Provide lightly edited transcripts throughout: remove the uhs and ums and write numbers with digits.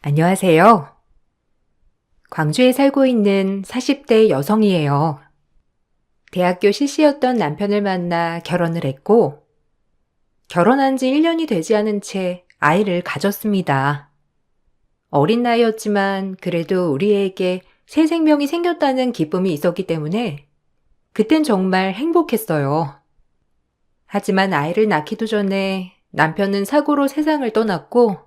안녕하세요. 광주에 살고 있는 40대 여성이에요. 대학교 CC였던 남편을 만나 결혼을 했고, 결혼한 지 1년이 되지 않은 채 아이를 가졌습니다. 어린 나이였지만 그래도 우리에게 새 생명이 생겼다는 기쁨이 있었기 때문에 그땐 정말 행복했어요. 하지만 아이를 낳기도 전에 남편은 사고로 세상을 떠났고,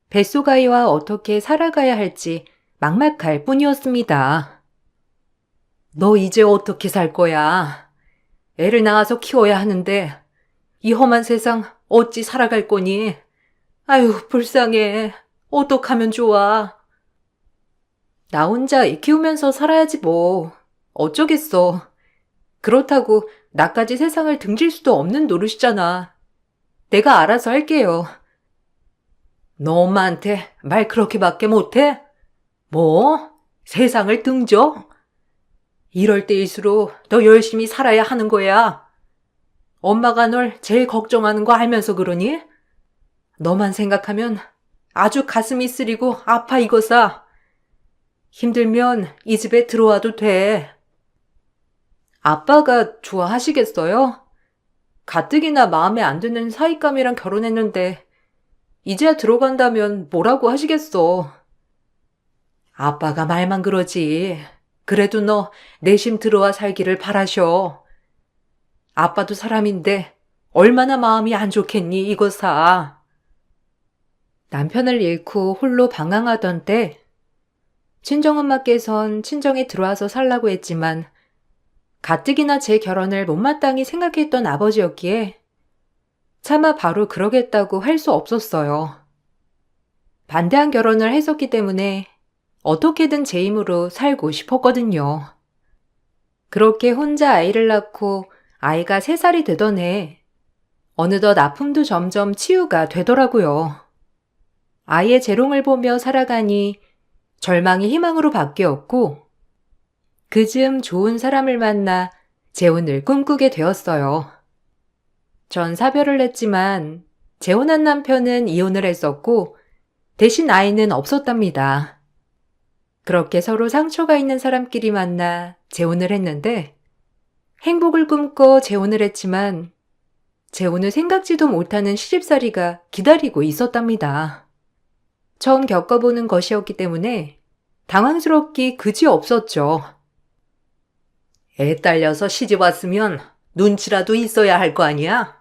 뱃속아이와 어떻게 살아가야 할지 막막할 뿐이었습니다. 너 이제 어떻게 살 거야? 애를 낳아서 키워야 하는데 이 험한 세상 어찌 살아갈 거니? 아유, 불쌍해. 어떡하면 좋아? 나 혼자 애 키우면서 살아야지 뭐. 어쩌겠어. 그렇다고 나까지 세상을 등질 수도 없는 노릇이잖아. 내가 알아서 할게요. 너 엄마한테 말 그렇게밖에 못해? 뭐? 세상을 등져? 이럴 때일수록 더 열심히 살아야 하는 거야. 엄마가 널 제일 걱정하는 거 알면서 그러니? 너만 생각하면 아주 가슴이 쓰리고 아파 이거사. 힘들면 이 집에 들어와도 돼. 아빠가 좋아하시겠어요? 가뜩이나 마음에 안 드는 사윗감이랑 결혼했는데 이제야 들어간다면 뭐라고 하시겠어. 아빠가 말만 그러지. 그래도 너 내심 들어와 살기를 바라셔. 아빠도 사람인데 얼마나 마음이 안 좋겠니 이거사. 남편을 잃고 홀로 방황하던 때 친정엄마께선 친정에 들어와서 살라고 했지만 가뜩이나 제 결혼을 못마땅히 생각했던 아버지였기에 차마 바로 그러겠다고 할 수 없었어요. 반대한 결혼을 했었기 때문에 어떻게든 제 힘으로 살고 싶었거든요. 그렇게 혼자 아이를 낳고 아이가 3살이 되던 해 어느덧 아픔도 점점 치유가 되더라고요. 아이의 재롱을 보며 살아가니 절망이 희망으로 바뀌었고 그즈음 좋은 사람을 만나 재혼을 꿈꾸게 되었어요. 전 사별을 했지만 재혼한 남편은 이혼을 했었고 대신 아이는 없었답니다. 그렇게 서로 상처가 있는 사람끼리 만나 재혼을 했는데 행복을 꿈꿔 재혼을 했지만 재혼을 생각지도 못하는 시집살이가 기다리고 있었답니다. 처음 겪어보는 것이었기 때문에 당황스럽기 그지 없었죠. 애 딸려서 시집 왔으면 눈치라도 있어야 할 거 아니야?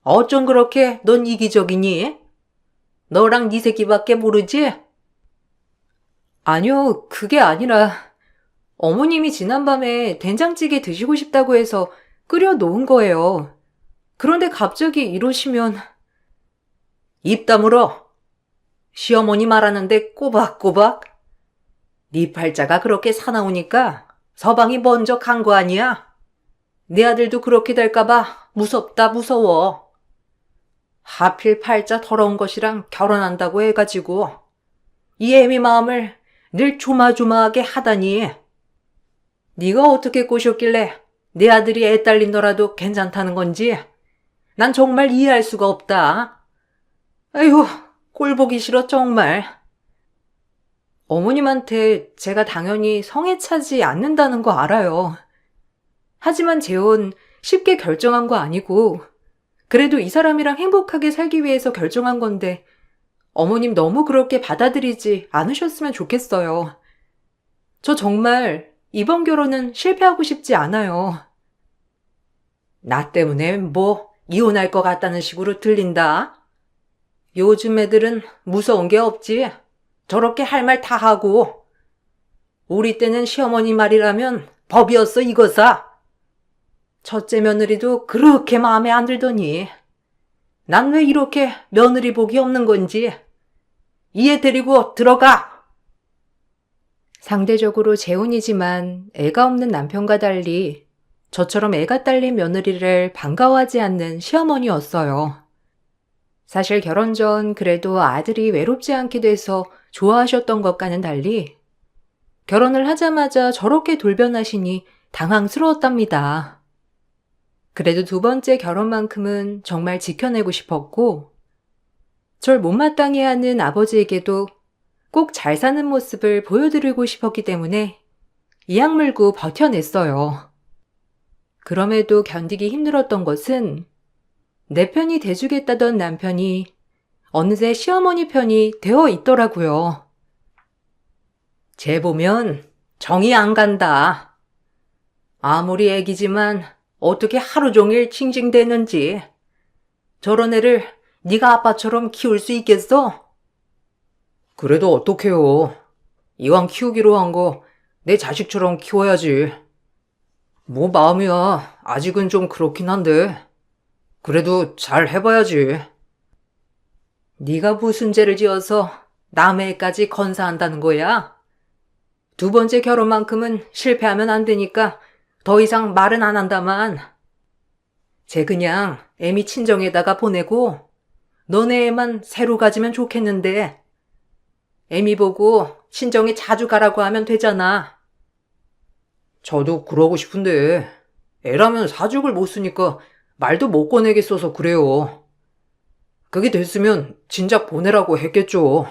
어쩜 그렇게 넌 이기적이니? 너랑 네 새끼밖에 모르지? 아니요, 그게 아니라 어머님이 지난밤에 된장찌개 드시고 싶다고 해서 끓여 놓은 거예요. 그런데 갑자기 이러시면 입 다물어. 시어머니 말하는데 꼬박꼬박. 네 팔자가 그렇게 사나우니까 서방이 먼저 간 거 아니야? 내 아들도 그렇게 될까봐 무섭다 무서워. 하필 팔자 더러운 것이랑 결혼한다고 해가지고 이 애미 마음을 늘 조마조마하게 하다니. 네가 어떻게 꼬셨길래 내 아들이 애 딸린더라도 괜찮다는 건지 난 정말 이해할 수가 없다. 아이고, 꼴 보기 싫어 정말. 어머님한테 제가 당연히 성에 차지 않는다는 거 알아요. 하지만 재혼 쉽게 결정한 거 아니고 그래도 이 사람이랑 행복하게 살기 위해서 결정한 건데 어머님 너무 그렇게 받아들이지 않으셨으면 좋겠어요. 저 정말 이번 결혼은 실패하고 싶지 않아요. 나 때문에 뭐 이혼할 것 같다는 식으로 들린다. 요즘 애들은 무서운 게 없지. 저렇게 할 말 다 하고. 우리 때는 시어머니 말이라면 법이었어 이거사. 첫째 며느리도 그렇게 마음에 안 들더니 난 왜 이렇게 며느리 복이 없는 건지. 이해 데리고 들어가. 상대적으로 재혼이지만 애가 없는 남편과 달리 저처럼 애가 딸린 며느리를 반가워하지 않는 시어머니였어요. 사실 결혼 전 그래도 아들이 외롭지 않게 돼서 좋아하셨던 것과는 달리 결혼을 하자마자 저렇게 돌변하시니 당황스러웠답니다. 그래도 2번째 결혼만큼은 정말 지켜내고 싶었고 절 못마땅해 하는 아버지에게도 꼭 잘 사는 모습을 보여드리고 싶었기 때문에 이악 물고 버텨냈어요. 그럼에도 견디기 힘들었던 것은 내 편이 돼주겠다던 남편이 어느새 시어머니 편이 되어 있더라고요. 쟤 보면 정이 안 간다. 아무리 애기지만 어떻게 하루 종일 징징대는지. 저런 애를 네가 아빠처럼 키울 수 있겠어? 그래도 어떡해요. 이왕 키우기로 한 거 내 자식처럼 키워야지. 뭐 마음이야. 아직은 좀 그렇긴 한데. 그래도 잘 해봐야지. 네가 무슨 죄를 지어서 남의 애까지 건사한다는 거야? 두 번째 결혼만큼은 실패하면 안 되니까 더 이상 말은 안 한다만. 쟤 그냥 애미 친정에다가 보내고 너네 애만 새로 가지면 좋겠는데 애미 보고 친정에 자주 가라고 하면 되잖아. 저도 그러고 싶은데 애라면 사죽을 못 쓰니까 말도 못 꺼내겠어서 그래요. 그게 됐으면 진작 보내라고 했겠죠.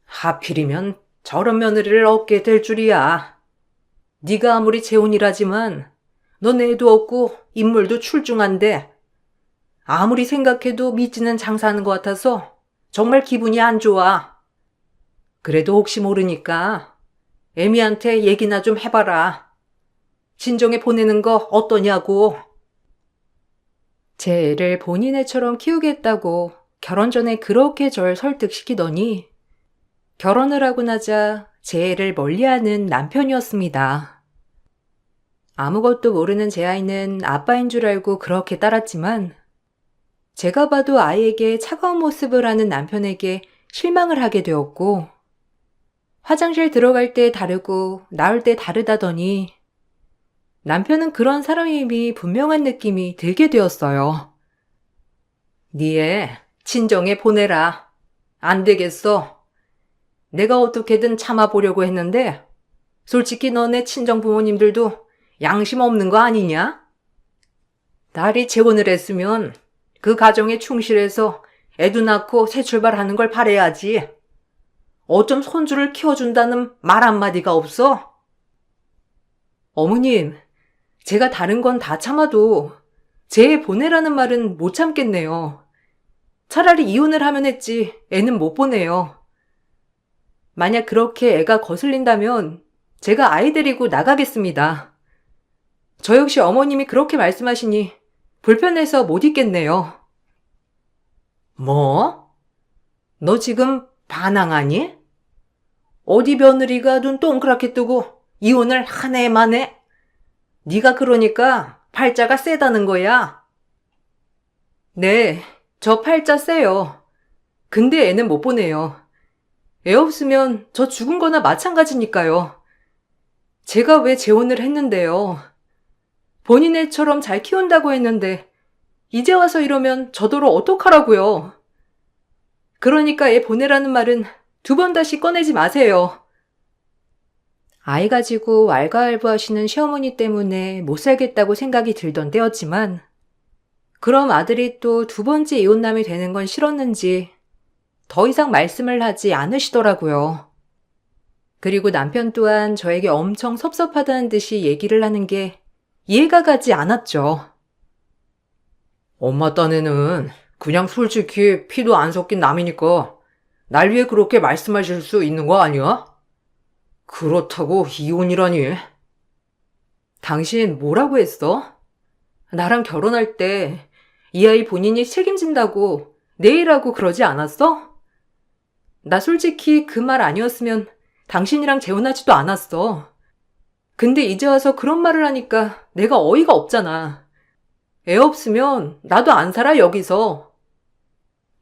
하필이면 저런 며느리를 얻게 될 줄이야. 네가 아무리 재혼이라지만 넌 애도 없고 인물도 출중한데 아무리 생각해도 믿지는 장사하는 것 같아서 정말 기분이 안 좋아. 그래도 혹시 모르니까 애미한테 얘기나 좀 해봐라. 친정에 보내는 거 어떠냐고. 제 애를 본인 애처럼 키우겠다고 결혼 전에 그렇게 절 설득시키더니 결혼을 하고 나자 제 애를 멀리하는 남편이었습니다. 아무것도 모르는 제 아이는 아빠인 줄 알고 그렇게 따랐지만 제가 봐도 아이에게 차가운 모습을 하는 남편에게 실망을 하게 되었고 화장실 들어갈 때 다르고 나올 때 다르다더니 남편은 그런 사람임이 분명한 느낌이 들게 되었어요. 네 애 친정에 보내라. 안 되겠어. 내가 어떻게든 참아보려고 했는데 솔직히 너네 친정 부모님들도 양심 없는 거 아니냐? 딸이 재혼을 했으면 그 가정에 충실해서 애도 낳고 새 출발하는 걸 바라야지. 어쩜 손주를 키워준다는 말 한마디가 없어? 어머님, 제가 다른 건 다 참아도 제 애 보내라는 말은 못 참겠네요. 차라리 이혼을 하면 했지 애는 못 보내요. 만약 그렇게 애가 거슬린다면 제가 아이 데리고 나가겠습니다. 저 역시 어머님이 그렇게 말씀하시니 불편해서 못 있겠네요. 뭐? 너 지금 반항하니? 어디 며느리가 눈 동그랗게 뜨고 이혼을 한 해 만에? 네가 그러니까 팔자가 세다는 거야. 네, 저 팔자 세요. 근데 애는 못 보내요. 애 없으면 저 죽은 거나 마찬가지니까요. 제가 왜 재혼을 했는데요. 본인 애처럼 잘 키운다고 했는데 이제 와서 이러면 저더러 어떡하라고요. 그러니까 애 보내라는 말은 두 번 다시 꺼내지 마세요. 아이 가지고 왈가왈부하시는 시어머니 때문에 못 살겠다고 생각이 들던 때였지만 그럼 아들이 또 두 번째 이혼남이 되는 건 싫었는지 더 이상 말씀을 하지 않으시더라고요. 그리고 남편 또한 저에게 엄청 섭섭하다는 듯이 얘기를 하는 게 이해가 가지 않았죠. 엄마 딴에는 그냥 솔직히 피도 안 섞인 남이니까 날 위해 그렇게 말씀하실 수 있는 거 아니야? 그렇다고 이혼이라니. 당신 뭐라고 했어? 나랑 결혼할 때 이 아이 본인이 책임진다고 내일하고 그러지 않았어? 나 솔직히 그 말 아니었으면 당신이랑 재혼하지도 않았어. 근데 이제 와서 그런 말을 하니까 내가 어이가 없잖아. 애 없으면 나도 안 살아 여기서.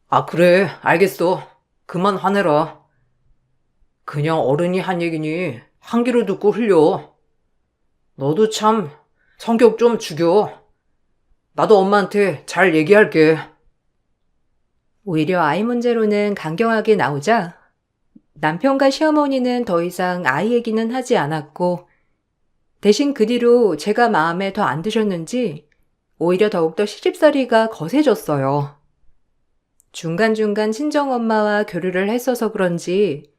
아 그래 알겠어. 그만 화내라. 그냥 어른이 한 얘기니 한 귀로 듣고 흘려. 너도 참 성격 좀 죽여. 나도 엄마한테 잘 얘기할게. 오히려 아이 문제로는 강경하게 나오자 남편과 시어머니는 더 이상 아이 얘기는 하지 않았고 대신 그 뒤로 제가 마음에 더 안 드셨는지 오히려 더욱더 시집살이가 거세졌어요. 중간중간 친정엄마와 교류를 했어서 그런지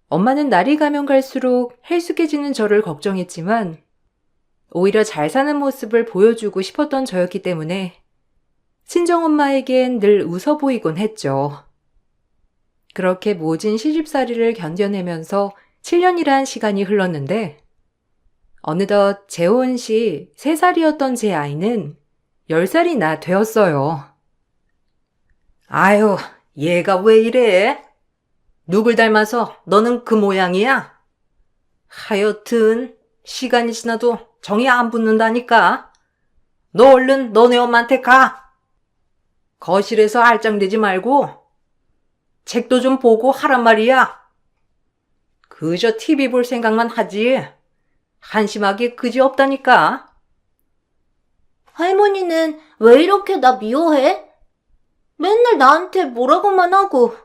엄마는 날이 가면 갈수록 헬쑥해지는 저를 걱정했지만 오히려 잘 사는 모습을 보여주고 싶었던 저였기 때문에 친정엄마에겐 늘 웃어 보이곤 했죠. 그렇게 모진 시집살이를 견뎌내면서 7년이란 시간이 흘렀는데 어느덧 재혼 시 3살이었던 제 아이는 10살이나 되었어요. 아유, 얘가 왜 이래? 누굴 닮아서 너는 그 모양이야? 하여튼 시간이 지나도 정이 안 붙는다니까. 너 얼른 너네 엄마한테 가. 거실에서 알짱대지 말고 책도 좀 보고 하란 말이야. 그저 TV 볼 생각만 하지. 한심하게 그지 없다니까. 할머니는 왜 이렇게 나 미워해? 맨날 나한테 뭐라고만 하고.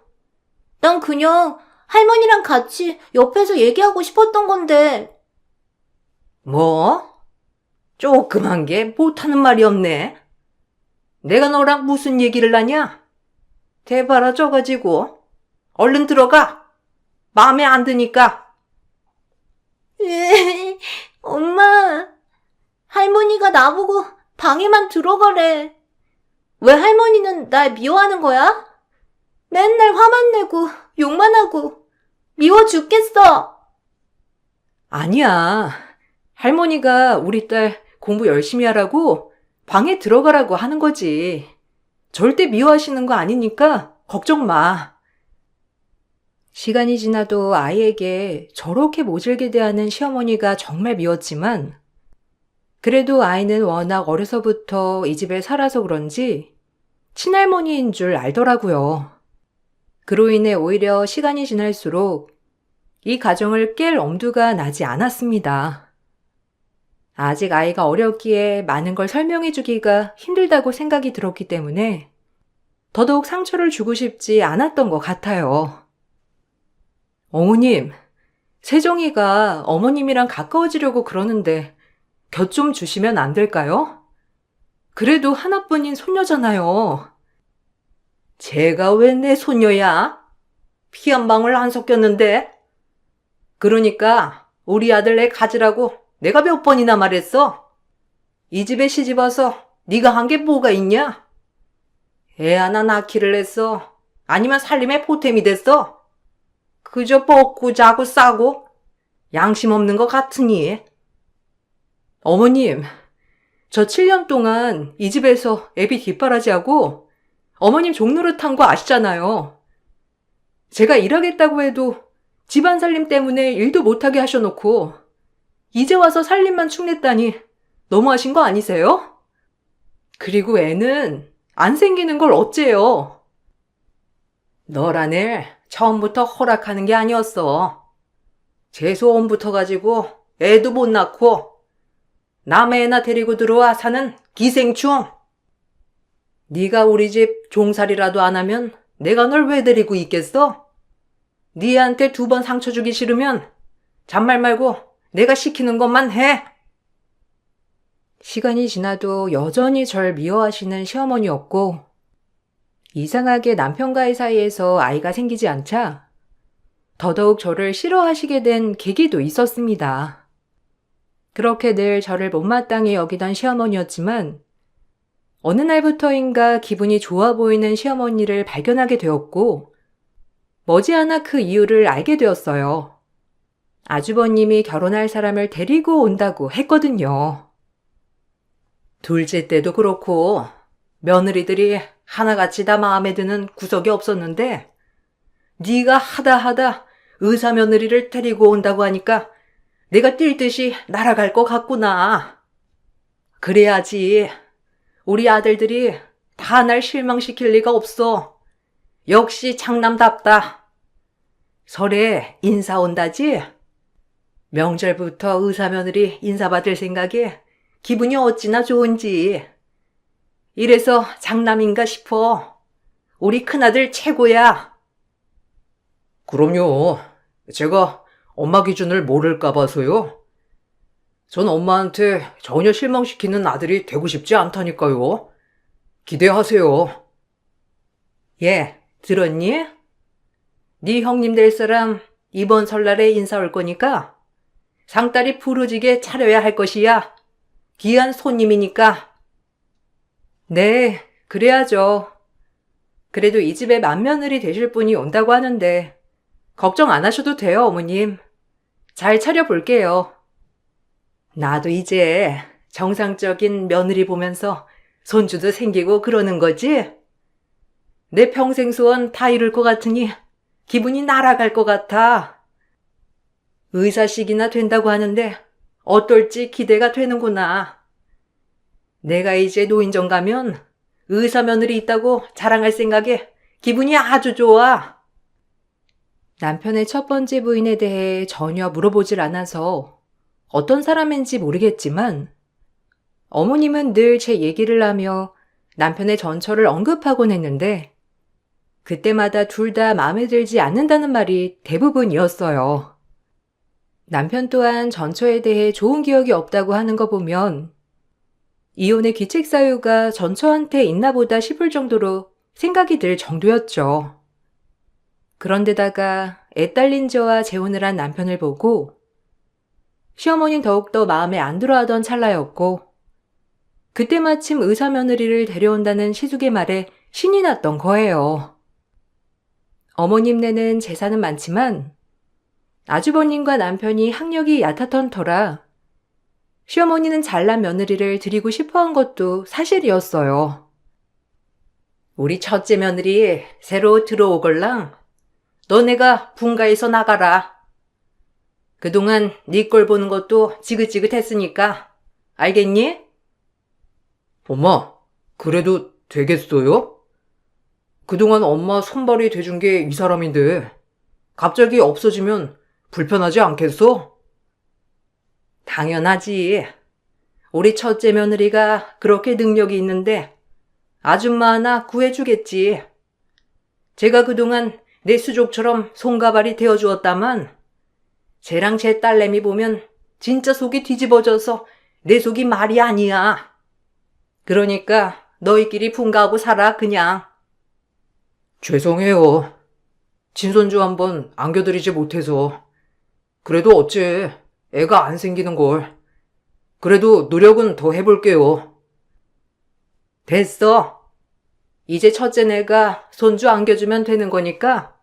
난 그냥 할머니랑 같이 옆에서 얘기하고 싶었던 건데. 뭐? 조그만 게 못하는 말이 없네. 내가 너랑 무슨 얘기를 하냐? 대바라 져가지고. 얼른 들어가. 마음에 안 드니까. 엄마, 할머니가 나보고 방에만 들어가래. 왜 할머니는 날 미워하는 거야? 맨날 화만 내고 욕만 하고 미워 죽겠어. 아니야. 할머니가 우리 딸 공부 열심히 하라고 방에 들어가라고 하는 거지. 절대 미워하시는 거 아니니까 걱정 마. 시간이 지나도 아이에게 저렇게 모질게 대하는 시어머니가 정말 미웠지만 그래도 아이는 워낙 어려서부터 이 집에 살아서 그런지 친할머니인 줄 알더라고요. 그로 인해 오히려 시간이 지날수록 이 가정을 깰 엄두가 나지 않았습니다. 아직 아이가 어렸기에 많은 걸 설명해 주기가 힘들다고 생각이 들었기 때문에 더더욱 상처를 주고 싶지 않았던 것 같아요. 어머님, 세정이가 어머님이랑 가까워지려고 그러는데 곁 좀 주시면 안 될까요? 그래도 하나뿐인 손녀잖아요. 제가 왜 내 손녀야? 피 한 방울 안 섞였는데. 그러니까 우리 아들 애 가지라고 내가 몇 번이나 말했어. 이 집에 시집 와서 네가 한 게 뭐가 있냐? 애 하나 낳기를 했어. 아니면 살림의 보탬이 됐어. 그저 먹고 자고 싸고 양심 없는 것 같으니. 어머님, 저 7년 동안 이 집에서 애비 뒷바라지하고 어머님 종노릇한 거 아시잖아요. 제가 일하겠다고 해도 집안 살림 때문에 일도 못하게 하셔놓고 이제 와서 살림만 축냈다니 너무하신 거 아니세요? 그리고 애는 안 생기는 걸 어째요? 너란 애 처음부터 허락하는 게 아니었어. 재수원부터 가지고 애도 못 낳고 남의 애나 데리고 들어와 사는 기생충. 네가 우리 집 종살이라도 안 하면 내가 널 왜 데리고 있겠어? 네한테 2번 상처 주기 싫으면 잔말 말고 내가 시키는 것만 해. 시간이 지나도 여전히 절 미워하시는 시어머니였고 이상하게 남편과의 사이에서 아이가 생기지 않자 더더욱 저를 싫어하시게 된 계기도 있었습니다. 그렇게 늘 저를 못마땅히 여기던 시어머니였지만 어느 날부터인가 기분이 좋아 보이는 시어머니를 발견하게 되었고 머지않아 그 이유를 알게 되었어요. 아주버님이 결혼할 사람을 데리고 온다고 했거든요. 둘째 때도 그렇고 며느리들이 하나같이 다 마음에 드는 구석이 없었는데 네가 하다 의사 며느리를 데리고 온다고 하니까 내가 뛸 듯이 날아갈 것 같구나. 그래야지 우리 아들들이 다 날 실망시킬 리가 없어. 역시 장남답다. 설에 인사 온다지? 명절부터 의사 며느리 인사받을 생각에 기분이 어찌나 좋은지. 이래서 장남인가 싶어. 우리 큰아들 최고야. 그럼요. 제가 엄마 기준을 모를까 봐서요. 전 엄마한테 전혀 실망시키는 아들이 되고 싶지 않다니까요. 기대하세요. 얘, 들었니? 네 형님 될 사람 이번 설날에 인사 올 거니까 상다리 부르지게 차려야 할 것이야. 귀한 손님이니까. 네, 그래야죠. 그래도 이 집에 맏며느리 되실 분이 온다고 하는데 걱정 안 하셔도 돼요, 어머님. 잘 차려볼게요. 나도 이제 정상적인 며느리 보면서 손주도 생기고 그러는 거지? 내 평생 소원 다 이룰 것 같으니 기분이 날아갈 것 같아. 의사식이나 된다고 하는데 어떨지 기대가 되는구나. 내가 이제 노인정 가면 의사 며느리 있다고 자랑할 생각에 기분이 아주 좋아. 남편의 첫 번째 부인에 대해 전혀 물어보질 않아서 어떤 사람인지 모르겠지만 어머님은 늘 제 얘기를 하며 남편의 전처를 언급하곤 했는데 그때마다 둘 다 마음에 들지 않는다는 말이 대부분이었어요. 남편 또한 전처에 대해 좋은 기억이 없다고 하는 거 보면 이혼의 귀책 사유가 전처한테 있나 보다 싶을 정도로 생각이 들 정도였죠. 그런데다가 애딸린 저와 재혼을 한 남편을 보고 시어머니는 더욱더 마음에 안 들어하던 찰나였고 그때 마침 의사 며느리를 데려온다는 시숙의 말에 신이 났던 거예요. 어머님네는 재산은 많지만 아주버님과 남편이 학력이 얕았던 터라 시어머니는 잘난 며느리를 드리고 싶어한 것도 사실이었어요. 우리 첫째 며느리 새로 들어오걸랑 너네가 분가해서 나가라. 그동안 네 꼴 보는 것도 지긋지긋했으니까 알겠니? 엄마, 그래도 되겠어요? 그동안 엄마 손발이 돼준 게 이 사람인데 갑자기 없어지면 불편하지 않겠어? 당연하지. 우리 첫째 며느리가 그렇게 능력이 있는데 아줌마 하나 구해주겠지. 제가 그동안 내 수족처럼 손가발이 되어주었다만 쟤랑 제 딸내미 보면 진짜 속이 뒤집어져서 내 속이 말이 아니야. 그러니까 너희끼리 분가하고 살아 그냥. 죄송해요. 친손주 한번 안겨드리지 못해서. 그래도 어째 애가 안 생기는 걸. 그래도 노력은 더 해볼게요. 됐어. 이제 첫째 내가 손주 안겨주면 되는 거니까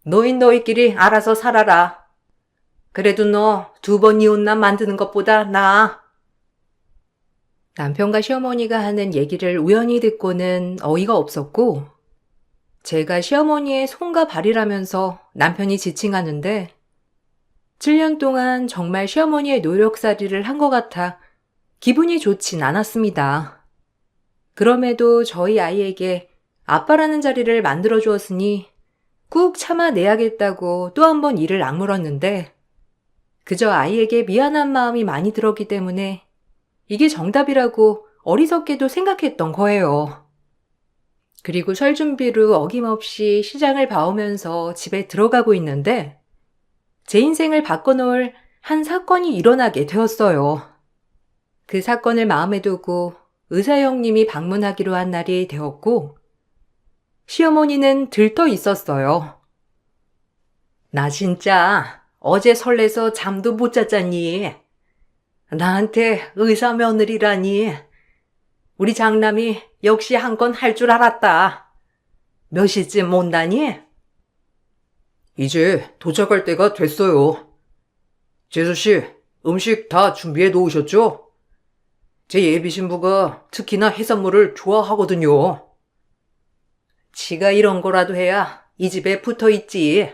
너희끼리 알아서 살아라. 그래도 너 2번 이혼남 만드는 것보다 나아. 남편과 시어머니가 하는 얘기를 우연히 듣고는 어이가 없었고 제가 시어머니의 손과 발이라면서 남편이 지칭하는데 7년 동안 정말 시어머니의 노력살이를 한 것 같아 기분이 좋진 않았습니다. 그럼에도 저희 아이에게 아빠라는 자리를 만들어 주었으니 꾹 참아내야겠다고 또 한 번 이를 악물었는데 그저 아이에게 미안한 마음이 많이 들었기 때문에 이게 정답이라고 어리석게도 생각했던 거예요. 그리고 설 준비로 어김없이 시장을 봐오면서 집에 들어가고 있는데 제 인생을 바꿔놓을 한 사건이 일어나게 되었어요. 그 사건을 마음에 두고 의사 형님이 방문하기로 한 날이 되었고 시어머니는 들떠 있었어요. 나 진짜 어제 설레서 잠도 못 잤잖니. 나한테 의사 며느리라니. 우리 장남이 역시 한 건 할 줄 알았다. 몇 시쯤 온다니? 이제 도착할 때가 됐어요. 재수씨, 음식 다 준비해 놓으셨죠? 제 예비 신부가 특히나 해산물을 좋아하거든요. 지가 이런 거라도 해야 이 집에 붙어 있지.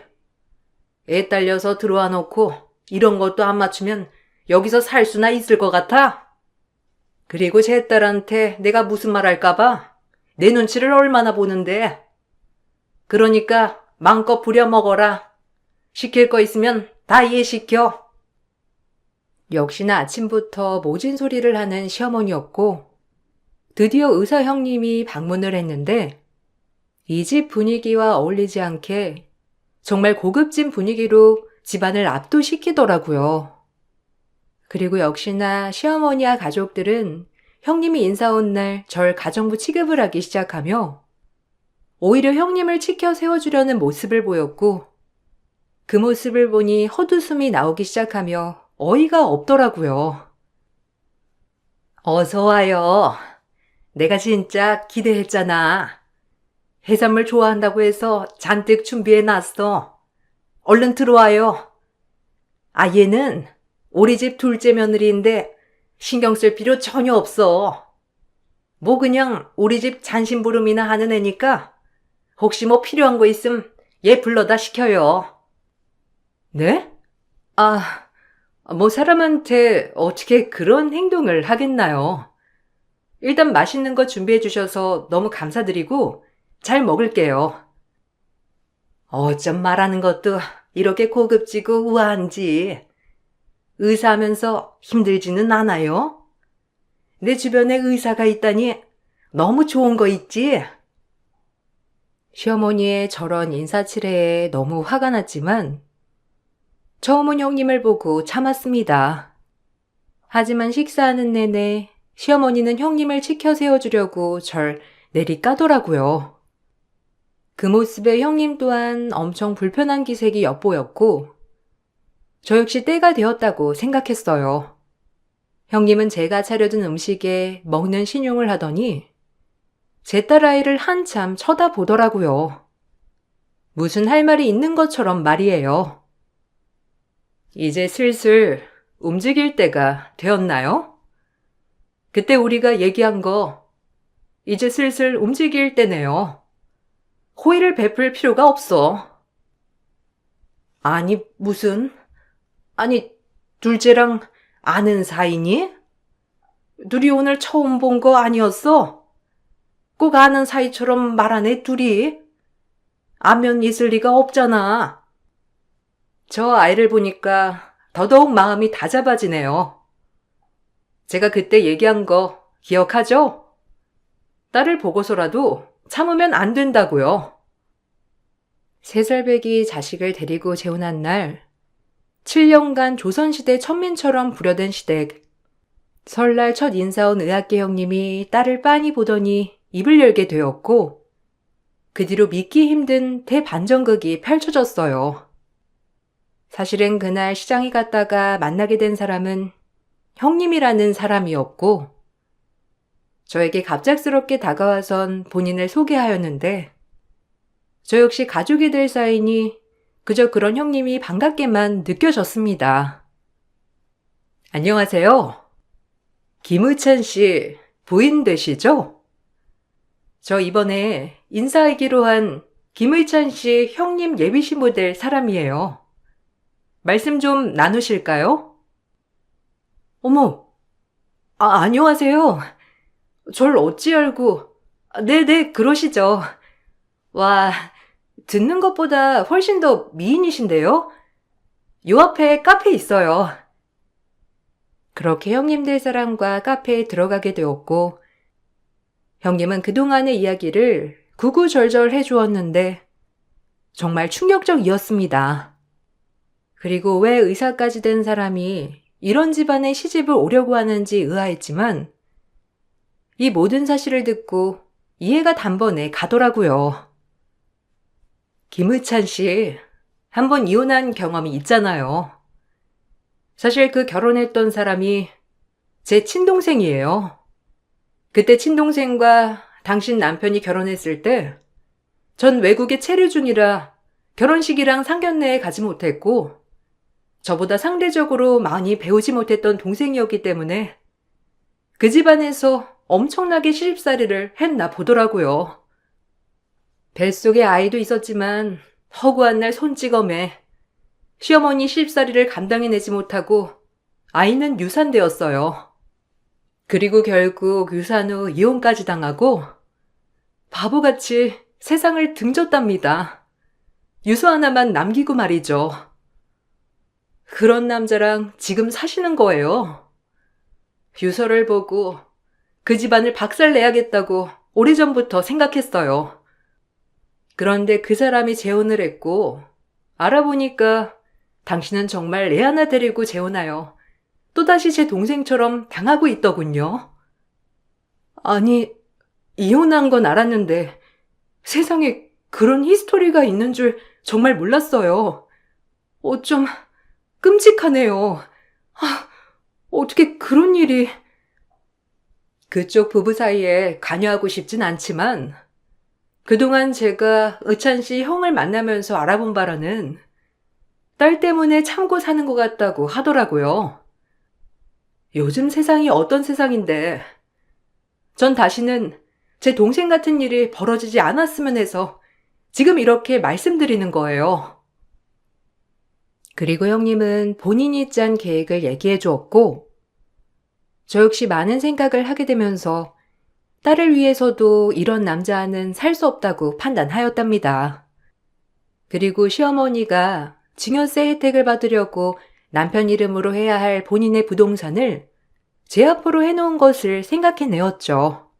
애 딸려서 들어와 놓고 이런 것도 안 맞추면 여기서 살 수나 있을 것 같아? 그리고 제 딸한테 내가 무슨 말 할까봐 내 눈치를 얼마나 보는데. 그러니까 마음껏 부려 먹어라. 시킬 거 있으면 다 이해시켜. 역시나 아침부터 모진 소리를 하는 시어머니였고 드디어 의사 형님이 방문을 했는데 이 집 분위기와 어울리지 않게 정말 고급진 분위기로 집안을 압도시키더라고요. 그리고 역시나 시어머니와 가족들은 형님이 인사 온 날 절 가정부 취급을 하기 시작하며 오히려 형님을 치켜 세워주려는 모습을 보였고 그 모습을 보니 헛웃음이 나오기 시작하며 어이가 없더라고요. 어서 와요. 내가 진짜 기대했잖아. 해산물 좋아한다고 해서 잔뜩 준비해놨어. 얼른 들어와요. 아, 얘는 우리 집 둘째 며느리인데 신경 쓸 필요 전혀 없어. 뭐 그냥 우리 집 잔심부름이나 하는 애니까 혹시 뭐 필요한 거 있음 얘 불러다 시켜요. 네? 아, 뭐 사람한테 어떻게 그런 행동을 하겠나요? 일단 맛있는 거 준비해 주셔서 너무 감사드리고 잘 먹을게요. 어쩜 말하는 것도 이렇게 고급지고 우아한지. 의사하면서 힘들지는 않아요? 내 주변에 의사가 있다니 너무 좋은 거 있지? 시어머니의 저런 인사치레에 너무 화가 났지만 처음은 형님을 보고 참았습니다. 하지만 식사하는 내내 시어머니는 형님을 치켜 세워주려고 절 내리까더라고요. 그 모습에 형님 또한 엄청 불편한 기색이 엿보였고 저 역시 때가 되었다고 생각했어요. 형님은 제가 차려둔 음식에 먹는 신용을 하더니 제 딸아이를 한참 쳐다보더라고요. 무슨 할 말이 있는 것처럼 말이에요. 이제 슬슬 움직일 때가 되었나요? 그때 우리가 얘기한 거 이제 슬슬 움직일 때네요. 호의를 베풀 필요가 없어. 아니, 아니, 둘째랑 아는 사이니? 둘이 오늘 처음 본 거 아니었어? 꼭 아는 사이처럼 말하네, 둘이. 안면 있을 리가 없잖아. 저 아이를 보니까 더더욱 마음이 다잡아지네요. 제가 그때 얘기한 거 기억하죠? 딸을 보고서라도 참으면 안 된다고요. 3살배기 자식을 데리고 재혼한 날 7년간 조선시대 천민처럼 부려댄 시댁. 설날 첫 인사 온 의학계 형님이 딸을 빤히 보더니 입을 열게 되었고 그 뒤로 믿기 힘든 대반전극이 펼쳐졌어요. 사실은 그날 시장에 갔다가 만나게 된 사람은 형님이라는 사람이었고 저에게 갑작스럽게 다가와선 본인을 소개하였는데 저 역시 가족이 될 사이니 그저 그런 형님이 반갑게만 느껴졌습니다. 안녕하세요. 김의찬 씨 부인 되시죠? 저 이번에 인사하기로 한 김의찬 씨 형님 예비신부 될 사람이에요. 말씀 좀 나누실까요? 어머, 안녕하세요. 절 어찌 알고, 네네, 그러시죠. 와, 듣는 것보다 훨씬 더 미인이신데요? 요 앞에 카페 있어요. 그렇게 형님들 사람과 카페에 들어가게 되었고, 형님은 그동안의 이야기를 구구절절 해주었는데, 정말 충격적이었습니다. 그리고 왜 의사까지 된 사람이 이런 집안에 시집을 오려고 하는지 의아했지만, 이 모든 사실을 듣고 이해가 단번에 가더라고요. 김의찬 씨, 한번 이혼한 경험이 있잖아요. 사실 그 결혼했던 사람이 제 친동생이에요. 그때 친동생과 당신 남편이 결혼했을 때 전 외국에 체류 중이라 결혼식이랑 상견례에 가지 못했고 저보다 상대적으로 많이 배우지 못했던 동생이었기 때문에 그 집안에서 엄청나게 시집살이를 했나 보더라고요. 뱃속에 아이도 있었지만 허구한 날 손찌검에 시어머니 시집살이를 감당해내지 못하고 아이는 유산되었어요. 그리고 결국 유산 후 이혼까지 당하고 바보같이 세상을 등졌답니다. 유서 하나만 남기고 말이죠. 그런 남자랑 지금 사시는 거예요. 유서를 보고 그 집안을 박살내야겠다고 오래전부터 생각했어요. 그런데 그 사람이 재혼을 했고 알아보니까 당신은 정말 애 하나 데리고 재혼하여 또다시 제 동생처럼 당하고 있더군요. 아니, 이혼한 건 알았는데 세상에 그런 히스토리가 있는 줄 정말 몰랐어요. 좀 끔찍하네요. 어떻게 그런 일이... 그쪽 부부 사이에 관여하고 싶진 않지만 그동안 제가 의찬 씨 형을 만나면서 알아본 바로는 딸 때문에 참고 사는 것 같다고 하더라고요. 요즘 세상이 어떤 세상인데 전 다시는 제 동생 같은 일이 벌어지지 않았으면 해서 지금 이렇게 말씀드리는 거예요. 그리고 형님은 본인이 짠 계획을 얘기해 주었고 저 역시 많은 생각을 하게 되면서 딸을 위해서도 이런 남자와는 살 수 없다고 판단하였답니다. 그리고 시어머니가 증여세 혜택을 받으려고 남편 이름으로 해야 할 본인의 부동산을 제 앞으로 해놓은 것을 생각해내었죠.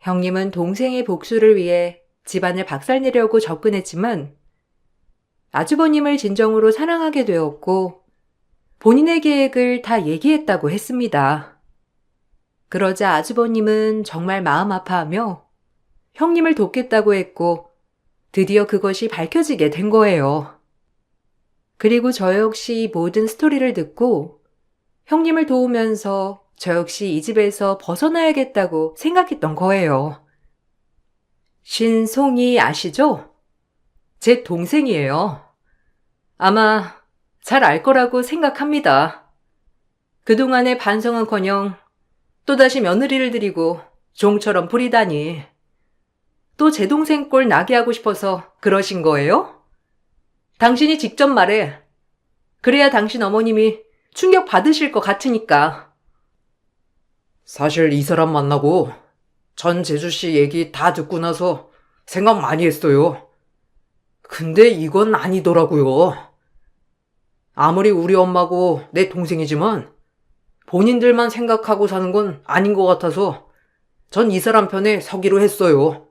형님은 동생의 복수를 위해 집안을 박살내려고 접근했지만 아주버님을 진정으로 사랑하게 되었고 본인의 계획을 다 얘기했다고 했습니다. 그러자 아주버님은 정말 마음 아파하며 형님을 돕겠다고 했고 드디어 그것이 밝혀지게 된 거예요. 그리고 저 역시 모든 스토리를 듣고 형님을 도우면서 저 역시 이 집에서 벗어나야겠다고 생각했던 거예요. 신송이 아시죠? 제 동생이에요. 아마 잘 알 거라고 생각합니다. 그동안의 반성은커녕 또다시 며느리를 들이고 종처럼 부리다니. 또 제 동생 꼴 나게 하고 싶어서 그러신 거예요? 당신이 직접 말해. 그래야 당신 어머님이 충격 받으실 것 같으니까. 사실 이 사람 만나고 전 재수씨 얘기 다 듣고 나서 생각 많이 했어요. 근데 이건 아니더라고요. 아무리 우리 엄마고 내 동생이지만 본인들만 생각하고 사는 건 아닌 것 같아서 전 이 사람 편에 서기로 했어요.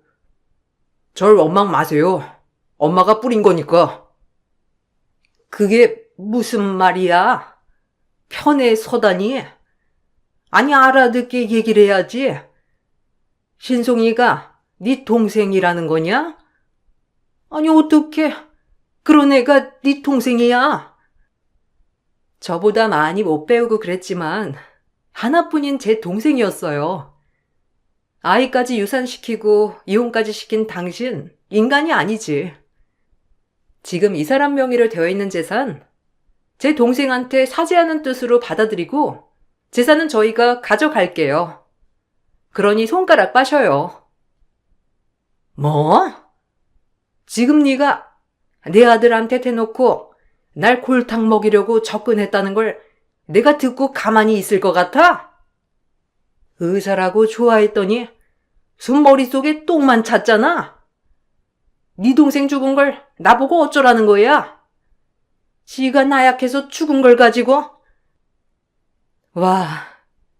절 원망 마세요. 엄마가 뿌린 거니까. 그게 무슨 말이야? 편에 서다니? 아니 알아듣게 얘기를 해야지. 신송이가 네 동생이라는 거냐? 아니 어떡해. 그런 애가 네 동생이야. 저보다 많이 못 배우고 그랬지만 하나뿐인 제 동생이었어요. 아이까지 유산시키고 이혼까지 시킨 당신 인간이 아니지. 지금 이 사람 명의로 되어 있는 재산 제 동생한테 사죄하는 뜻으로 받아들이고 재산은 저희가 가져갈게요. 그러니 손가락 빠셔요. 뭐? 지금 네가 내 아들한테 대놓고 날 골탕 먹이려고 접근했다는 걸 내가 듣고 가만히 있을 것 같아? 의사라고 좋아했더니 순 머릿속에 똥만 찼잖아. 네 동생 죽은 걸 나보고 어쩌라는 거야? 지가 나약해서 죽은 걸 가지고? 와,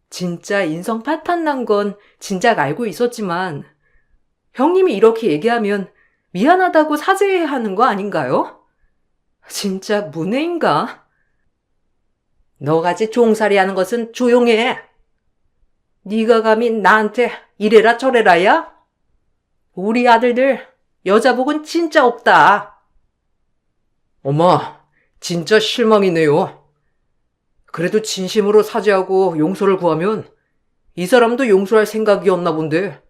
진짜 인성 파탄 난 건 진작 알고 있었지만 형님이 이렇게 얘기하면 미안하다고 사죄해야 하는 거 아닌가요? 진짜 문외인가? 너같이 종살이 하는 것은 조용해. 네가 감히 나한테 이래라 저래라야? 우리 아들들 여자복은 진짜 없다. 엄마, 진짜 실망이네요. 그래도 진심으로 사죄하고 용서를 구하면 이 사람도 용서할 생각이었나 본데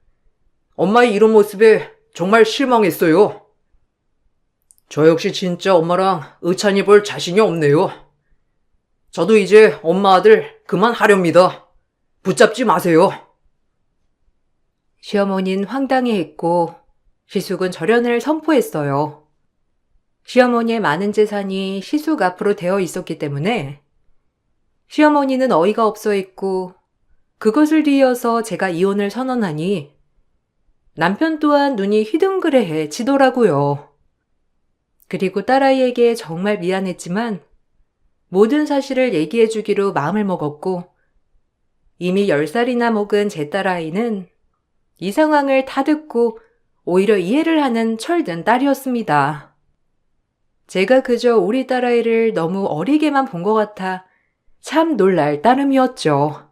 엄마의 이런 모습에 정말 실망했어요. 저 역시 진짜 엄마랑 의찬이 볼 자신이 없네요. 저도 이제 엄마 아들 그만하렵니다. 붙잡지 마세요. 시어머니는 황당해했고 시숙은 절연을 선포했어요. 시어머니의 많은 재산이 시숙 앞으로 되어 있었기 때문에 시어머니는 어이가 없어 했고 그것을 뒤이어서 제가 이혼을 선언하니 남편 또한 눈이 휘둥그레해지더라고요. 그리고 딸아이에게 정말 미안했지만 모든 사실을 얘기해주기로 마음을 먹었고 이미 10살이나 먹은 제 딸아이는 이 상황을 다 듣고 오히려 이해를 하는 철든 딸이었습니다. 제가 그저 우리 딸아이를 너무 어리게만 본 것 같아 참 놀랄 따름이었죠.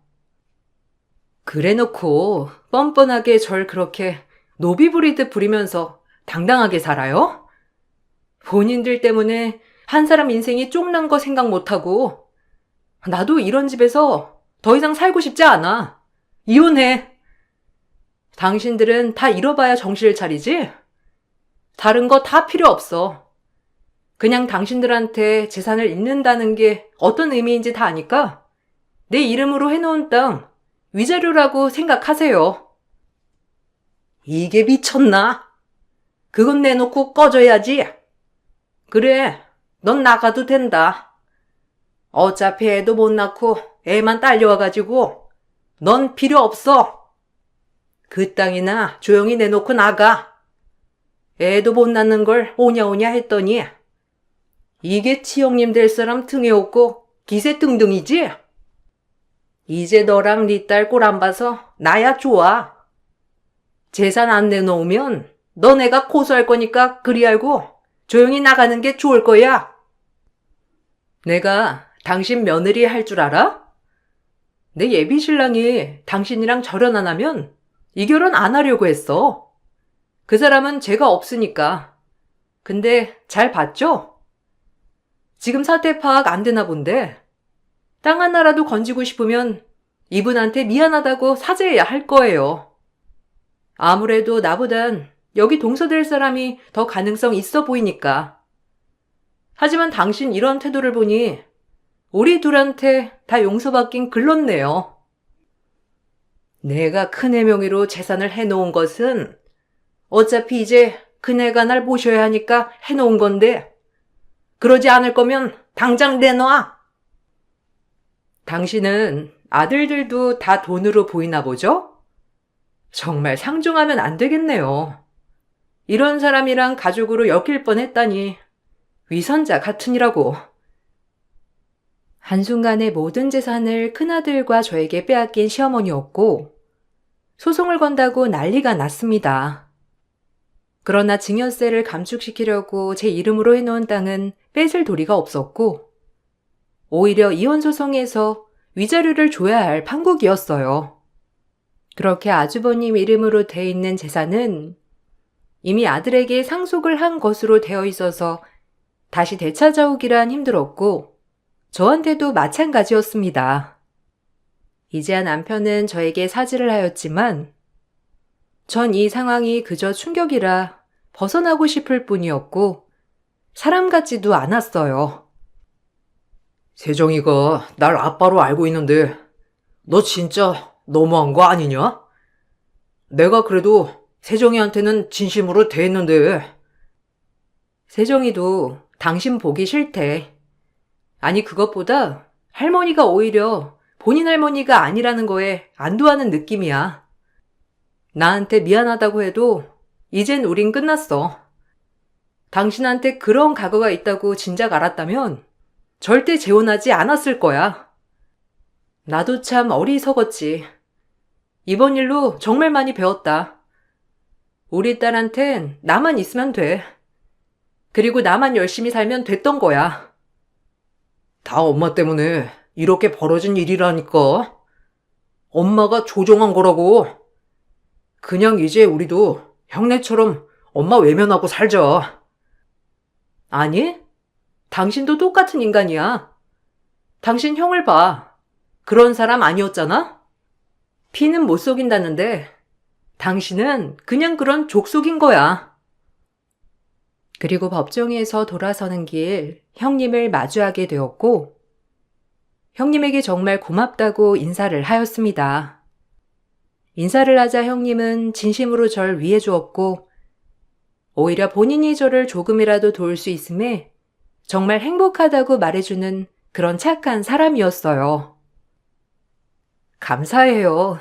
그래놓고 뻔뻔하게 절 그렇게 노비 부리듯 부리면서 당당하게 살아요? 본인들 때문에 한 사람 인생이 쪽난 거 생각 못하고 나도 이런 집에서 더 이상 살고 싶지 않아. 이혼해. 당신들은 다 잃어봐야 정신을 차리지? 다른 거 다 필요 없어. 그냥 당신들한테 재산을 잇는다는 게 어떤 의미인지 다 아니까 내 이름으로 해놓은 땅 위자료라고 생각하세요. 이게 미쳤나? 그건 내놓고 꺼져야지. 그래, 넌 나가도 된다. 어차피 애도 못 낳고 애만 딸려와가지고 넌 필요 없어. 그 땅이나 조용히 내놓고 나가. 애도 못 낳는 걸 오냐오냐 했더니 이게 치형님 될 사람 등에 없고 기세등등이지? 이제 너랑 네 딸 꼴 안 봐서 나야 좋아. 재산 안 내놓으면 너네가 고소할 거니까 그리 알고 조용히 나가는 게 좋을 거야. 내가 당신 며느리 할 줄 알아? 내 예비 신랑이 당신이랑 절연 안 하면 이 결혼 안 하려고 했어. 그 사람은 죄가 없으니까. 근데 잘 봤죠? 지금 사태 파악 안 되나 본데 땅 하나라도 건지고 싶으면 이분한테 미안하다고 사죄해야 할 거예요. 아무래도 나보단 여기 동서될 사람이 더 가능성 있어 보이니까. 하지만 당신 이런 태도를 보니 우리 둘한테 다 용서받긴 글렀네요. 내가 큰애 명의로 재산을 해놓은 것은 어차피 이제 큰애가 날 모셔야 하니까 해놓은 건데 그러지 않을 거면 당장 내놔. 당신은 아들들도 다 돈으로 보이나 보죠? 정말 상종하면 안 되겠네요. 이런 사람이랑 가족으로 엮일 뻔했다니 위선자 같으니라고. 한순간에 모든 재산을 큰아들과 저에게 빼앗긴 시어머니였고 소송을 건다고 난리가 났습니다. 그러나 증여세를 감축시키려고 제 이름으로 해놓은 땅은 뺏을 도리가 없었고 오히려 이혼 소송에서 위자료를 줘야 할 판국이었어요. 그렇게 아주버님 이름으로 돼 있는 재산은 이미 아들에게 상속을 한 것으로 되어 있어서 다시 되찾아오기란 힘들었고 저한테도 마찬가지였습니다. 이제야 남편은 저에게 사죄를 하였지만 전 이 상황이 그저 충격이라 벗어나고 싶을 뿐이었고 사람 같지도 않았어요. 세정이가 날 아빠로 알고 있는데 너 진짜 너무한 거 아니냐? 내가 그래도 세정이한테는 진심으로 대했는데. 세정이도 당신 보기 싫대. 아니 그것보다 할머니가 오히려 본인 할머니가 아니라는 거에 안도하는 느낌이야. 나한테 미안하다고 해도 이젠 우린 끝났어. 당신한테 그런 과거가 있다고 진작 알았다면 절대 재혼하지 않았을 거야. 나도 참 어리석었지. 이번 일로 정말 많이 배웠다. 우리 딸한텐 나만 있으면 돼. 그리고 나만 열심히 살면 됐던 거야. 다 엄마 때문에 이렇게 벌어진 일이라니까. 엄마가 조종한 거라고. 그냥 이제 우리도 형네처럼 엄마 외면하고 살자. 아니, 당신도 똑같은 인간이야. 당신 형을 봐. 그런 사람 아니었잖아? 피는 못 속인다는데 당신은 그냥 그런 족속인 거야. 그리고 법정에서 돌아서는 길 형님을 마주하게 되었고 형님에게 정말 고맙다고 인사를 하였습니다. 인사를 하자 형님은 진심으로 절 위해 주었고 오히려 본인이 저를 조금이라도 도울 수 있음에 정말 행복하다고 말해주는 그런 착한 사람이었어요. 감사해요.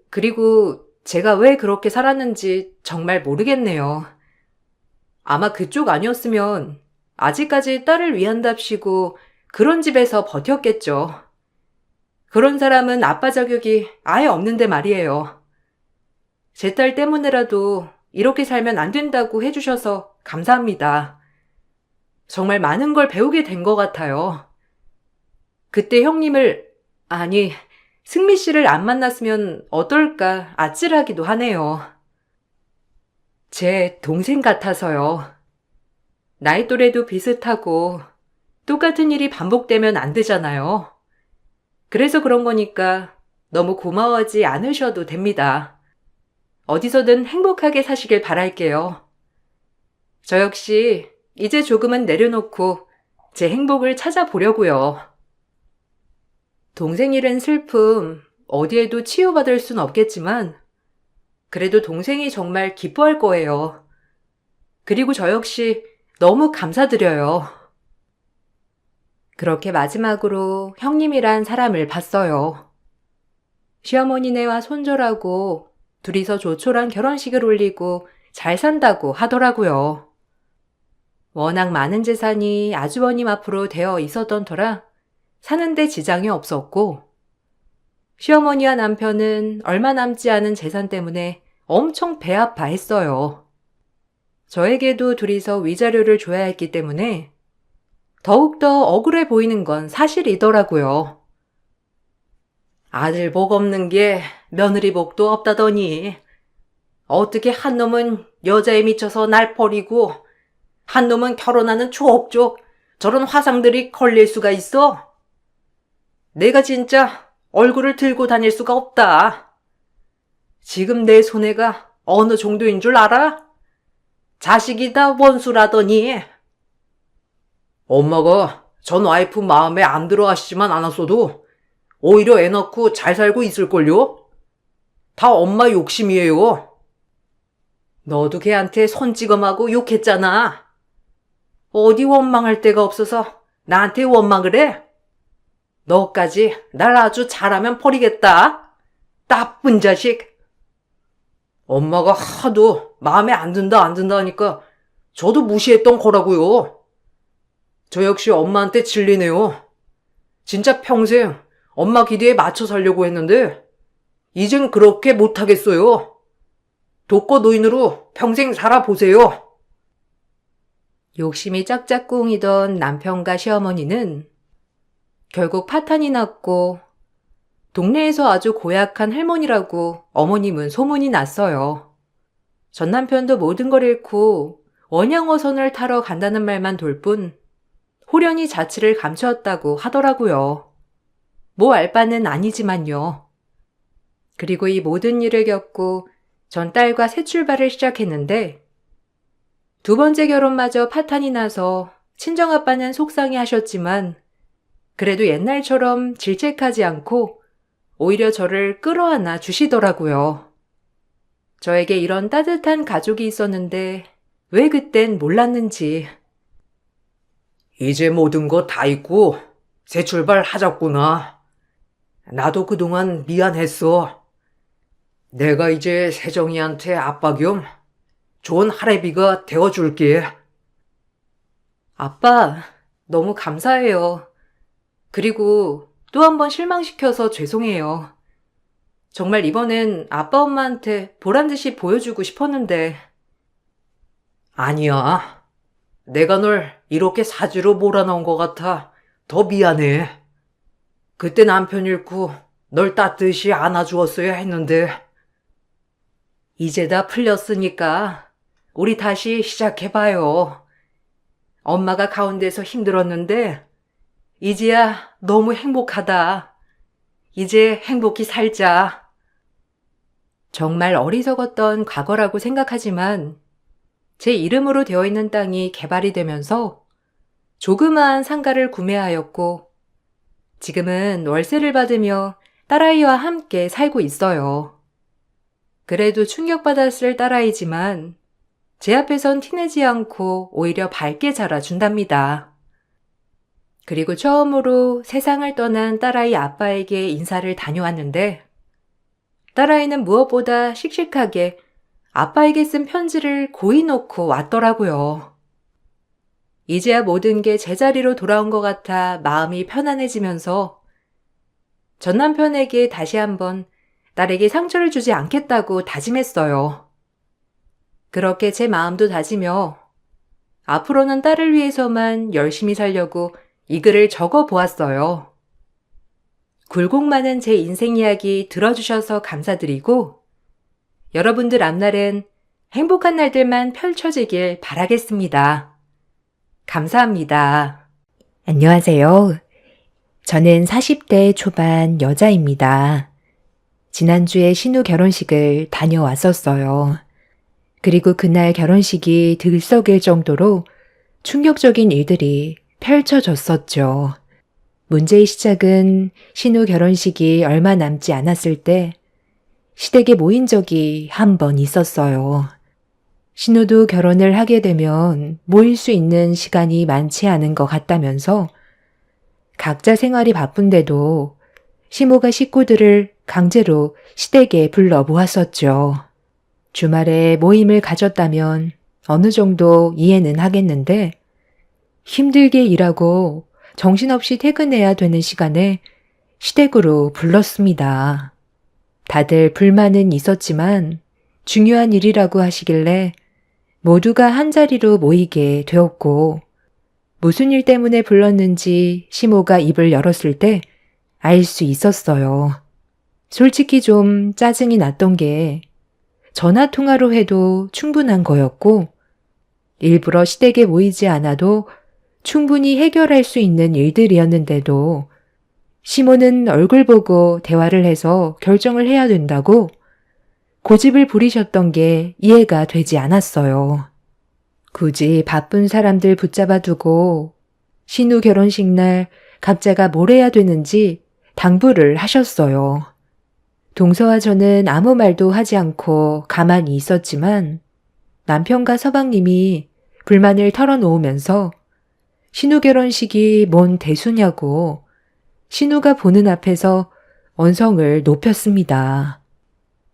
그리고 제가 왜 그렇게 살았는지 정말 모르겠네요. 아마 그쪽 아니었으면 아직까지 딸을 위한답시고 그런 집에서 버텼겠죠. 그런 사람은 아빠 자격이 아예 없는데 말이에요. 제 딸 때문에라도 이렇게 살면 안 된다고 해주셔서 감사합니다. 정말 많은 걸 배우게 된 것 같아요. 그때 형님을, 아니, 승미 씨를 안 만났으면 어떨까 아찔하기도 하네요. 제 동생 같아서요. 나이 또래도 비슷하고 똑같은 일이 반복되면 안 되잖아요. 그래서 그런 거니까 너무 고마워하지 않으셔도 됩니다. 어디서든 행복하게 사시길 바랄게요. 저 역시 이제 조금은 내려놓고 제 행복을 찾아보려고요. 동생 잃은 슬픔 어디에도 치유받을 순 없겠지만 그래도 동생이 정말 기뻐할 거예요. 그리고 저 역시 너무 감사드려요. 그렇게 마지막으로 형님이란 사람을 봤어요. 시어머니네와 손절하고 둘이서 조촐한 결혼식을 올리고 잘 산다고 하더라고요. 워낙 많은 재산이 아주버님 앞으로 되어 있었던 터라 사는데 지장이 없었고 시어머니와 남편은 얼마 남지 않은 재산 때문에 엄청 배 아파했어요. 저에게도 둘이서 위자료를 줘야 했기 때문에 더욱더 억울해 보이는 건 사실이더라고요. 아들 복 없는 게 며느리 복도 없다더니 어떻게 한 놈은 여자에 미쳐서 날 버리고 한 놈은 결혼하는 족족 저런 화상들이 걸릴 수가 있어? 내가 진짜 얼굴을 들고 다닐 수가 없다. 지금 내 손해가 어느 정도인 줄 알아? 자식이 다 원수라더니. 엄마가 전 와이프 마음에 안 들어 하시지만 않았어도 오히려 애 낳고 잘 살고 있을걸요? 다 엄마 욕심이에요. 너도 걔한테 손찌검하고 욕했잖아. 어디 원망할 데가 없어서 나한테 원망을 해? 너까지 날 아주 잘하면 버리겠다. 나쁜 자식. 엄마가 하도 마음에 안 든다 하니까 저도 무시했던 거라고요. 저 역시 엄마한테 질리네요. 진짜 평생 엄마 기대에 맞춰 살려고 했는데 이젠 그렇게 못하겠어요. 독거 노인으로 평생 살아보세요. 욕심이 짝짝꿍이던 남편과 시어머니는 결국 파탄이 났고 동네에서 아주 고약한 할머니라고 어머님은 소문이 났어요. 전 남편도 모든 걸 잃고 원양어선을 타러 간다는 말만 돌 뿐 호련히 자취를 감추었다고 하더라고요. 뭐 알 바는 아니지만요. 그리고 이 모든 일을 겪고 전 딸과 새 출발을 시작했는데 두 번째 결혼마저 파탄이 나서 친정아빠는 속상해 하셨지만 그래도 옛날처럼 질책하지 않고 오히려 저를 끌어안아 주시더라고요. 저에게 이런 따뜻한 가족이 있었는데 왜 그땐 몰랐는지. 이제 모든 거 다 잊고 새 출발하자꾸나. 나도 그동안 미안했어. 내가 이제 세정이한테 아빠 겸 좋은 할애비가 되어줄게. 아빠, 너무 감사해요. 그리고 또 한 번 실망시켜서 죄송해요. 정말 이번엔 아빠 엄마한테 보란듯이 보여주고 싶었는데. 아니야. 내가 널 이렇게 사지로 몰아넣은 것 같아 더 미안해. 그때 남편 잃고 널 따뜻이 안아주었어야 했는데. 이제 다 풀렸으니까 우리 다시 시작해봐요. 엄마가 가운데서 힘들었는데 이제야 너무 행복하다. 이제 행복히 살자. 정말 어리석었던 과거라고 생각하지만 제 이름으로 되어 있는 땅이 개발이 되면서 조그마한 상가를 구매하였고 지금은 월세를 받으며 딸아이와 함께 살고 있어요. 그래도 충격받았을 딸아이지만 제 앞에선 티내지 않고 오히려 밝게 자라준답니다. 그리고 처음으로 세상을 떠난 딸아이 아빠에게 인사를 다녀왔는데 딸아이는 무엇보다 씩씩하게 아빠에게 쓴 편지를 고이 놓고 왔더라고요. 이제야 모든 게 제자리로 돌아온 것 같아 마음이 편안해지면서 전 남편에게 다시 한번 딸에게 상처를 주지 않겠다고 다짐했어요. 그렇게 제 마음도 다지며 앞으로는 딸을 위해서만 열심히 살려고 이 글을 적어 보았어요. 굴곡 많은 제 인생 이야기 들어주셔서 감사드리고 여러분들 앞날엔 행복한 날들만 펼쳐지길 바라겠습니다. 감사합니다. 안녕하세요. 저는 40대 초반 여자입니다. 지난주에 신우 결혼식을 다녀왔었어요. 그리고 그날 결혼식이 들썩일 정도로 충격적인 일들이 펼쳐졌었죠. 문제의 시작은 신우 결혼식이 얼마 남지 않았을 때 시댁에 모인 적이 한 번 있었어요. 신우도 결혼을 하게 되면 모일 수 있는 시간이 많지 않은 것 같다면서 각자 생활이 바쁜데도 시모가 식구들을 강제로 시댁에 불러 모았었죠. 주말에 모임을 가졌다면 어느 정도 이해는 하겠는데 힘들게 일하고 정신없이 퇴근해야 되는 시간에 시댁으로 불렀습니다. 다들 불만은 있었지만 중요한 일이라고 하시길래 모두가 한자리로 모이게 되었고 무슨 일 때문에 불렀는지 시모가 입을 열었을 때 알 수 있었어요. 솔직히 좀 짜증이 났던 게 전화 통화로 해도 충분한 거였고 일부러 시댁에 모이지 않아도 충분히 해결할 수 있는 일들이었는데도 시모는 얼굴 보고 대화를 해서 결정을 해야 된다고 고집을 부리셨던 게 이해가 되지 않았어요. 굳이 바쁜 사람들 붙잡아 두고 신우 결혼식 날 각자가 뭘 해야 되는지 당부를 하셨어요. 동서와 저는 아무 말도 하지 않고 가만히 있었지만 남편과 서방님이 불만을 털어놓으면서 신우 결혼식이 뭔 대수냐고 신우가 보는 앞에서 언성을 높였습니다.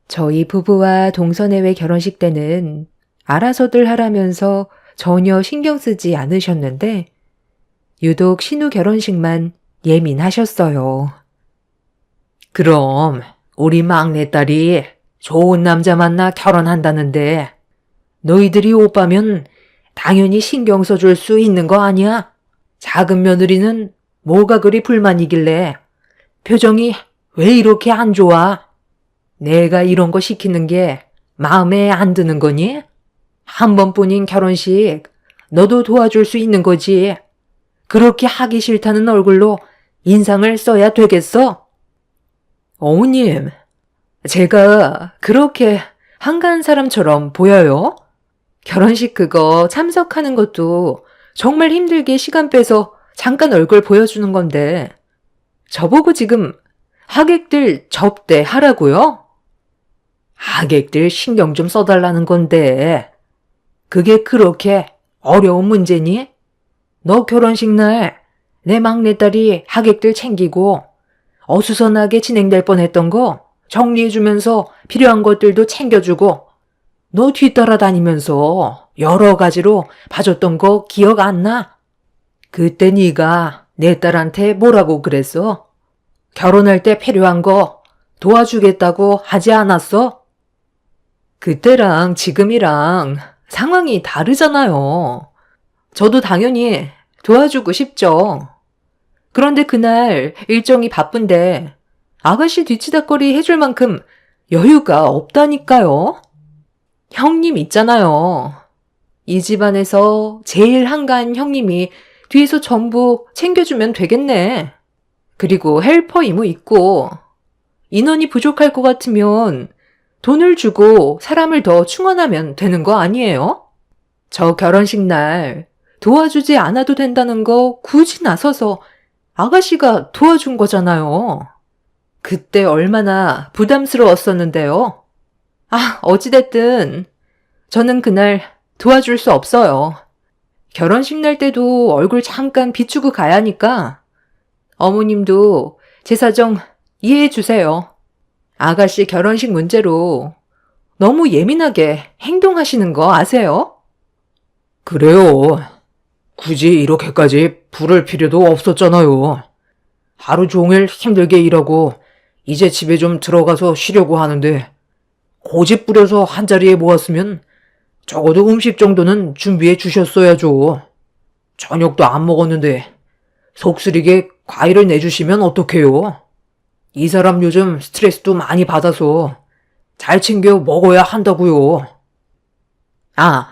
저희 부부와 동서내외 결혼식 때는 알아서들 하라면서 전혀 신경 쓰지 않으셨는데 유독 신우 결혼식만 예민하셨어요. 그럼 우리 막내딸이 좋은 남자 만나 결혼한다는데 너희들이 오빠면 당연히 신경 써줄 수 있는 거 아니야? 작은 며느리는 뭐가 그리 불만이길래 표정이 왜 이렇게 안 좋아? 내가 이런 거 시키는 게 마음에 안 드는 거니? 한 번뿐인 결혼식 너도 도와줄 수 있는 거지. 그렇게 하기 싫다는 얼굴로 인상을 써야 되겠어? 어머님, 제가 그렇게 한가한 사람처럼 보여요? 결혼식 그거 참석하는 것도 정말 힘들게 시간 빼서 잠깐 얼굴 보여주는 건데 저보고 지금 하객들 접대하라고요? 하객들 신경 좀 써달라는 건데 그게 그렇게 어려운 문제니? 너 결혼식 날 내 막내딸이 하객들 챙기고 어수선하게 진행될 뻔했던 거 정리해주면서 필요한 것들도 챙겨주고 너 뒤따라 다니면서 여러 가지로 봐줬던 거 기억 안 나? 그때 네가 내 딸한테 뭐라고 그랬어? 결혼할 때 필요한 거 도와주겠다고 하지 않았어? 그때랑 지금이랑 상황이 다르잖아요. 저도 당연히 도와주고 싶죠. 그런데 그날 일정이 바쁜데 아가씨 뒤치다꺼리 해줄 만큼 여유가 없다니까요. 형님 있잖아요. 이 집안에서 제일 한가한 형님이 뒤에서 전부 챙겨주면 되겠네. 그리고 헬퍼 이모 있고 인원이 부족할 것 같으면 돈을 주고 사람을 더 충원하면 되는 거 아니에요? 저 결혼식 날 도와주지 않아도 된다는 거 굳이 나서서 아가씨가 도와준 거잖아요. 그때 얼마나 부담스러웠었는데요. 어찌됐든 저는 그날 도와줄 수 없어요. 결혼식 날 때도 얼굴 잠깐 비추고 가야 하니까 어머님도 제 사정 이해해 주세요. 아가씨 결혼식 문제로 너무 예민하게 행동하시는 거 아세요? 그래요. 굳이 이렇게까지 부를 필요도 없었잖아요. 하루 종일 힘들게 일하고 이제 집에 좀 들어가서 쉬려고 하는데 고집 부려서 한자리에 모았으면 적어도 음식 정도는 준비해 주셨어야죠. 저녁도 안 먹었는데 속쓰리게 과일을 내주시면 어떡해요? 이 사람 요즘 스트레스도 많이 받아서 잘 챙겨 먹어야 한다고요. 아,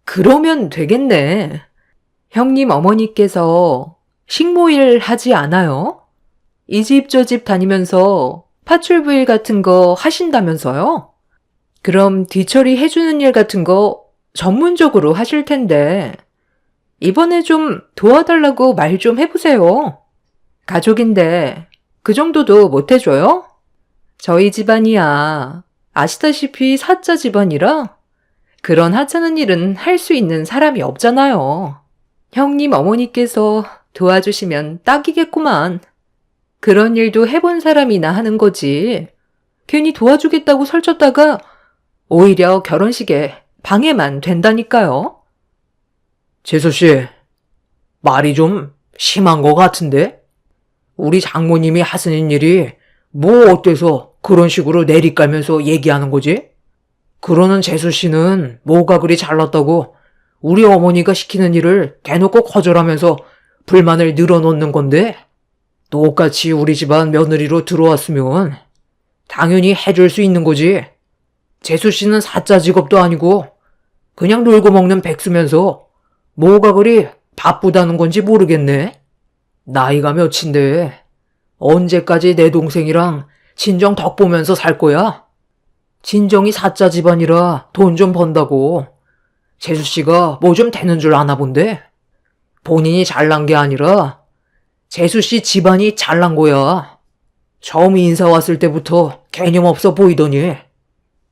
그러면 되겠네. 형님 어머니께서 식모일 하지 않아요? 이 집 저 집 다니면서 파출부 일 같은 거 하신다면서요? 그럼 뒤처리 해주는 일 같은 거 전문적으로 하실 텐데 이번에 좀 도와달라고 말 좀 해보세요. 가족인데 그 정도도 못 해줘요? 저희 집안이야 아시다시피 사자 집안이라 그런 하찮은 일은 할 수 있는 사람이 없잖아요. 형님 어머니께서 도와주시면 딱이겠구만. 그런 일도 해본 사람이나 하는 거지. 괜히 도와주겠다고 설쳤다가 오히려 결혼식에 방해만 된다니까요. 재수씨, 말이 좀 심한 것 같은데? 우리 장모님이 하시는 일이 뭐 어때서 그런 식으로 내리깔면서 얘기하는 거지? 그러는 재수씨는 뭐가 그리 잘났다고 우리 어머니가 시키는 일을 대놓고 거절하면서 불만을 늘어놓는 건데? 똑같이 우리 집안 며느리로 들어왔으면 당연히 해줄 수 있는 거지. 재수씨는 사자 직업도 아니고 그냥 놀고 먹는 백수면서 뭐가 그리 바쁘다는 건지 모르겠네. 나이가 몇인데 언제까지 내 동생이랑 친정 덕 보면서 살 거야? 친정이 사자 집안이라 돈 좀 번다고 재수씨가 뭐 좀 되는 줄 아나 본데? 본인이 잘난 게 아니라 재수씨 집안이 잘난 거야. 처음 인사 왔을 때부터 개념 없어 보이더니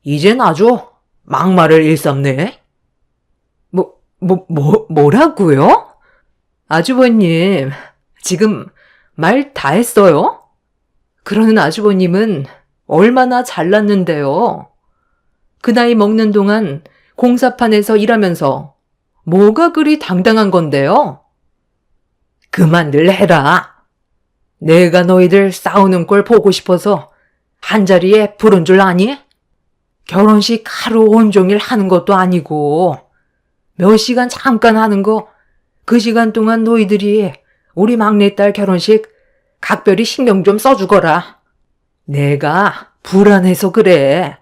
이젠 아주 막말을 일삼네. 뭐라고요? 아주버님, 지금 말 다 했어요? 그러는 아주버님은 얼마나 잘났는데요. 그 나이 먹는 동안 공사판에서 일하면서 뭐가 그리 당당한 건데요? 그만들 해라. 내가 너희들 싸우는 걸 보고 싶어서 한자리에 부른 줄 아니? 결혼식 하루 온종일 하는 것도 아니고 몇 시간 잠깐 하는 거 그 시간 동안 너희들이 우리 막내딸 결혼식 각별히 신경 좀 써주거라. 내가 불안해서 그래.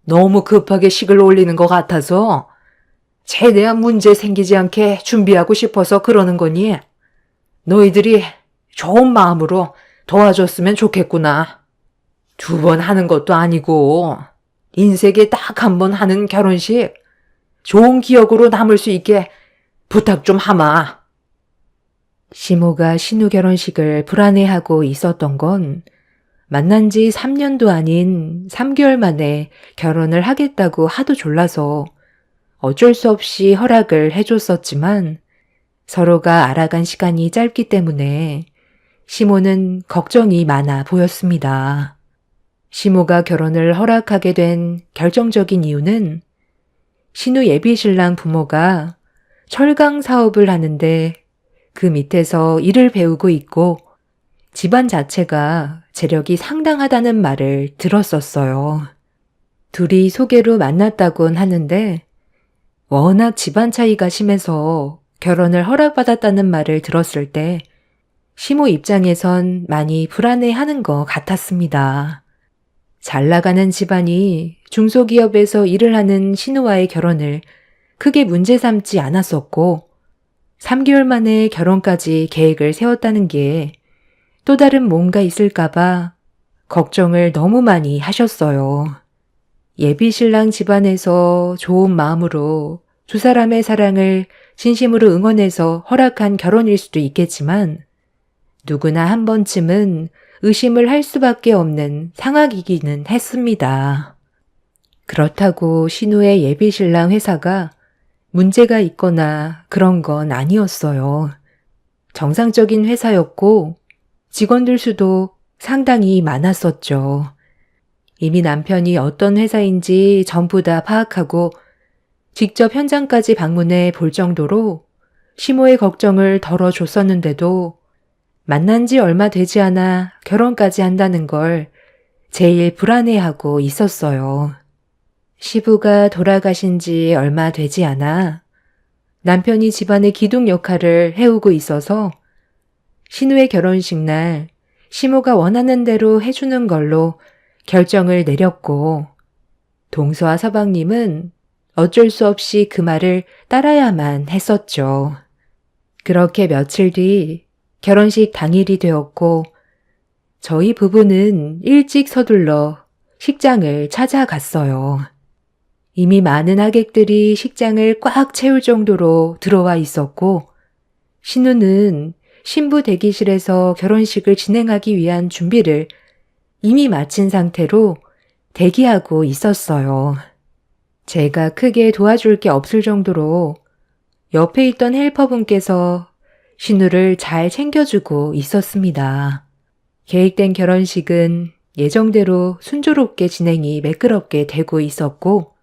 너무 급하게 식을 올리는 것 같아서 최대한 문제 생기지 않게 준비하고 싶어서 그러는 거니 너희들이 좋은 마음으로 도와줬으면 좋겠구나. 2번 하는 것도 아니고 인생에 딱 1번 하는 결혼식 좋은 기억으로 남을 수 있게 부탁 좀 하마. 시모가 신우 결혼식을 불안해하고 있었던 건 만난 지 3년도 아닌 3개월 만에 결혼을 하겠다고 하도 졸라서 어쩔 수 없이 허락을 해줬었지만 서로가 알아간 시간이 짧기 때문에 시모는 걱정이 많아 보였습니다. 시모가 결혼을 허락하게 된 결정적인 이유는 신우 예비신랑 부모가 철강 사업을 하는데 그 밑에서 일을 배우고 있고 집안 자체가 재력이 상당하다는 말을 들었었어요. 둘이 소개로 만났다곤 하는데 워낙 집안 차이가 심해서 결혼을 허락받았다는 말을 들었을 때 시모 입장에선 많이 불안해하는 것 같았습니다. 잘 나가는 집안이 중소기업에서 일을 하는 신우와의 결혼을 크게 문제 삼지 않았었고 3개월 만에 결혼까지 계획을 세웠다는 게 또 다른 뭔가 있을까봐 걱정을 너무 많이 하셨어요. 예비신랑 집안에서 좋은 마음으로 2사람의 사랑을 진심으로 응원해서 허락한 결혼일 수도 있겠지만 누구나 한 번쯤은 의심을 할 수밖에 없는 상황이기는 했습니다. 그렇다고 신우의 예비신랑 회사가 문제가 있거나 그런 건 아니었어요. 정상적인 회사였고 직원들 수도 상당히 많았었죠. 이미 남편이 어떤 회사인지 전부 다 파악하고 직접 현장까지 방문해 볼 정도로 시모의 걱정을 덜어줬었는데도 만난 지 얼마 되지 않아 결혼까지 한다는 걸 제일 불안해하고 있었어요. 시부가 돌아가신 지 얼마 되지 않아 남편이 집안의 기둥 역할을 해오고 있어서 신우의 결혼식 날 시모가 원하는 대로 해주는 걸로 결정을 내렸고 동서와 서방님은 어쩔 수 없이 그 말을 따라야만 했었죠. 그렇게 며칠 뒤 결혼식 당일이 되었고 저희 부부는 일찍 서둘러 식장을 찾아갔어요. 이미 많은 하객들이 식장을 꽉 채울 정도로 들어와 있었고 신우는 신부 대기실에서 결혼식을 진행하기 위한 준비를 이미 마친 상태로 대기하고 있었어요. 제가 크게 도와줄 게 없을 정도로 옆에 있던 헬퍼분께서 신우를 잘 챙겨주고 있었습니다. 계획된 결혼식은 예정대로 순조롭게 진행이 매끄럽게 되고 있었고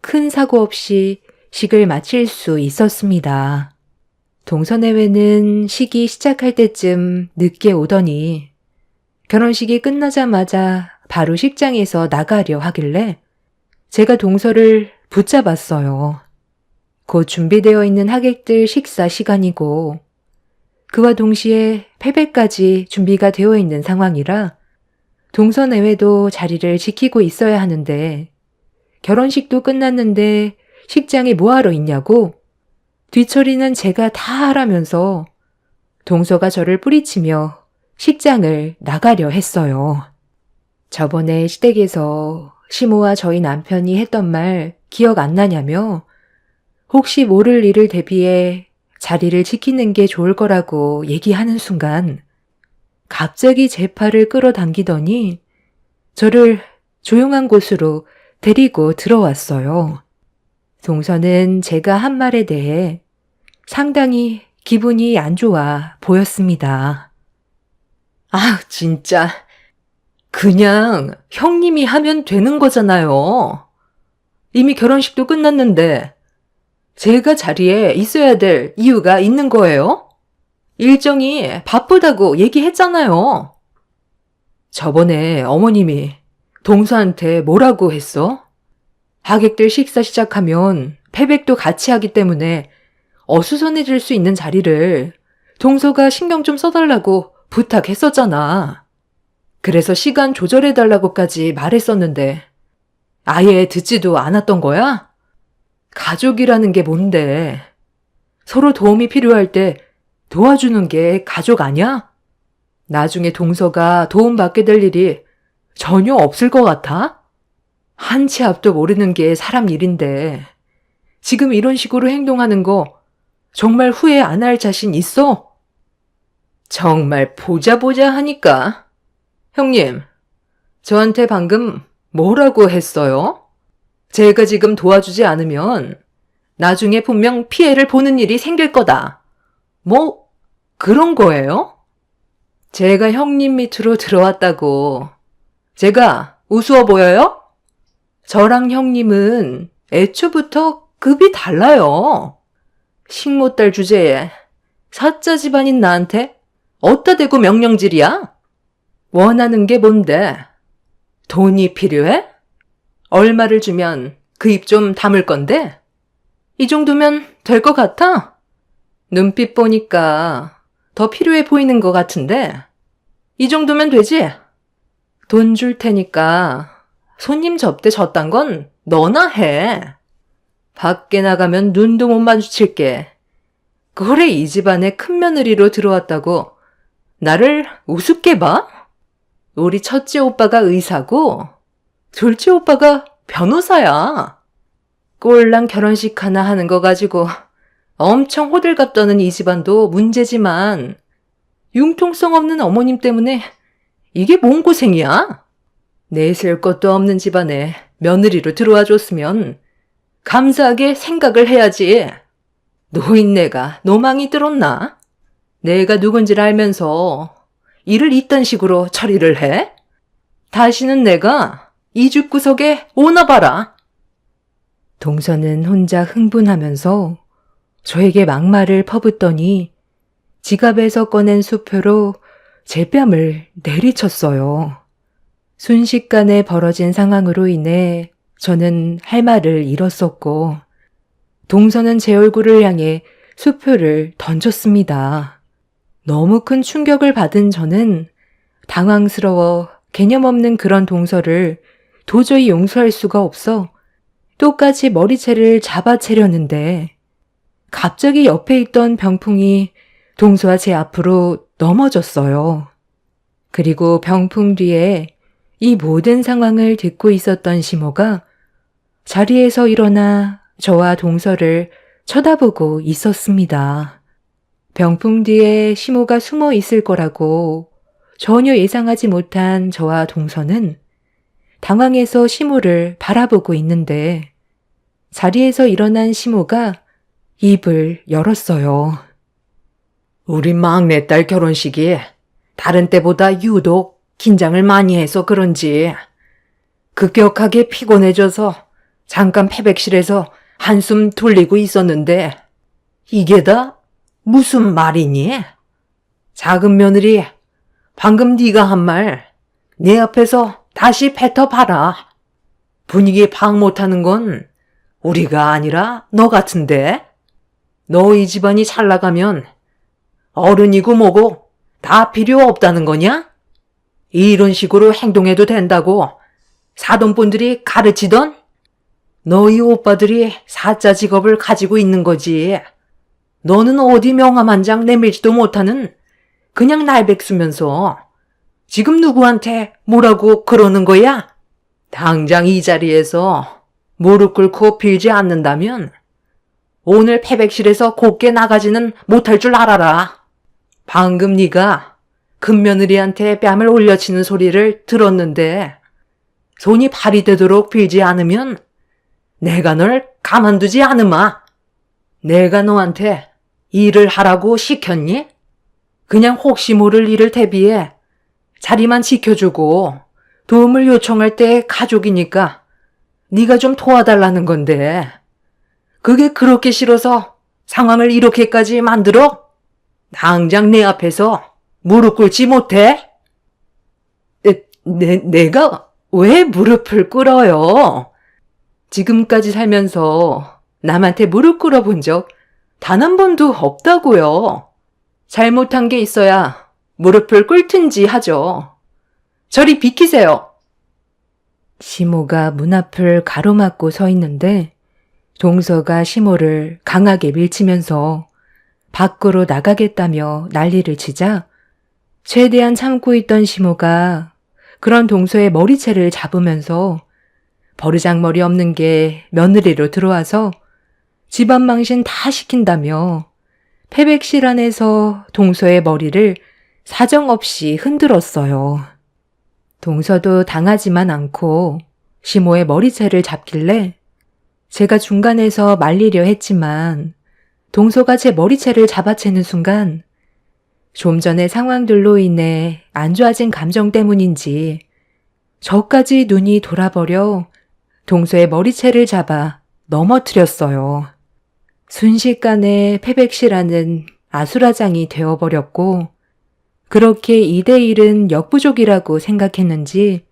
큰 사고 없이 식을 마칠 수 있었습니다. 동서내외는 식이 시작할 때쯤 늦게 오더니 결혼식이 끝나자마자 바로 식장에서 나가려 하길래 제가 동서를 붙잡았어요. 곧 준비되어 있는 하객들 식사 시간이고 그와 동시에 패배까지 준비가 되어 있는 상황이라 동서내외도 자리를 지키고 있어야 하는데 결혼식도 끝났는데 식장에 뭐하러 있냐고 뒤처리는 제가 다 하라면서 동서가 저를 뿌리치며 식장을 나가려 했어요. 저번에 시댁에서 시모와 저희 남편이 했던 말 기억 안 나냐며 혹시 모를 일을 대비해 자리를 지키는 게 좋을 거라고 얘기하는 순간 갑자기 제 팔을 끌어당기더니 저를 조용한 곳으로 데리고 들어왔어요. 동서는 제가 한 말에 대해 상당히 기분이 안 좋아 보였습니다. 아, 진짜. 그냥 형님이 하면 되는 거잖아요. 이미 결혼식도 끝났는데 제가 자리에 있어야 될 이유가 있는 거예요? 일정이 바쁘다고 얘기했잖아요. 저번에 어머님이 동서한테 뭐라고 했어? 하객들 식사 시작하면 패백도 같이 하기 때문에 어수선해질 수 있는 자리를 동서가 신경 좀 써달라고 부탁했었잖아. 그래서 시간 조절해달라고까지 말했었는데 아예 듣지도 않았던 거야? 가족이라는 게 뭔데? 서로 도움이 필요할 때 도와주는 게 가족 아니야? 나중에 동서가 도움받게 될 일이 전혀 없을 것 같아? 한 치 앞도 모르는 게 사람 일인데 지금 이런 식으로 행동하는 거 정말 후회 안 할 자신 있어? 정말 보자 하니까. 형님, 저한테 방금 뭐라고 했어요? 제가 지금 도와주지 않으면 나중에 분명 피해를 보는 일이 생길 거다. 뭐 그런 거예요? 제가 형님 밑으로 들어왔다고 제가 우스워 보여요? 저랑 형님은 애초부터 급이 달라요. 식모딸 주제에 사짜 집안인 나한테 어디다 대고 명령질이야? 원하는 게 뭔데? 돈이 필요해? 얼마를 주면 그 입 좀 다물 건데? 이 정도면 될 것 같아? 눈빛 보니까 더 필요해 보이는 것 같은데? 이 정도면 되지? 돈 줄 테니까 손님 접대 졌단 건 너나 해. 밖에 나가면 눈도 못 마주칠게. 그래 이 집안에 큰 며느리로 들어왔다고 나를 우습게 봐? 우리 첫째 오빠가 의사고 둘째 오빠가 변호사야. 꼴랑 결혼식 하나 하는 거 가지고 엄청 호들갑 떠는 이 집안도 문제지만 융통성 없는 어머님 때문에 이게 뭔 고생이야? 내세울 것도 없는 집안에 며느리로 들어와 줬으면 감사하게 생각을 해야지. 노인네가 노망이 들었나? 내가 누군지를 알면서 일을 이딴 식으로 처리를 해? 다시는 내가 이 집구석에 오나 봐라. 동서는 혼자 흥분하면서 저에게 막말을 퍼붓더니 지갑에서 꺼낸 수표로 제 뺨을 내리쳤어요. 순식간에 벌어진 상황으로 인해 저는 할 말을 잃었었고 동서는 제 얼굴을 향해 수표를 던졌습니다. 너무 큰 충격을 받은 저는 당황스러워 개념 없는 그런 동서를 도저히 용서할 수가 없어 똑같이 머리채를 잡아채려는데 갑자기 옆에 있던 병풍이 동서와 제 앞으로 넘어졌어요. 그리고 병풍 뒤에 이 모든 상황을 듣고 있었던 시모가 자리에서 일어나 저와 동서를 쳐다보고 있었습니다. 병풍 뒤에 시모가 숨어 있을 거라고 전혀 예상하지 못한 저와 동서는 당황해서 시모를 바라보고 있는데 자리에서 일어난 시모가 입을 열었어요. 우리 막내딸 결혼식이 다른 때보다 유독 긴장을 많이 해서 그런지 급격하게 피곤해져서 잠깐 패백실에서 한숨 돌리고 있었는데 이게 다 무슨 말이니? 작은 며느리, 방금 네가 한 말 내 앞에서 다시 뱉어봐라. 분위기 파악 못하는 건 우리가 아니라 너 같은데? 너희 집안이 잘 나가면 어른이고 뭐고 다 필요 없다는 거냐? 이런 식으로 행동해도 된다고 사돈분들이 가르치던? 너희 오빠들이 사자 직업을 가지고 있는 거지. 너는 어디 명함 한 장 내밀지도 못하는 그냥 날백수면서 지금 누구한테 뭐라고 그러는 거야? 당장 이 자리에서 무릎 꿇고 빌지 않는다면 오늘 패백실에서 곱게 나가지는 못할 줄 알아라. 방금 네가 큰며느리한테 뺨을 올려치는 소리를 들었는데 손이 발이 되도록 빌지 않으면 내가 널 가만두지 않으마. 내가 너한테 일을 하라고 시켰니? 그냥 혹시 모를 일을 대비해 자리만 지켜주고 도움을 요청할 때 가족이니까 네가 좀 도와달라는 건데 그게 그렇게 싫어서 상황을 이렇게까지 만들어? 당장 내 앞에서 무릎 꿇지 못해? 내가 왜 무릎을 꿇어요? 지금까지 살면서 남한테 무릎 꿇어본 적 단 한 번도 없다고요. 잘못한 게 있어야 무릎을 꿇든지 하죠. 저리 비키세요. 시모가 문 앞을 가로막고 서 있는데 동서가 시모를 강하게 밀치면서 밖으로 나가겠다며 난리를 치자 최대한 참고 있던 시모가 그런 동서의 머리채를 잡으면서 버르장머리 없는 게 며느리로 들어와서 집안 망신 다 시킨다며 패백실 안에서 동서의 머리를 사정없이 흔들었어요. 동서도 당하지만 않고 시모의 머리채를 잡길래 제가 중간에서 말리려 했지만 동서가 제 머리채를 잡아채는 순간 좀 전의 상황들로 인해 안 좋아진 감정 때문인지 저까지 눈이 돌아버려 동서의 머리채를 잡아 넘어뜨렸어요. 순식간에 패백시라는 아수라장이 되어버렸고 그렇게 2대1은 역부족이라고 생각했는지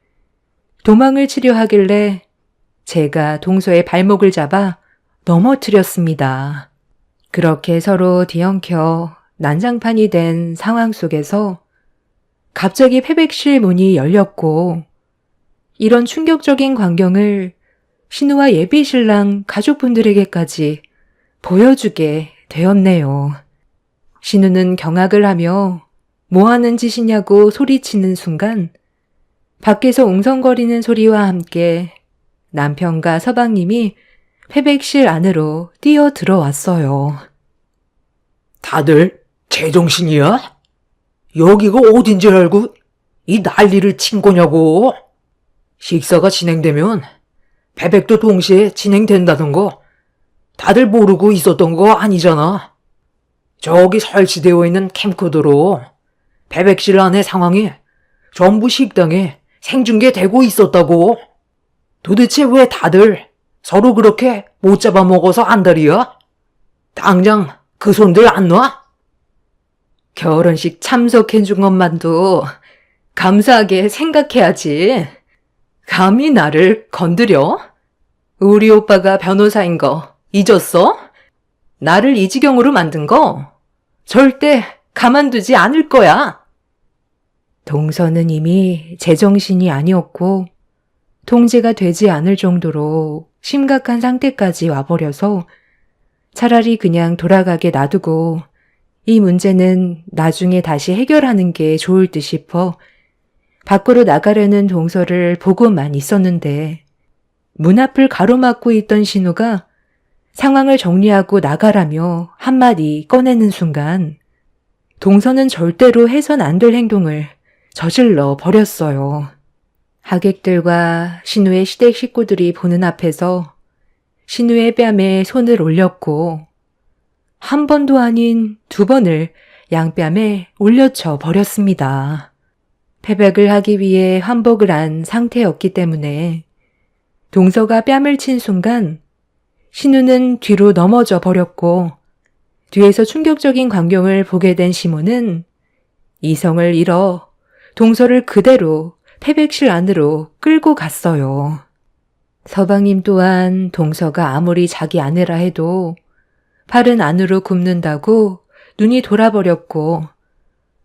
도망을 치려 하길래 제가 동서의 발목을 잡아 넘어뜨렸습니다. 그렇게 서로 뒤엉켜 난장판이 된 상황 속에서 갑자기 패백실 문이 열렸고 이런 충격적인 광경을 신우와 예비신랑 가족분들에게까지 보여주게 되었네요. 신우는 경악을 하며 뭐 하는 짓이냐고 소리치는 순간 밖에서 웅성거리는 소리와 함께 남편과 서방님이 패백실 안으로 뛰어 들어왔어요. 다들 제정신이야? 여기가 어딘지 알고 이 난리를 친 거냐고. 식사가 진행되면 패백도 동시에 진행된다는 거 다들 모르고 있었던 거 아니잖아. 저기 설치되어 있는 캠코더로 패백실 안의 상황이 전부 식당에 생중계되고 있었다고. 도대체 왜 다들 서로 그렇게 못 잡아먹어서 안달이야? 당장 그 손들 안 놔? 결혼식 참석해준 것만도 감사하게 생각해야지. 감히 나를 건드려? 우리 오빠가 변호사인 거 잊었어? 나를 이 지경으로 만든 거 절대 가만두지 않을 거야. 동서는 이미 제정신이 아니었고 통제가 되지 않을 정도로 심각한 상태까지 와버려서 차라리 그냥 돌아가게 놔두고 이 문제는 나중에 다시 해결하는 게 좋을 듯 싶어 밖으로 나가려는 동서를 보고만 있었는데 문 앞을 가로막고 있던 신우가 상황을 정리하고 나가라며 한마디 꺼내는 순간 동서는 절대로 해선 안 될 행동을 저질러 버렸어요. 하객들과 신우의 시댁 식구들이 보는 앞에서 신우의 뺨에 손을 올렸고 한 번도 아닌 두 번을 양뺨에 올려쳐 버렸습니다. 패백을 하기 위해 환복을 한 상태였기 때문에 동서가 뺨을 친 순간 신우는 뒤로 넘어져 버렸고 뒤에서 충격적인 광경을 보게 된 시몬은 이성을 잃어 동서를 그대로 패백실 안으로 끌고 갔어요. 서방님 또한 동서가 아무리 자기 아내라 해도 팔은 안으로 굽는다고 눈이 돌아버렸고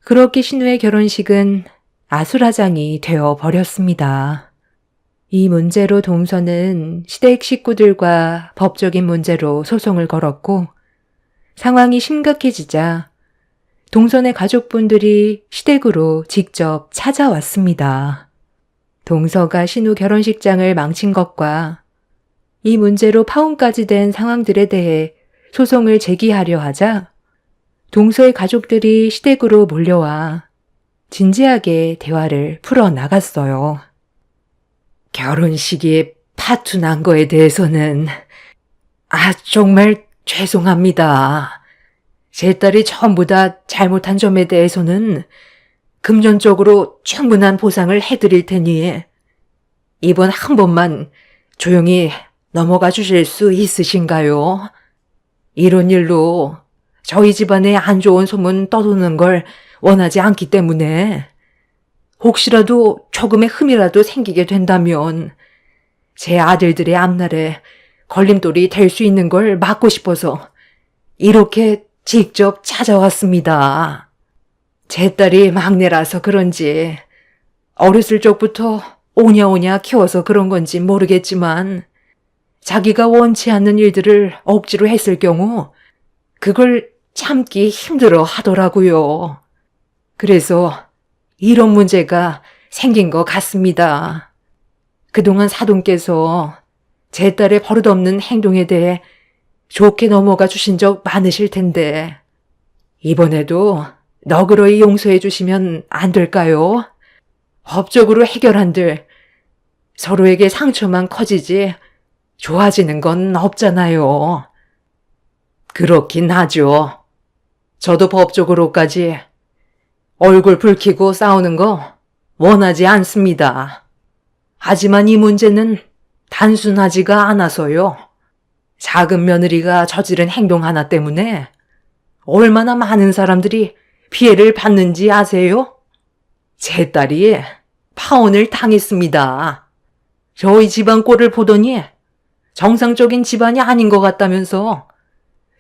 그렇게 신우의 결혼식은 아수라장이 되어 버렸습니다. 이 문제로 동서는 시댁 식구들과 법적인 문제로 소송을 걸었고 상황이 심각해지자 동선의 가족분들이 시댁으로 직접 찾아왔습니다. 동서가 신우 결혼식장을 망친 것과 이 문제로 파혼까지 된 상황들에 대해 소송을 제기하려 하자 동서의 가족들이 시댁으로 몰려와 진지하게 대화를 풀어나갔어요. 결혼식이 파투난 거에 대해서는 정말 죄송합니다. 제 딸이 전부 다 잘못한 점에 대해서는 금전적으로 충분한 보상을 해드릴 테니 이번 한 번만 조용히 넘어가 주실 수 있으신가요? 이런 일로 저희 집안에 안 좋은 소문 떠도는 걸 원하지 않기 때문에 혹시라도 조금의 흠이라도 생기게 된다면 제 아들들의 앞날에 걸림돌이 될 수 있는 걸 막고 싶어서 이렇게 직접 찾아왔습니다. 제 딸이 막내라서 그런지 어렸을 적부터 오냐오냐 키워서 그런 건지 모르겠지만 자기가 원치 않는 일들을 억지로 했을 경우 그걸 참기 힘들어 하더라고요. 그래서 이런 문제가 생긴 것 같습니다. 그동안 사돈께서 제 딸의 버릇없는 행동에 대해 좋게 넘어가 주신 적 많으실 텐데 이번에도 너그러이 용서해 주시면 안 될까요? 법적으로 해결한들 서로에게 상처만 커지지 좋아지는 건 없잖아요. 그렇긴 하죠. 저도 법적으로까지 얼굴 붉히고 싸우는 거 원하지 않습니다. 하지만 이 문제는 단순하지가 않아서요. 작은 며느리가 저지른 행동 하나 때문에 얼마나 많은 사람들이 피해를 받는지 아세요? 제 딸이 파혼을 당했습니다. 저희 집안 꼴을 보더니 정상적인 집안이 아닌 것 같다면서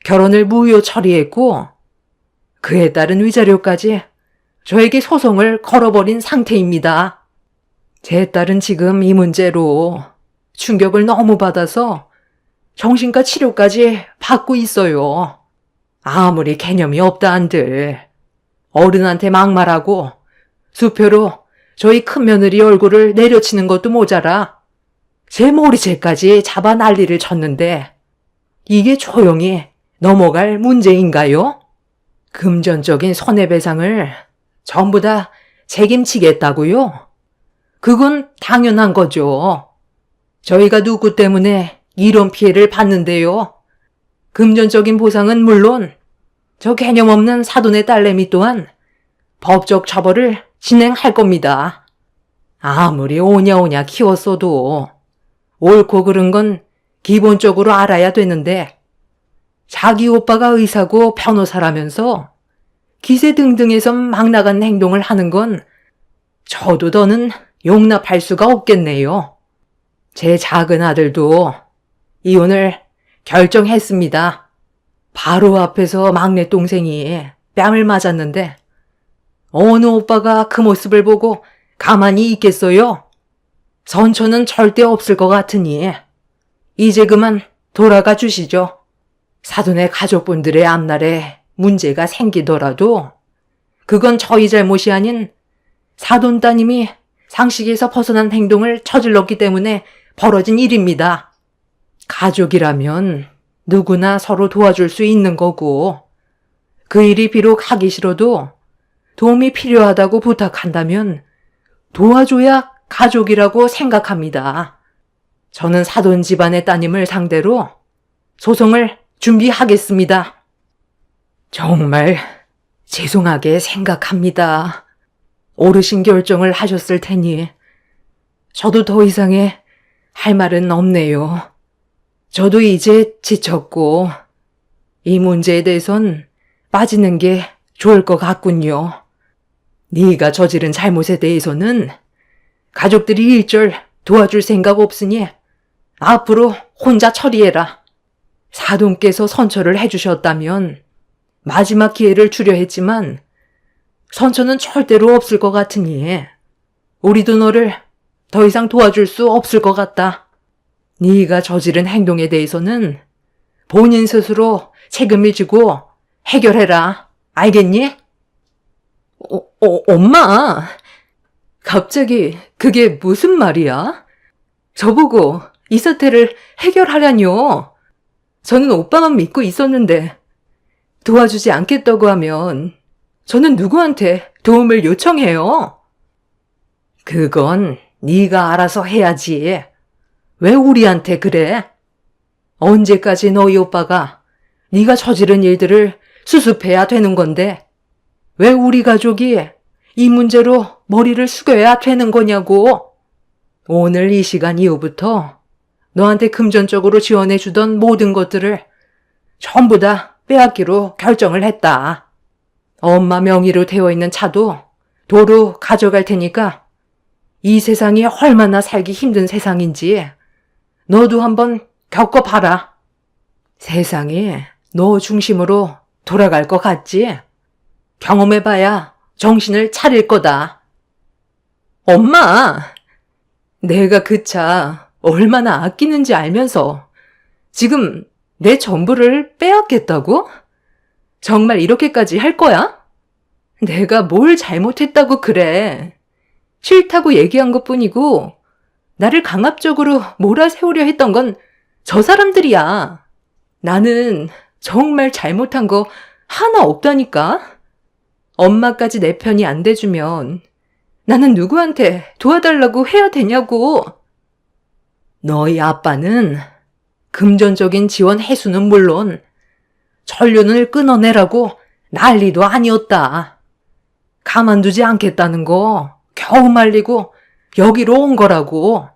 결혼을 무효 처리했고 그에 따른 위자료까지 저에게 소송을 걸어버린 상태입니다. 제 딸은 지금 이 문제로 충격을 너무 받아서 정신과 치료까지 받고 있어요. 아무리 개념이 없다 한들 어른한테 막말하고 수표로 저희 큰며느리 얼굴을 내려치는 것도 모자라 제 머리채까지 잡아 난리를 쳤는데 이게 조용히 넘어갈 문제인가요? 금전적인 손해배상을 전부 다 책임지겠다고요? 그건 당연한 거죠. 저희가 누구 때문에 이런 피해를 받는데요. 금전적인 보상은 물론 저 개념 없는 사돈의 딸내미 또한 법적 처벌을 진행할 겁니다. 아무리 오냐오냐 키웠어도 옳고 그른 건 기본적으로 알아야 되는데 자기 오빠가 의사고 변호사라면서 기세등등해서 막 나간 행동을 하는 건 저도 더는 용납할 수가 없겠네요. 제 작은 아들도 이혼을 결정했습니다. 바로 앞에서 막내 동생이 뺨을 맞았는데 어느 오빠가 그 모습을 보고 가만히 있겠어요? 선처는 절대 없을 것 같으니 이제 그만 돌아가 주시죠. 사돈의 가족분들의 앞날에 문제가 생기더라도 그건 저희 잘못이 아닌 사돈 따님이 상식에서 벗어난 행동을 저질렀기 때문에 벌어진 일입니다. 가족이라면 누구나 서로 도와줄 수 있는 거고 그 일이 비록 하기 싫어도 도움이 필요하다고 부탁한다면 도와줘야 가족이라고 생각합니다. 저는 사돈 집안의 따님을 상대로 소송을 준비하겠습니다. 정말 죄송하게 생각합니다. 어르신 결정을 하셨을 테니 저도 더 이상의 할 말은 없네요. 저도 이제 지쳤고 이 문제에 대해선 빠지는 게 좋을 것 같군요. 네가 저지른 잘못에 대해서는 가족들이 일절 도와줄 생각 없으니 앞으로 혼자 처리해라. 사돈께서 선처를 해주셨다면 마지막 기회를 주려 했지만 선처는 절대로 없을 것 같으니 우리도 너를 더 이상 도와줄 수 없을 것 같다. 네가 저지른 행동에 대해서는 본인 스스로 책임을 지고 해결해라. 알겠니? 엄마! 갑자기 그게 무슨 말이야? 저보고 이 사태를 해결하라뇨. 저는 오빠만 믿고 있었는데 도와주지 않겠다고 하면 저는 누구한테 도움을 요청해요? 그건 네가 알아서 해야지. 왜 우리한테 그래? 언제까지 너희 오빠가 네가 저지른 일들을 수습해야 되는 건데 왜 우리 가족이 이 문제로 머리를 숙여야 되는 거냐고. 오늘 이 시간 이후부터 너한테 금전적으로 지원해주던 모든 것들을 전부 다 빼앗기로 결정을 했다. 엄마 명의로 되어 있는 차도 도로 가져갈 테니까 이 세상이 얼마나 살기 힘든 세상인지 너도 한번 겪어봐라. 세상이 너 중심으로 돌아갈 것 같지? 경험해봐야 정신을 차릴 거다. 엄마! 내가 그 차 얼마나 아끼는지 알면서 지금 내 전부를 빼앗겠다고? 정말 이렇게까지 할 거야? 내가 뭘 잘못했다고 그래. 싫다고 얘기한 것뿐이고 나를 강압적으로 몰아세우려 했던 건 저 사람들이야. 나는 정말 잘못한 거 하나 없다니까? 엄마까지 내 편이 안 돼주면 나는 누구한테 도와달라고 해야 되냐고. 너희 아빠는 금전적인 지원 해수는 물론 전륜을 끊어내라고 난리도 아니었다. 가만두지 않겠다는 거 겨우 말리고 여기로 온 거라고.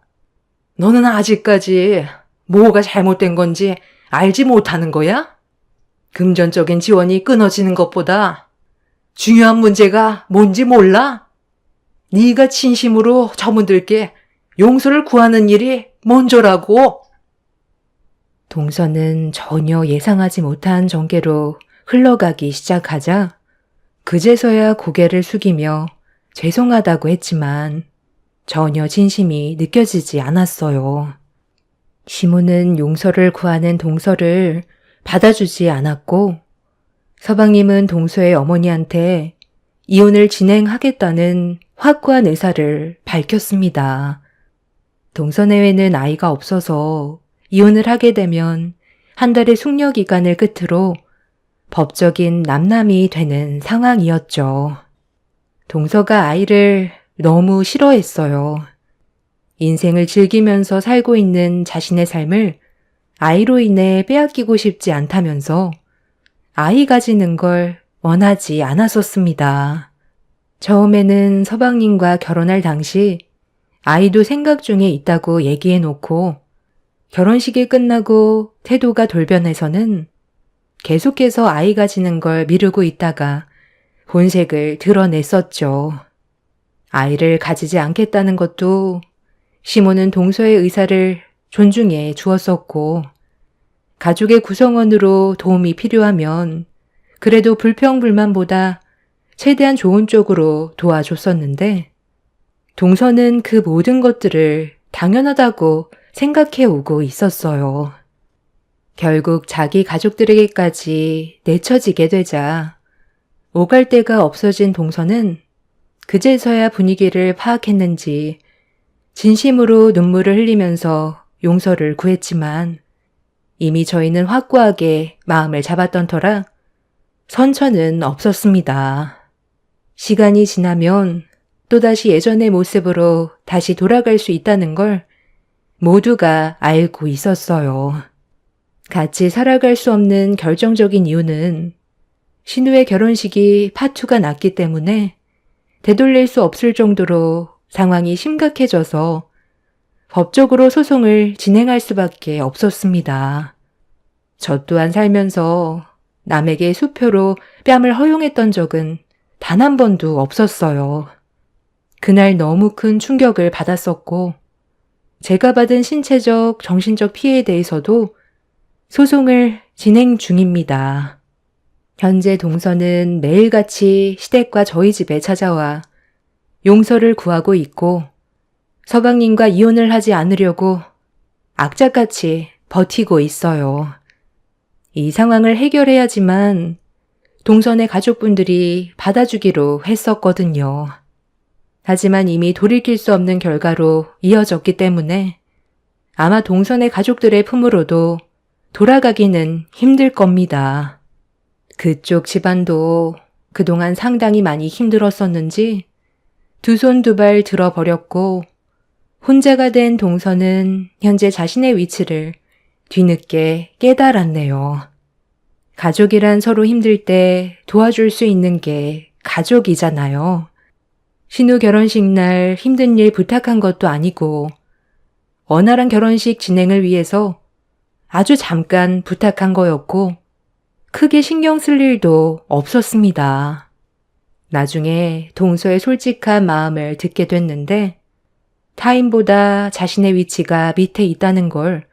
너는 아직까지 뭐가 잘못된 건지 알지 못하는 거야? 금전적인 지원이 끊어지는 것보다 중요한 문제가 뭔지 몰라? 네가 진심으로 저분들께 용서를 구하는 일이 먼저라고. 동서는 전혀 예상하지 못한 전개로 흘러가기 시작하자 그제서야 고개를 숙이며 죄송하다고 했지만 전혀 진심이 느껴지지 않았어요. 시모는 용서를 구하는 동서를 받아주지 않았고 서방님은 동서의 어머니한테 이혼을 진행하겠다는 확고한 의사를 밝혔습니다. 동서 내외는 아이가 없어서 이혼을 하게 되면 한 달의 숙려 기간을 끝으로 법적인 남남이 되는 상황이었죠. 동서가 아이를 너무 싫어했어요. 인생을 즐기면서 살고 있는 자신의 삶을 아이로 인해 빼앗기고 싶지 않다면서 아이 가지는 걸 원하지 않았었습니다. 처음에는 서방님과 결혼할 당시 아이도 생각 중에 있다고 얘기해 놓고 결혼식이 끝나고 태도가 돌변해서는 계속해서 아이 가지는 걸 미루고 있다가 본색을 드러냈었죠. 아이를 가지지 않겠다는 것도 시모는 동서의 의사를 존중해 주었었고 가족의 구성원으로 도움이 필요하면 그래도 불평불만보다 최대한 좋은 쪽으로 도와줬었는데 동서는 그 모든 것들을 당연하다고 생각해 오고 있었어요. 결국 자기 가족들에게까지 내쳐지게 되자 오갈 데가 없어진 동서는 그제서야 분위기를 파악했는지 진심으로 눈물을 흘리면서 용서를 구했지만 이미 저희는 확고하게 마음을 잡았던 터라 선처는 없었습니다. 시간이 지나면 또다시 예전의 모습으로 다시 돌아갈 수 있다는 걸 모두가 알고 있었어요. 같이 살아갈 수 없는 결정적인 이유는 신우의 결혼식이 파투가 났기 때문에 되돌릴 수 없을 정도로 상황이 심각해져서 법적으로 소송을 진행할 수밖에 없었습니다. 저 또한 살면서 남에게 수표로 뺨을 허용했던 적은 단 한 번도 없었어요. 그날 너무 큰 충격을 받았었고 제가 받은 신체적, 정신적 피해에 대해서도 소송을 진행 중입니다. 현재 동서는 매일같이 시댁과 저희 집에 찾아와 용서를 구하고 있고 서방님과 이혼을 하지 않으려고 악착같이 버티고 있어요. 이 상황을 해결해야지만 동선의 가족분들이 받아주기로 했었거든요. 하지만 이미 돌이킬 수 없는 결과로 이어졌기 때문에 아마 동선의 가족들의 품으로도 돌아가기는 힘들 겁니다. 그쪽 집안도 그동안 상당히 많이 힘들었었는지 두 손 두 발 들어버렸고 혼자가 된 동서는 현재 자신의 위치를 뒤늦게 깨달았네요. 가족이란 서로 힘들 때 도와줄 수 있는 게 가족이잖아요. 신우 결혼식 날 힘든 일 부탁한 것도 아니고 원활한 결혼식 진행을 위해서 아주 잠깐 부탁한 거였고 크게 신경 쓸 일도 없었습니다. 나중에 동서의 솔직한 마음을 듣게 됐는데 타인보다 자신의 위치가 밑에 있다는 걸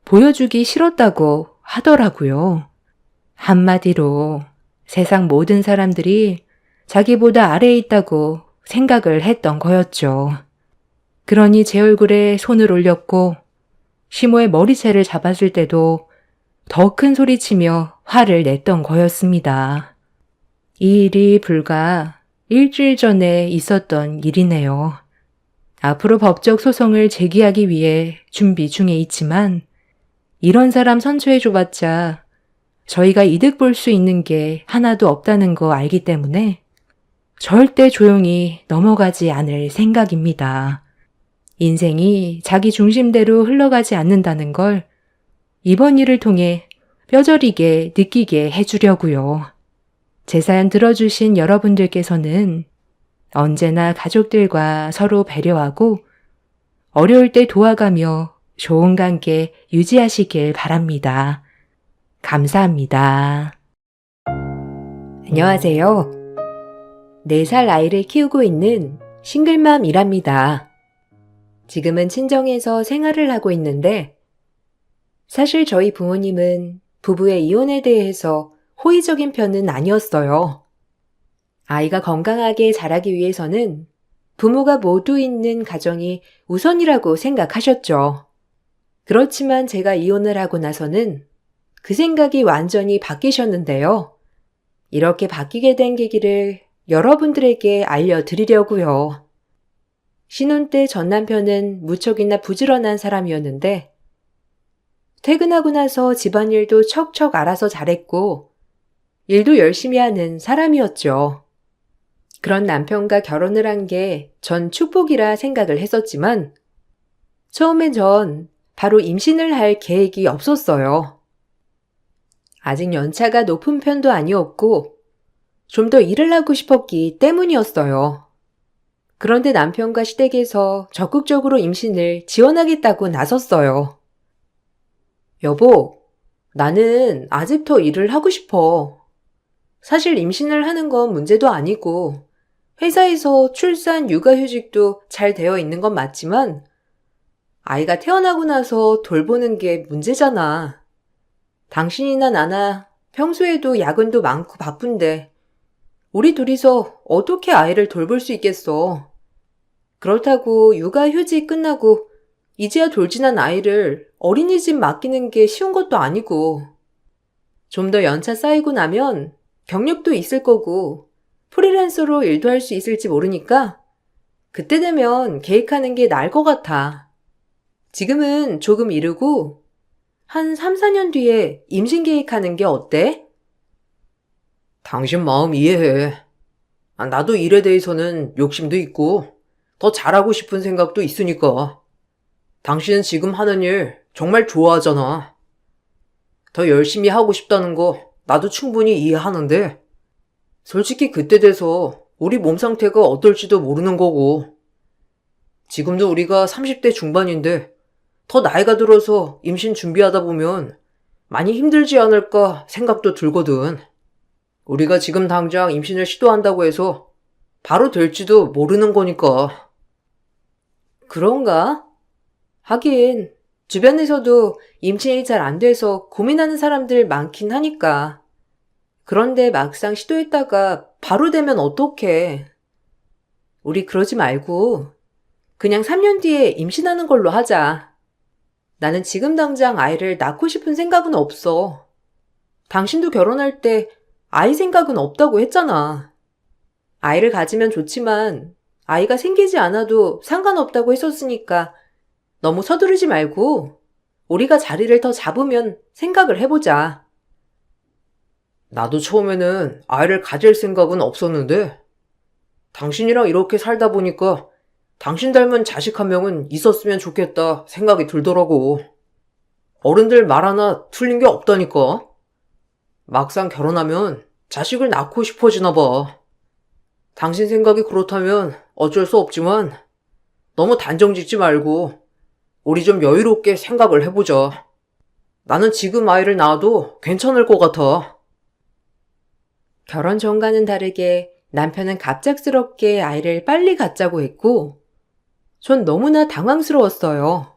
보여주기 싫었다고 하더라고요. 한마디로 세상 모든 사람들이 자기보다 아래에 있다고 생각을 했던 거였죠. 그러니 제 얼굴에 손을 올렸고 시모의 머리채를 잡았을 때도 더 큰 소리치며 화를 냈던 거였습니다. 이 일이 불과 일주일 전에 있었던 일이네요. 앞으로 법적 소송을 제기하기 위해 준비 중에 있지만 이런 사람 선처해줘봤자 저희가 이득 볼 수 있는 게 하나도 없다는 거 알기 때문에 절대 조용히 넘어가지 않을 생각입니다. 인생이 자기 중심대로 흘러가지 않는다는 걸 이번 일을 통해 뼈저리게 느끼게 해주려고요. 제 사연 들어주신 여러분들께서는 언제나 가족들과 서로 배려하고 어려울 때 도와가며 좋은 관계 유지하시길 바랍니다. 감사합니다. 안녕하세요. 4살 아이를 키우고 있는 싱글맘이랍니다. 지금은 친정에서 생활을 하고 있는데 사실 저희 부모님은 부부의 이혼에 대해서 호의적인 편은 아니었어요. 아이가 건강하게 자라기 위해서는 부모가 모두 있는 가정이 우선이라고 생각하셨죠. 그렇지만 제가 이혼을 하고 나서는 그 생각이 완전히 바뀌셨는데요. 이렇게 바뀌게 된 계기를 여러분들에게 알려드리려고요. 신혼 때 전 남편은 무척이나 부지런한 사람이었는데 퇴근하고 나서 집안일도 척척 알아서 잘했고 일도 열심히 하는 사람이었죠. 그런 남편과 결혼을 한 게 전 축복이라 생각을 했었지만 처음엔 전 바로 임신을 할 계획이 없었어요. 아직 연차가 높은 편도 아니었고 좀 더 일을 하고 싶었기 때문이었어요. 그런데 남편과 시댁에서 적극적으로 임신을 지원하겠다고 나섰어요. 여보, 나는 아직 더 일을 하고 싶어. 사실 임신을 하는 건 문제도 아니고 회사에서 출산 육아휴직도 잘 되어 있는 건 맞지만 아이가 태어나고 나서 돌보는 게 문제잖아. 당신이나 나나 평소에도 야근도 많고 바쁜데 우리 둘이서 어떻게 아이를 돌볼 수 있겠어. 그렇다고 육아휴직 끝나고 이제야 돌진한 아이를 어린이집 맡기는 게 쉬운 것도 아니고, 좀 더 연차 쌓이고 나면 경력도 있을 거고, 프리랜서로 일도 할 수 있을지 모르니까, 그때 되면 계획하는 게 나을 것 같아. 지금은 조금 이르고, 한 3, 4년 뒤에 임신 계획하는 게 어때? 당신 마음 이해해. 나도 일에 대해서는 욕심도 있고, 더 잘하고 싶은 생각도 있으니까. 당신은 지금 하는 일 정말 좋아하잖아. 더 열심히 하고 싶다는 거 나도 충분히 이해하는데, 솔직히 그때 돼서 우리 몸 상태가 어떨지도 모르는 거고, 지금도 우리가 30대 중반인데, 더 나이가 들어서 임신 준비하다 보면 많이 힘들지 않을까 생각도 들거든. 우리가 지금 당장 임신을 시도한다고 해서 바로 될지도 모르는 거니까. 그런가? 하긴, 주변에서도 임신이 잘 안 돼서 고민하는 사람들 많긴 하니까. 그런데 막상 시도했다가 바로 되면 어떡해. 우리 그러지 말고, 그냥 3년 뒤에 임신하는 걸로 하자. 나는 지금 당장 아이를 낳고 싶은 생각은 없어. 당신도 결혼할 때 아이 생각은 없다고 했잖아. 아이를 가지면 좋지만 아이가 생기지 않아도 상관없다고 했었으니까 너무 서두르지 말고 우리가 자리를 더 잡으면 생각을 해보자. 나도 처음에는 아이를 가질 생각은 없었는데, 당신이랑 이렇게 살다 보니까 당신 닮은 자식 한 명은 있었으면 좋겠다 생각이 들더라고. 어른들 말 하나 틀린 게 없다니까. 막상 결혼하면 자식을 낳고 싶어지나 봐. 당신 생각이 그렇다면 어쩔 수 없지만 너무 단정 짓지 말고 우리 좀 여유롭게 생각을 해보자. 나는 지금 아이를 낳아도 괜찮을 것 같아. 결혼 전과는 다르게 남편은 갑작스럽게 아이를 빨리 갖자고 했고, 전 너무나 당황스러웠어요.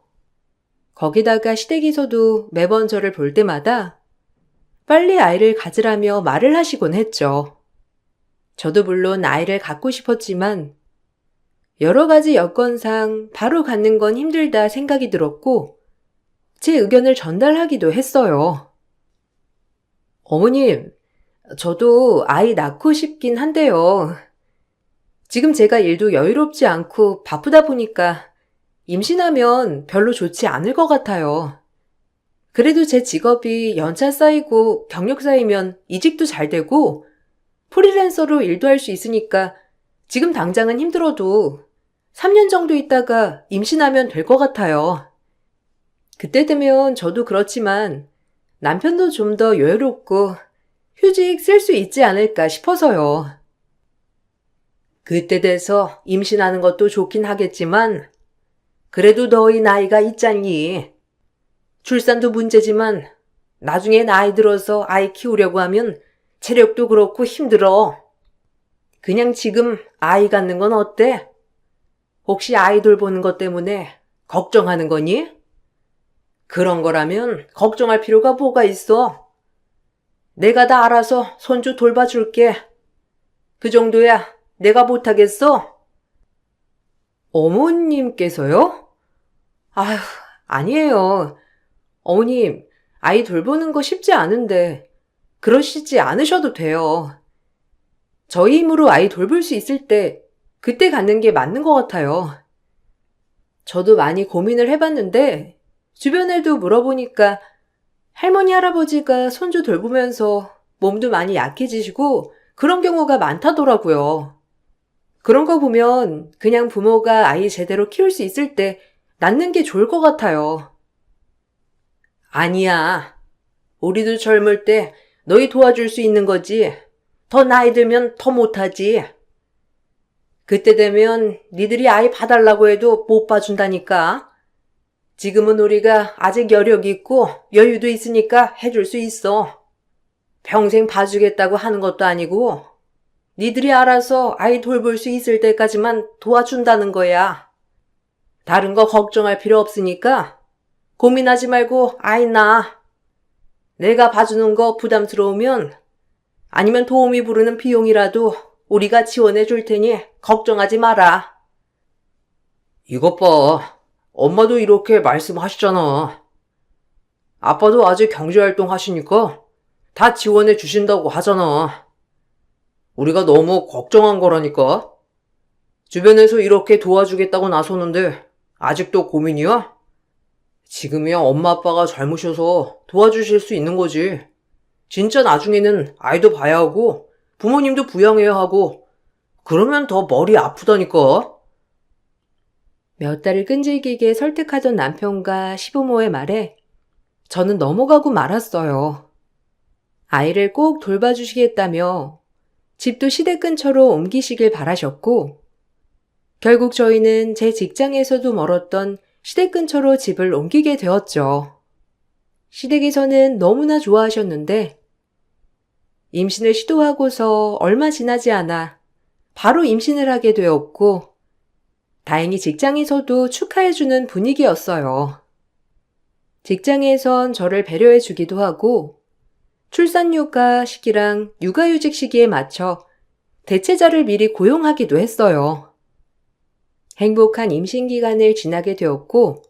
거기다가 시댁에서도 매번 저를 볼 때마다 빨리 아이를 가지라며 말을 하시곤 했죠. 저도 물론 아이를 갖고 싶었지만 여러 가지 여건상 바로 갖는 건 힘들다 생각이 들었고 제 의견을 전달하기도 했어요. 어머님, 저도 아이 낳고 싶긴 한데요. 지금 제가 일도 여유롭지 않고 바쁘다 보니까 임신하면 별로 좋지 않을 것 같아요. 그래도 제 직업이 연차 쌓이고 경력 쌓이면 이직도 잘 되고 프리랜서로 일도 할 수 있으니까 지금 당장은 힘들어도 3년 정도 있다가 임신하면 될 것 같아요. 그때 되면 저도 그렇지만 남편도 좀 더 여유롭고 휴직 쓸 수 있지 않을까 싶어서요. 그때 돼서 임신하는 것도 좋긴 하겠지만 그래도 너희 나이가 있잖니. 출산도 문제지만 나중에 나이 들어서 아이 키우려고 하면 체력도 그렇고 힘들어. 그냥 지금 아이 갖는 건 어때? 혹시 아이 돌보는 것 때문에 걱정하는 거니? 그런 거라면 걱정할 필요가 뭐가 있어? 내가 다 알아서 손주 돌봐줄게. 그 정도야 내가 못하겠어? 어머님께서요? 아휴, 아니에요. 어머님, 아이 돌보는 거 쉽지 않은데 그러시지 않으셔도 돼요. 저희 힘으로 아이 돌볼 수 있을 때 그때 갖는 게 맞는 것 같아요. 저도 많이 고민을 해봤는데 주변에도 물어보니까 할머니, 할아버지가 손주 돌보면서 몸도 많이 약해지시고 그런 경우가 많다더라고요. 그런 거 보면 그냥 부모가 아이 제대로 키울 수 있을 때 낳는 게 좋을 것 같아요. 아니야. 우리도 젊을 때 너희 도와줄 수 있는 거지. 더 나이 들면 더 못하지. 그때 되면 니들이 아이 봐달라고 해도 못 봐준다니까. 지금은 우리가 아직 여력이 있고 여유도 있으니까 해줄 수 있어. 평생 봐주겠다고 하는 것도 아니고 니들이 알아서 아이 돌볼 수 있을 때까지만 도와준다는 거야. 다른 거 걱정할 필요 없으니까 고민하지 말고 아이 낳아. 내가 봐주는 거 부담스러우면 아니면 도우미 부르는 비용이라도 우리가 지원해 줄 테니 걱정하지 마라. 이것 봐. 엄마도 이렇게 말씀하시잖아. 아빠도 아직 경제활동 하시니까 다 지원해 주신다고 하잖아. 우리가 너무 걱정한 거라니까. 주변에서 이렇게 도와주겠다고 나서는데 아직도 고민이야? 지금이야 엄마 아빠가 젊으셔서 도와주실 수 있는 거지. 진짜 나중에는 아이도 봐야 하고 부모님도 부양해야 하고 그러면 더 머리 아프다니까. 몇 달을 끈질기게 설득하던 남편과 시부모의 말에 저는 넘어가고 말았어요. 아이를 꼭 돌봐주시겠다며 집도 시댁 근처로 옮기시길 바라셨고, 결국 저희는 제 직장에서도 멀었던 시댁 근처로 집을 옮기게 되었죠. 시댁에서는 너무나 좋아하셨는데, 임신을 시도하고서 얼마 지나지 않아 바로 임신을 하게 되었고, 다행히 직장에서도 축하해주는 분위기였어요. 직장에선 저를 배려해주기도 하고, 출산휴가 시기랑 육아휴직 시기에 맞춰 대체자를 미리 고용하기도 했어요. 행복한 임신 기간을 지나게 되었고,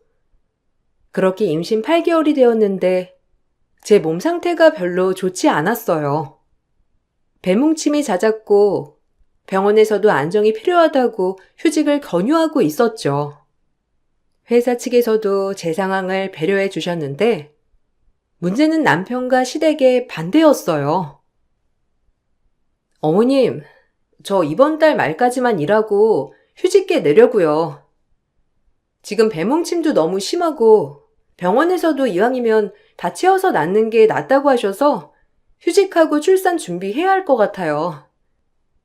그렇게 임신 8개월이 되었는데 제 몸 상태가 별로 좋지 않았어요. 배뭉침이 잦았고 병원에서도 안정이 필요하다고 휴직을 권유하고 있었죠. 회사 측에서도 제 상황을 배려해 주셨는데 문제는 남편과 시댁의 반대였어요. 어머님, 저 이번 달 말까지만 일하고 휴직계 내려고요. 지금 배뭉침도 너무 심하고 병원에서도 이왕이면 다 채워서 낳는 게 낫다고 하셔서 휴직하고 출산 준비해야 할 것 같아요.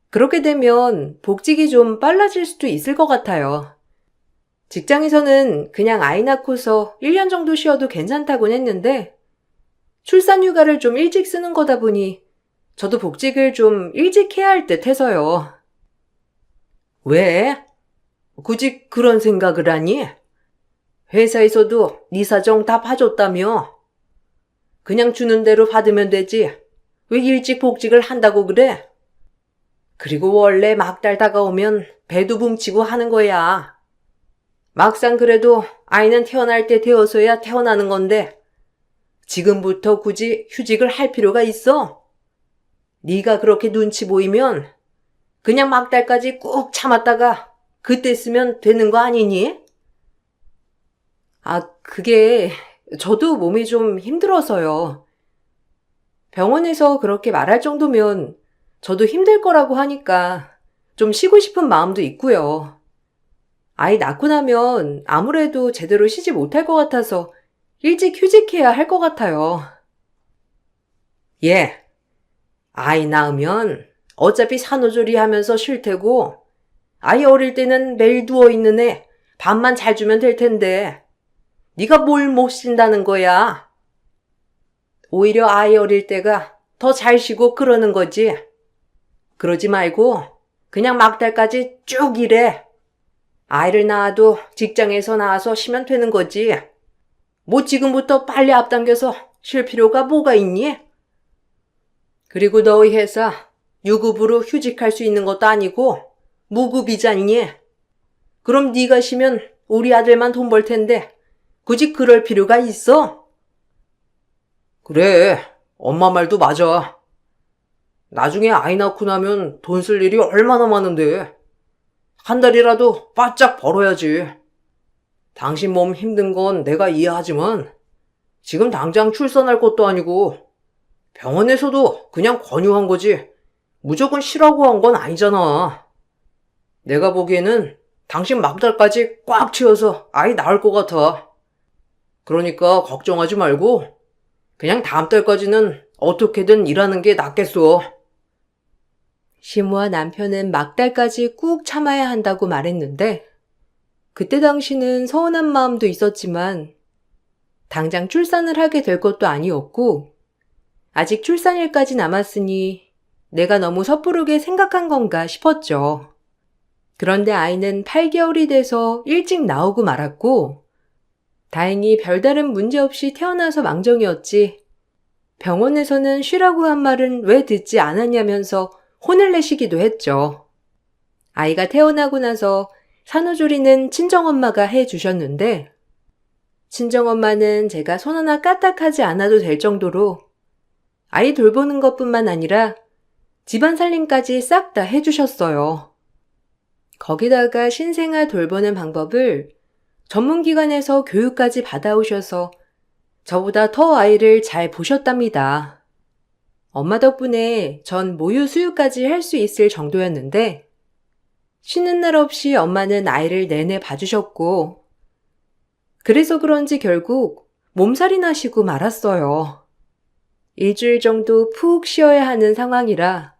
그렇게 되면 복직이 좀 빨라질 수도 있을 것 같아요. 직장에서는 그냥 아이 낳고서 1년 정도 쉬어도 괜찮다곤 했는데 출산 휴가를 좀 일찍 쓰는 거다 보니 저도 복직을 좀 일찍 해야 할 듯 해서요. 왜? 굳이 그런 생각을 하니? 회사에서도 네 사정 다 봐줬다며. 그냥 주는 대로 받으면 되지. 왜 일찍 복직을 한다고 그래? 그리고 원래 막달 다가오면 배도 붕치고 하는 거야. 막상 그래도 아이는 태어날 때 되어서야 태어나는 건데 지금부터 굳이 휴직을 할 필요가 있어? 네가 그렇게 눈치 보이면 그냥 막달까지 꾹 참았다가 그때 쓰면 되는 거 아니니? 그게 저도 몸이 좀 힘들어서요. 병원에서 그렇게 말할 정도면 저도 힘들 거라고 하니까 좀 쉬고 싶은 마음도 있고요. 아이 낳고 나면 아무래도 제대로 쉬지 못할 것 같아서 일찍 휴직해야 할 것 같아요. 예. 아이 낳으면 어차피 산후조리 하면서 쉴 테고 아이 어릴 때는 매일 누워있는 애 밥만 잘 주면 될 텐데 네가 뭘 못 쉰다는 거야. 오히려 아이 어릴 때가 더 잘 쉬고 그러는 거지. 그러지 말고 그냥 막달까지 쭉 일해. 아이를 낳아도 직장에서 나와서 쉬면 되는 거지. 뭐 지금부터 빨리 앞당겨서 쉴 필요가 뭐가 있니? 그리고 너희 회사 유급으로 휴직할 수 있는 것도 아니고 무급이잖니. 그럼 네가 쉬면 우리 아들만 돈 벌 텐데 굳이 그럴 필요가 있어? 그래, 엄마 말도 맞아. 나중에 아이 낳고 나면 돈 쓸 일이 얼마나 많은데. 한 달이라도 바짝 벌어야지. 당신 몸 힘든 건 내가 이해하지만 지금 당장 출산할 것도 아니고 병원에서도 그냥 권유한 거지 무조건 쉬라고 한 건 아니잖아. 내가 보기에는 당신 막달까지 꽉 채워서 아이 낳을 것 같아. 그러니까 걱정하지 말고 그냥 다음 달까지는 어떻게든 일하는 게 낫겠어. 시모와 남편은 막달까지 꾹 참아야 한다고 말했는데 그때 당시는 서운한 마음도 있었지만 당장 출산을 하게 될 것도 아니었고 아직 출산일까지 남았으니 내가 너무 섣부르게 생각한 건가 싶었죠. 그런데 아이는 8개월이 돼서 일찍 나오고 말았고 다행히 별다른 문제 없이 태어나서 망정이었지 병원에서는 쉬라고 한 말은 왜 듣지 않았냐면서 혼을 내시기도 했죠. 아이가 태어나고 나서 산후조리는 친정엄마가 해주셨는데, 친정엄마는 제가 손 하나 까딱하지 않아도 될 정도로 아이 돌보는 것뿐만 아니라 집안 살림까지 싹 다 해주셨어요. 거기다가 신생아 돌보는 방법을 전문기관에서 교육까지 받아오셔서 저보다 더 아이를 잘 보셨답니다. 엄마 덕분에 전 모유 수유까지 할 수 있을 정도였는데, 쉬는 날 없이 엄마는 아이를 내내 봐주셨고, 그래서 그런지 결국 몸살이 나시고 말았어요. 일주일 정도 푹 쉬어야 하는 상황이라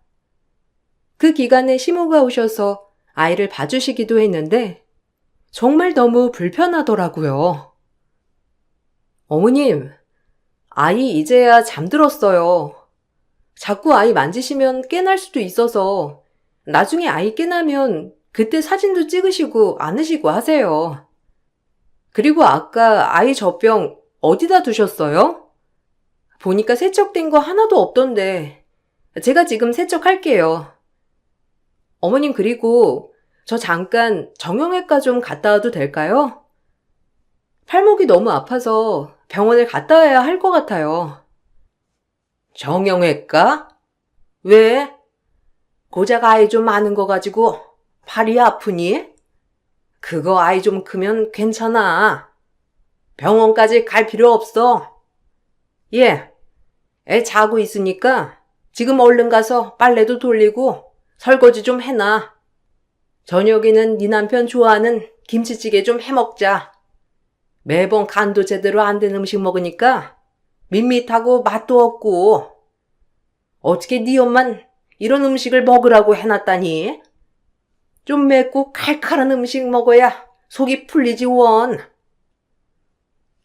그 기간에 시모가 오셔서 아이를 봐주시기도 했는데 정말 너무 불편하더라고요. 어머님, 아이 이제야 잠들었어요. 자꾸 아이 만지시면 깨날 수도 있어서 나중에 아이 깨나면 그때 사진도 찍으시고 안으시고 하세요. 그리고 아까 아이 젖병 어디다 두셨어요? 보니까 세척된 거 하나도 없던데 제가 지금 세척할게요. 어머님 그리고 저 잠깐 정형외과 좀 갔다 와도 될까요? 팔목이 너무 아파서 병원을 갔다 와야 할 것 같아요. 정형외과? 왜? 고작 아이 좀 많은 거 가지고 팔이 아프니? 그거 아이 좀 크면 괜찮아. 병원까지 갈 필요 없어. 예, 애 자고 있으니까 지금 얼른 가서 빨래도 돌리고 설거지 좀 해놔. 저녁에는 네 남편 좋아하는 김치찌개 좀 해먹자. 매번 간도 제대로 안 된 음식 먹으니까 밋밋하고 맛도 없고. 어떻게 네 엄만 이런 음식을 먹으라고 해놨다니? 좀 맵고 칼칼한 음식 먹어야 속이 풀리지 원.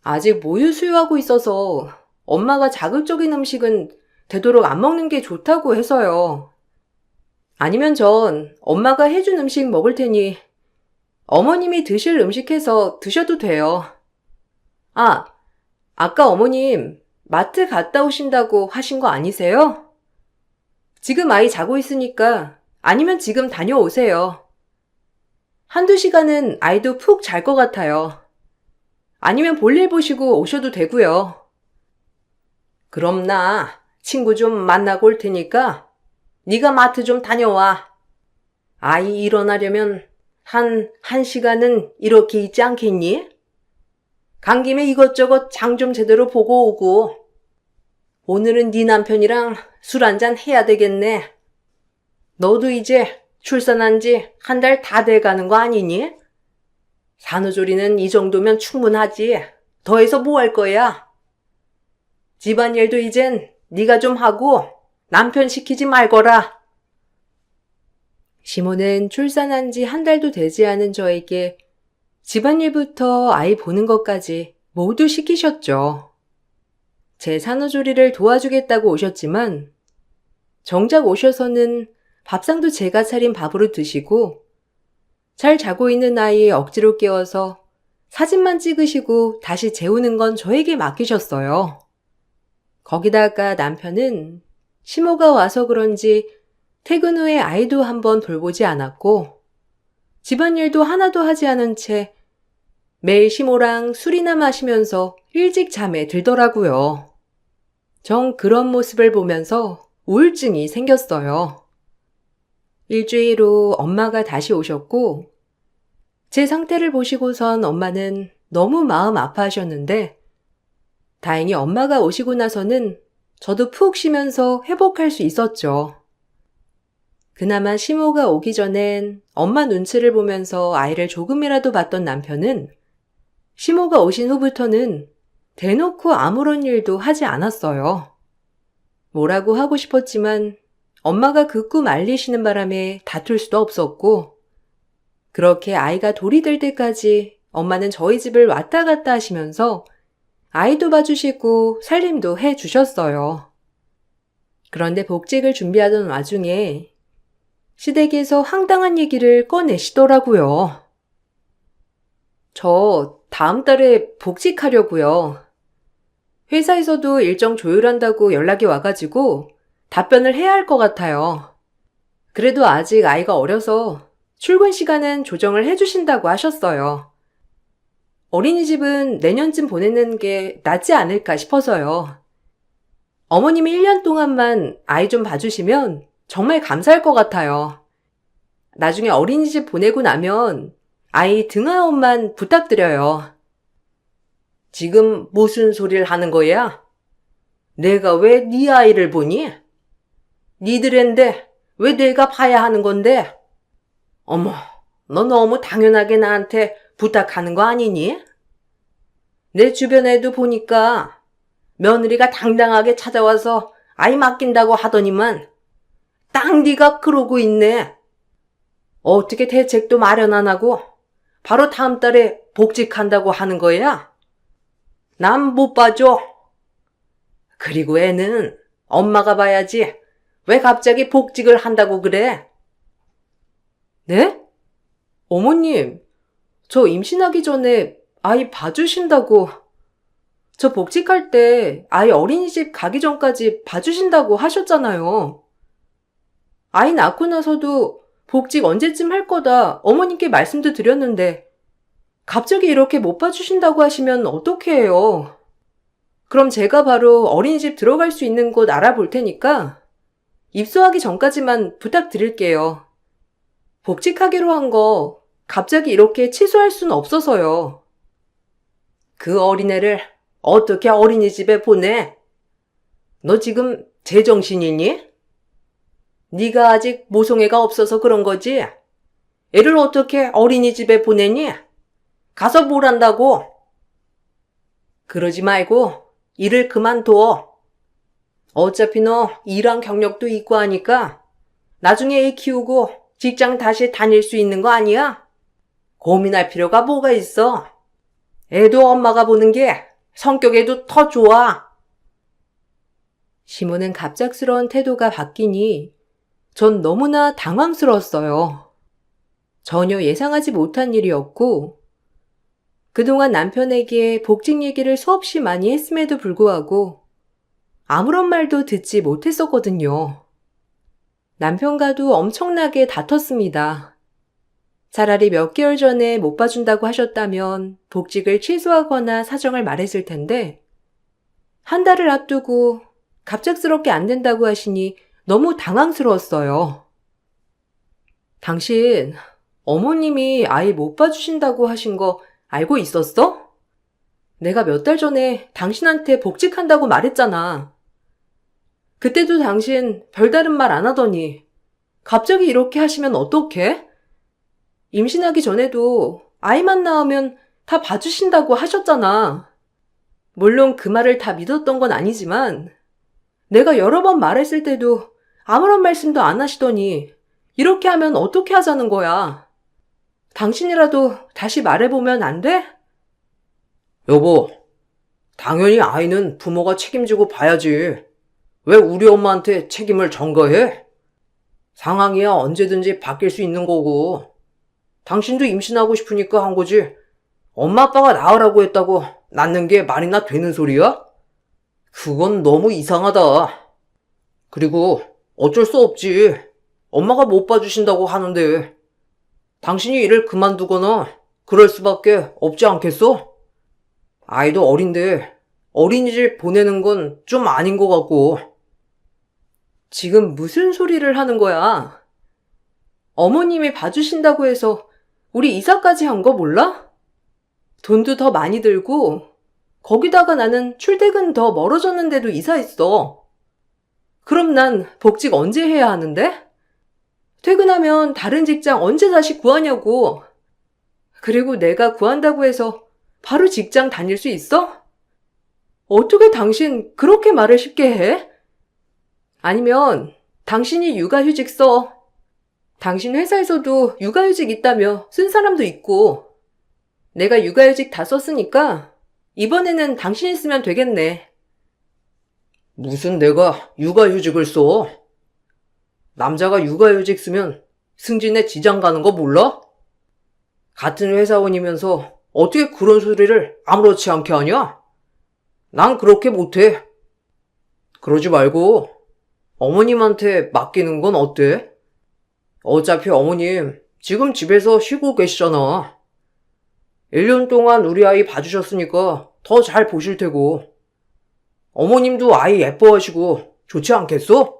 아직 모유 수유하고 있어서 엄마가 자극적인 음식은 되도록 안 먹는 게 좋다고 해서요. 아니면 전 엄마가 해준 음식 먹을 테니 어머님이 드실 음식 해서 드셔도 돼요. 아, 아까 어머님 마트 갔다 오신다고 하신 거 아니세요? 지금 아이 자고 있으니까 아니면 지금 다녀오세요. 한두 시간은 아이도 푹 잘 것 같아요. 아니면 볼일 보시고 오셔도 되고요. 그럼 나 친구 좀 만나고 올 테니까 네가 마트 좀 다녀와. 아이 일어나려면 한 1시간은 이렇게 있지 않겠니? 간 김에 이것저것 장 좀 제대로 보고 오고. 오늘은 네 남편이랑 술 한잔 해야 되겠네. 너도 이제 출산한 지 1달 다 돼가는 거 아니니? 산후조리는 이 정도면 충분하지. 더해서 뭐 할 거야? 집안일도 이젠 네가 좀 하고 남편 시키지 말거라. 시모는 출산한 지 1달도 되지 않은 저에게 집안일부터 아이 보는 것까지 모두 시키셨죠. 제 산후조리를 도와주겠다고 오셨지만 정작 오셔서는 밥상도 제가 차린 밥으로 드시고 잘 자고 있는 아이 억지로 깨워서 사진만 찍으시고 다시 재우는 건 저에게 맡기셨어요. 거기다가 남편은 시모가 와서 그런지 퇴근 후에 아이도 한번 돌보지 않았고 집안일도 하나도 하지 않은 채 매일 시모랑 술이나 마시면서 일찍 잠에 들더라고요. 정 그런 모습을 보면서 우울증이 생겼어요. 일주일 후 엄마가 다시 오셨고 제 상태를 보시고선 엄마는 너무 마음 아파하셨는데 다행히 엄마가 오시고 나서는 저도 푹 쉬면서 회복할 수 있었죠. 그나마 시모가 오기 전엔 엄마 눈치를 보면서 아이를 조금이라도 봤던 남편은 시모가 오신 후부터는 대놓고 아무런 일도 하지 않았어요. 뭐라고 하고 싶었지만 엄마가 극구 말리시는 바람에 다툴 수도 없었고 그렇게 아이가 돌이 될 때까지 엄마는 저희 집을 왔다 갔다 하시면서 아이도 봐주시고 살림도 해주셨어요. 그런데 복직을 준비하던 와중에 시댁에서 황당한 얘기를 꺼내시더라고요. 저 다음 달에 복직하려고요. 회사에서도 일정 조율한다고 연락이 와가지고 답변을 해야 할 것 같아요. 그래도 아직 아이가 어려서 출근 시간은 조정을 해주신다고 하셨어요. 어린이집은 내년쯤 보내는 게 낫지 않을까 싶어서요. 어머님이 1년 동안만 아이 좀 봐주시면 정말 감사할 것 같아요. 나중에 어린이집 보내고 나면 아이 등하원만 부탁드려요. 지금 무슨 소리를 하는 거야? 내가 왜 네 아이를 보니? 니들인데 왜 내가 봐야 하는 건데? 어머, 너 너무 당연하게 나한테 부탁하는 거 아니니? 내 주변에도 보니까 며느리가 당당하게 찾아와서 아이 맡긴다고 하더니만 딱 네가 그러고 있네. 어떻게 대책도 마련 안 하고 바로 다음 달에 복직한다고 하는 거야? 난 못 봐줘. 그리고 애는 엄마가 봐야지 왜 갑자기 복직을 한다고 그래? 네? 어머님, 저 임신하기 전에 아이 봐주신다고. 저 복직할 때 아이 어린이집 가기 전까지 봐주신다고 하셨잖아요. 아이 낳고 나서도 복직 언제쯤 할 거다 어머님께 말씀도 드렸는데 갑자기 이렇게 못 봐주신다고 하시면 어떡해 해요. 그럼 제가 바로 어린이집 들어갈 수 있는 곳 알아볼 테니까 입소하기 전까지만 부탁드릴게요. 복직하기로 한 거 갑자기 이렇게 취소할 수는 없어서요. 그 어린애를 어떻게 어린이집에 보내? 너 지금 제정신이니? 네가 아직 모성애가 없어서 그런 거지? 애를 어떻게 어린이집에 보내니? 가서 뭘 한다고? 그러지 말고 일을 그만둬. 어차피 너 일한 경력도 있고 하니까 나중에 애 키우고 직장 다시 다닐 수 있는 거 아니야? 고민할 필요가 뭐가 있어? 애도 엄마가 보는 게 성격에도 더 좋아. 시모는 갑작스러운 태도가 바뀌니 전 너무나 당황스러웠어요. 전혀 예상하지 못한 일이었고 그동안 남편에게 복직 얘기를 수없이 많이 했음에도 불구하고 아무런 말도 듣지 못했었거든요. 남편과도 엄청나게 다퉜습니다. 차라리 몇 개월 전에 못 봐준다고 하셨다면 복직을 취소하거나 사정을 말했을 텐데 한 달을 앞두고 갑작스럽게 안 된다고 하시니 너무 당황스러웠어요. 당신 어머님이 아이 못 봐주신다고 하신 거 알고 있었어? 내가 몇 달 전에 당신한테 복직한다고 말했잖아. 그때도 당신 별다른 말 안 하더니 갑자기 이렇게 하시면 어떡해? 임신하기 전에도 아이만 낳으면 다 봐주신다고 하셨잖아. 물론 그 말을 다 믿었던 건 아니지만 내가 여러 번 말했을 때도 아무런 말씀도 안 하시더니 이렇게 하면 어떻게 하자는 거야? 당신이라도 다시 말해보면 안 돼? 여보, 당연히 아이는 부모가 책임지고 봐야지. 왜 우리 엄마한테 책임을 전가해? 상황이야 언제든지 바뀔 수 있는 거고. 당신도 임신하고 싶으니까 한 거지. 엄마 아빠가 낳으라고 했다고 낳는 게 말이나 되는 소리야? 그건 너무 이상하다. 그리고 어쩔 수 없지. 엄마가 못 봐주신다고 하는데 당신이 일을 그만두거나 그럴 수밖에 없지 않겠어? 아이도 어린데 어린이집 보내는 건 좀 아닌 것 같고. 지금 무슨 소리를 하는 거야? 어머님이 봐주신다고 해서 우리 이사까지 한 거 몰라? 돈도 더 많이 들고 거기다가 나는 출퇴근 더 멀어졌는데도 이사했어. 그럼 난 복직 언제 해야 하는데? 퇴근하면 다른 직장 언제 다시 구하냐고. 그리고 내가 구한다고 해서 바로 직장 다닐 수 있어? 어떻게 당신 그렇게 말을 쉽게 해? 아니면 당신이 육아휴직 써. 당신 회사에서도 육아휴직 있다며 쓴 사람도 있고. 내가 육아휴직 다 썼으니까 이번에는 당신이 쓰면 되겠네. 무슨 내가 육아휴직을 써? 남자가 육아휴직 쓰면 승진에 지장 가는 거 몰라? 같은 회사원이면서 어떻게 그런 소리를 아무렇지 않게 하냐? 난 그렇게 못해. 그러지 말고 어머님한테 맡기는 건 어때? 어차피 어머님 지금 집에서 쉬고 계시잖아. 1년 동안 우리 아이 봐주셨으니까 더 잘 보실 테고. 어머님도 아이 예뻐하시고 좋지 않겠어?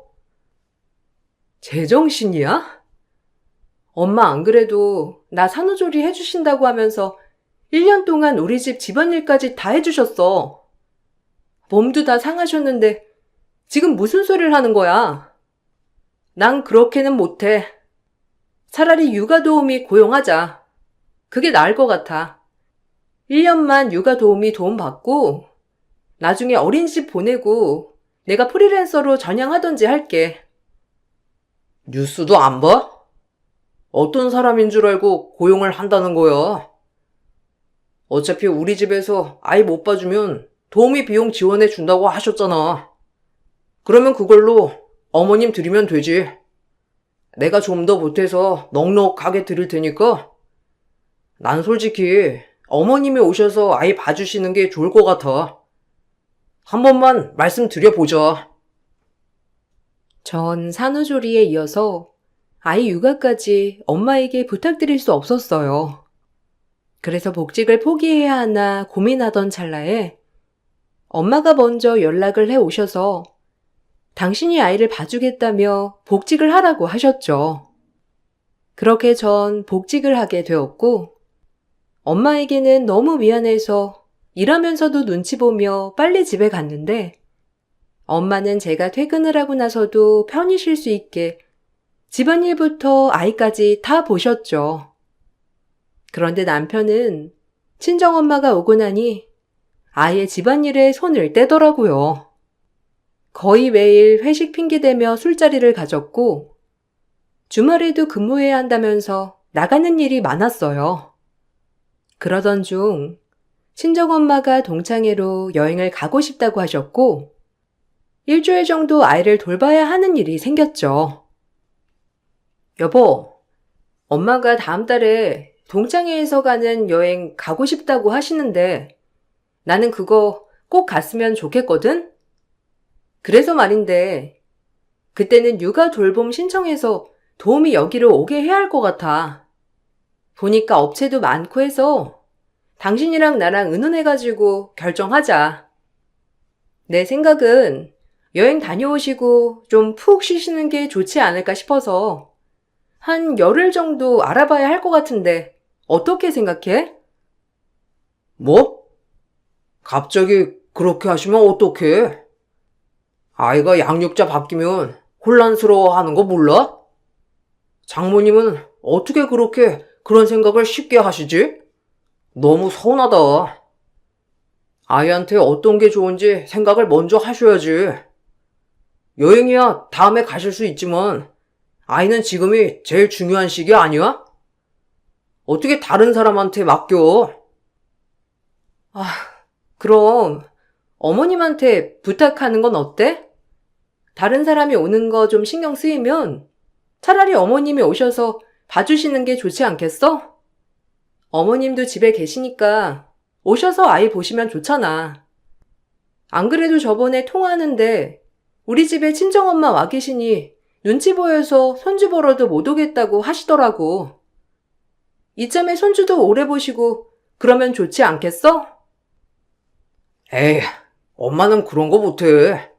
제정신이야? 엄마 안 그래도 나 산후조리 해주신다고 하면서 1년 동안 우리 집 집안일까지 다 해주셨어. 몸도 다 상하셨는데 지금 무슨 소리를 하는 거야? 난 그렇게는 못해. 차라리 육아 도우미 고용하자. 그게 나을 것 같아. 1년만 육아 도우미 도움 받고 나중에 어린이집 보내고 내가 프리랜서로 전향하던지 할게. 뉴스도 안 봐? 어떤 사람인 줄 알고 고용을 한다는 거야. 어차피 우리 집에서 아이 못 봐주면 도우미 비용 지원해 준다고 하셨잖아. 그러면 그걸로 어머님 드리면 되지. 내가 좀 더 보태서 넉넉하게 드릴 테니까. 난 솔직히 어머님이 오셔서 아이 봐주시는 게 좋을 것 같아. 한 번만 말씀드려보자. 전 산후조리에 이어서 아이 육아까지 엄마에게 부탁드릴 수 없었어요. 그래서 복직을 포기해야 하나 고민하던 찰나에 엄마가 먼저 연락을 해 오셔서 당신이 아이를 봐주겠다며 복직을 하라고 하셨죠. 그렇게 전 복직을 하게 되었고 엄마에게는 너무 미안해서 일하면서도 눈치 보며 빨리 집에 갔는데 엄마는 제가 퇴근을 하고 나서도 편히 쉴 수 있게 집안일부터 아이까지 다 보셨죠. 그런데 남편은 친정엄마가 오고 나니 아예 집안일에 손을 떼더라고요. 거의 매일 회식 핑계대며 술자리를 가졌고 주말에도 근무해야 한다면서 나가는 일이 많았어요. 그러던 중 친정엄마가 동창회로 여행을 가고 싶다고 하셨고 일주일 정도 아이를 돌봐야 하는 일이 생겼죠. 여보, 엄마가 다음 달에 동창회에서 가는 여행 가고 싶다고 하시는데 나는 그거 꼭 갔으면 좋겠거든? 그래서 말인데 그때는 육아 돌봄 신청해서 도우미 여기로 오게 해야 할 것 같아. 보니까 업체도 많고 해서 당신이랑 나랑 의논해가지고 결정하자. 내 생각은 여행 다녀오시고 좀 푹 쉬시는 게 좋지 않을까 싶어서 한 열흘 정도 알아봐야 할 것 같은데 어떻게 생각해? 뭐? 갑자기 그렇게 하시면 어떡해? 아이가 양육자 바뀌면 혼란스러워하는 거 몰라? 장모님은 어떻게 그렇게 그런 생각을 쉽게 하시지? 너무 서운하다. 아이한테 어떤 게 좋은지 생각을 먼저 하셔야지. 여행이야 다음에 가실 수 있지만 아이는 지금이 제일 중요한 시기 아니야? 어떻게 다른 사람한테 맡겨? 그럼 어머님한테 부탁하는 건 어때? 다른 사람이 오는 거 좀 신경 쓰이면 차라리 어머님이 오셔서 봐주시는 게 좋지 않겠어? 어머님도 집에 계시니까 오셔서 아이 보시면 좋잖아. 안 그래도 저번에 통화하는데 우리 집에 친정엄마 와 계시니 눈치 보여서 손주 보러도 못 오겠다고 하시더라고. 이참에 손주도 오래 보시고 그러면 좋지 않겠어? 에이, 엄마는 그런 거 못해.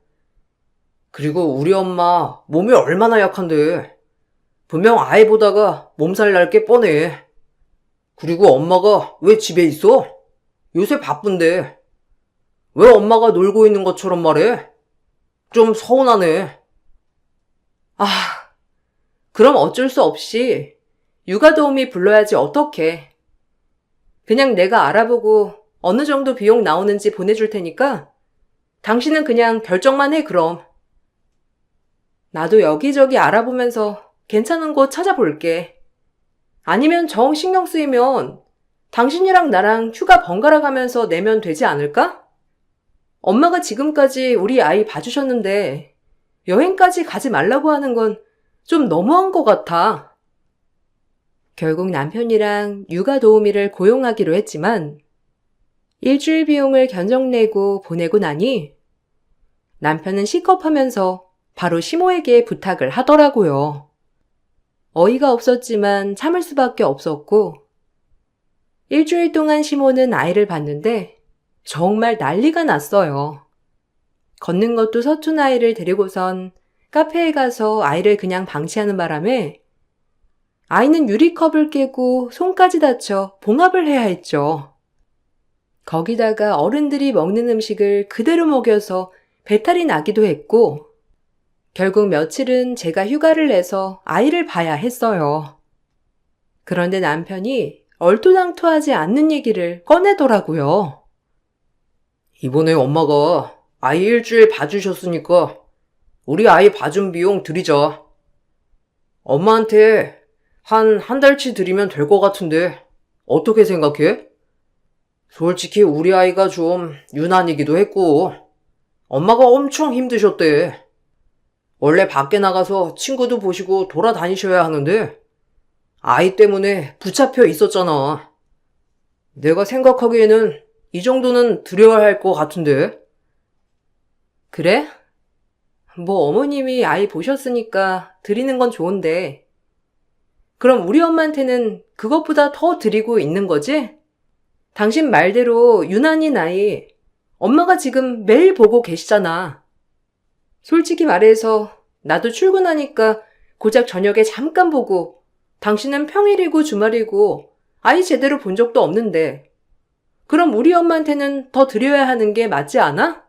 그리고 우리 엄마 몸이 얼마나 약한데. 분명 아이 보다가 몸살 날 게 뻔해. 그리고 엄마가 왜 집에 있어? 요새 바쁜데. 왜 엄마가 놀고 있는 것처럼 말해? 좀 서운하네. 그럼 어쩔 수 없이 육아 도우미 불러야지 어떡해. 그냥 내가 알아보고 어느 정도 비용 나오는지 보내줄 테니까 당신은 그냥 결정만 해 그럼. 나도 여기저기 알아보면서 괜찮은 곳 찾아볼게. 아니면 정 신경 쓰이면 당신이랑 나랑 휴가 번갈아 가면서 내면 되지 않을까? 엄마가 지금까지 우리 아이 봐주셨는데 여행까지 가지 말라고 하는 건 좀 너무한 것 같아. 결국 남편이랑 육아 도우미를 고용하기로 했지만 일주일 비용을 견적내고 보내고 나니 남편은 시겁하면서 바로 시모에게 부탁을 하더라고요. 어이가 없었지만 참을 수밖에 없었고, 일주일 동안 시모는 아이를 봤는데 정말 난리가 났어요. 걷는 것도 서툰 아이를 데리고선 카페에 가서 아이를 그냥 방치하는 바람에 아이는 유리컵을 깨고 손까지 다쳐 봉합을 해야 했죠. 거기다가 어른들이 먹는 음식을 그대로 먹여서 배탈이 나기도 했고, 결국 며칠은 제가 휴가를 내서 아이를 봐야 했어요. 그런데 남편이 얼토당토하지 않는 얘기를 꺼내더라고요. 이번에 엄마가 아이 일주일 봐주셨으니까 우리 아이 봐준 비용 드리자. 엄마한테 한 달치 드리면 될 것 같은데 어떻게 생각해? 솔직히 우리 아이가 좀 유난이기도 했고 엄마가 엄청 힘드셨대. 원래 밖에 나가서 친구도 보시고 돌아다니셔야 하는데 아이 때문에 붙잡혀 있었잖아. 내가 생각하기에는 이 정도는 드려야 할 것 같은데. 그래? 뭐 어머님이 아이 보셨으니까 드리는 건 좋은데, 그럼 우리 엄마한테는 그것보다 더 드리고 있는 거지? 당신 말대로 유난히 나이, 엄마가 지금 매일 보고 계시잖아. 솔직히 말해서 나도 출근하니까 고작 저녁에 잠깐 보고, 당신은 평일이고 주말이고 아이 제대로 본 적도 없는데, 그럼 우리 엄마한테는 더 드려야 하는 게 맞지 않아?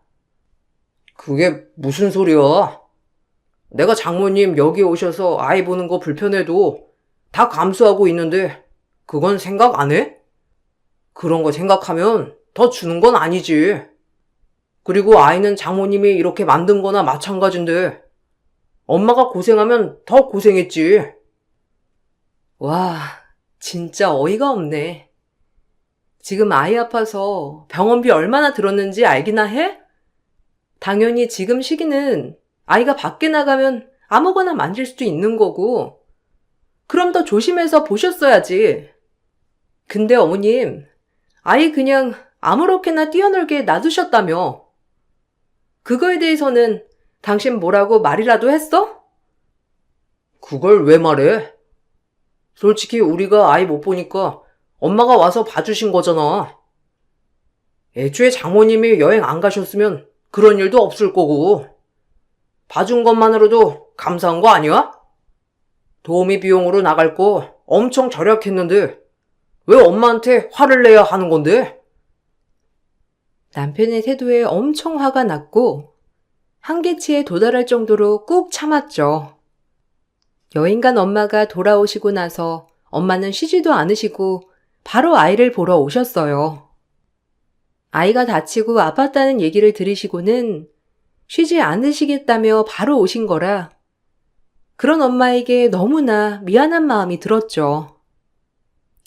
그게 무슨 소리야? 내가 장모님 여기 오셔서 아이 보는 거 불편해도 다 감수하고 있는데 그건 생각 안 해? 그런 거 생각하면 더 주는 건 아니지. 그리고 아이는 장모님이 이렇게 만든 거나 마찬가지인데 엄마가 고생하면 더 고생했지. 와, 진짜 어이가 없네. 지금 아이 아파서 병원비 얼마나 들었는지 알기나 해? 당연히 지금 시기는 아이가 밖에 나가면 아무거나 만질 수도 있는 거고, 그럼 더 조심해서 보셨어야지. 근데 어머님, 아이 그냥 아무렇게나 뛰어놀게 놔두셨다며. 그거에 대해서는 당신 뭐라고 말이라도 했어? 그걸 왜 말해? 솔직히 우리가 아이 못 보니까 엄마가 와서 봐주신 거잖아. 애초에 장모님이 여행 안 가셨으면 그런 일도 없을 거고. 봐준 것만으로도 감사한 거 아니야? 도우미 비용으로 나갈 거 엄청 절약했는데 왜 엄마한테 화를 내야 하는 건데? 남편의 태도에 엄청 화가 났고 한계치에 도달할 정도로 꾹 참았죠. 여행 간 엄마가 돌아오시고 나서 엄마는 쉬지도 않으시고 바로 아이를 보러 오셨어요. 아이가 다치고 아팠다는 얘기를 들으시고는 쉬지 않으시겠다며 바로 오신 거라 그런 엄마에게 너무나 미안한 마음이 들었죠.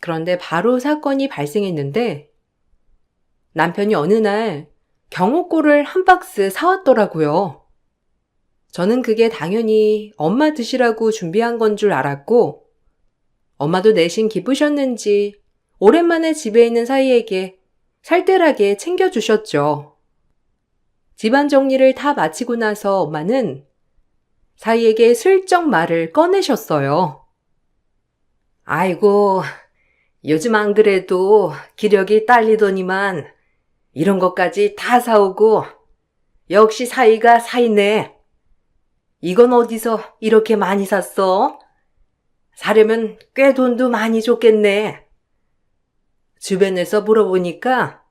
그런데 바로 사건이 발생했는데 남편이 어느 날 경호골을 한 박스 사왔더라고요. 저는 그게 당연히 엄마 드시라고 준비한 건 줄 알았고 엄마도 내심 기쁘셨는지 오랜만에 집에 있는 사이에게 살뜰하게 챙겨주셨죠. 집안 정리를 다 마치고 나서 엄마는 사이에게 슬쩍 말을 꺼내셨어요. 아이고, 요즘 안 그래도 기력이 딸리더니만 이런 것까지 다 사오고 역시 사이가 사이네. 이건 어디서 이렇게 많이 샀어? 사려면 꽤 돈도 많이 줬겠네. 주변에서 물어보니까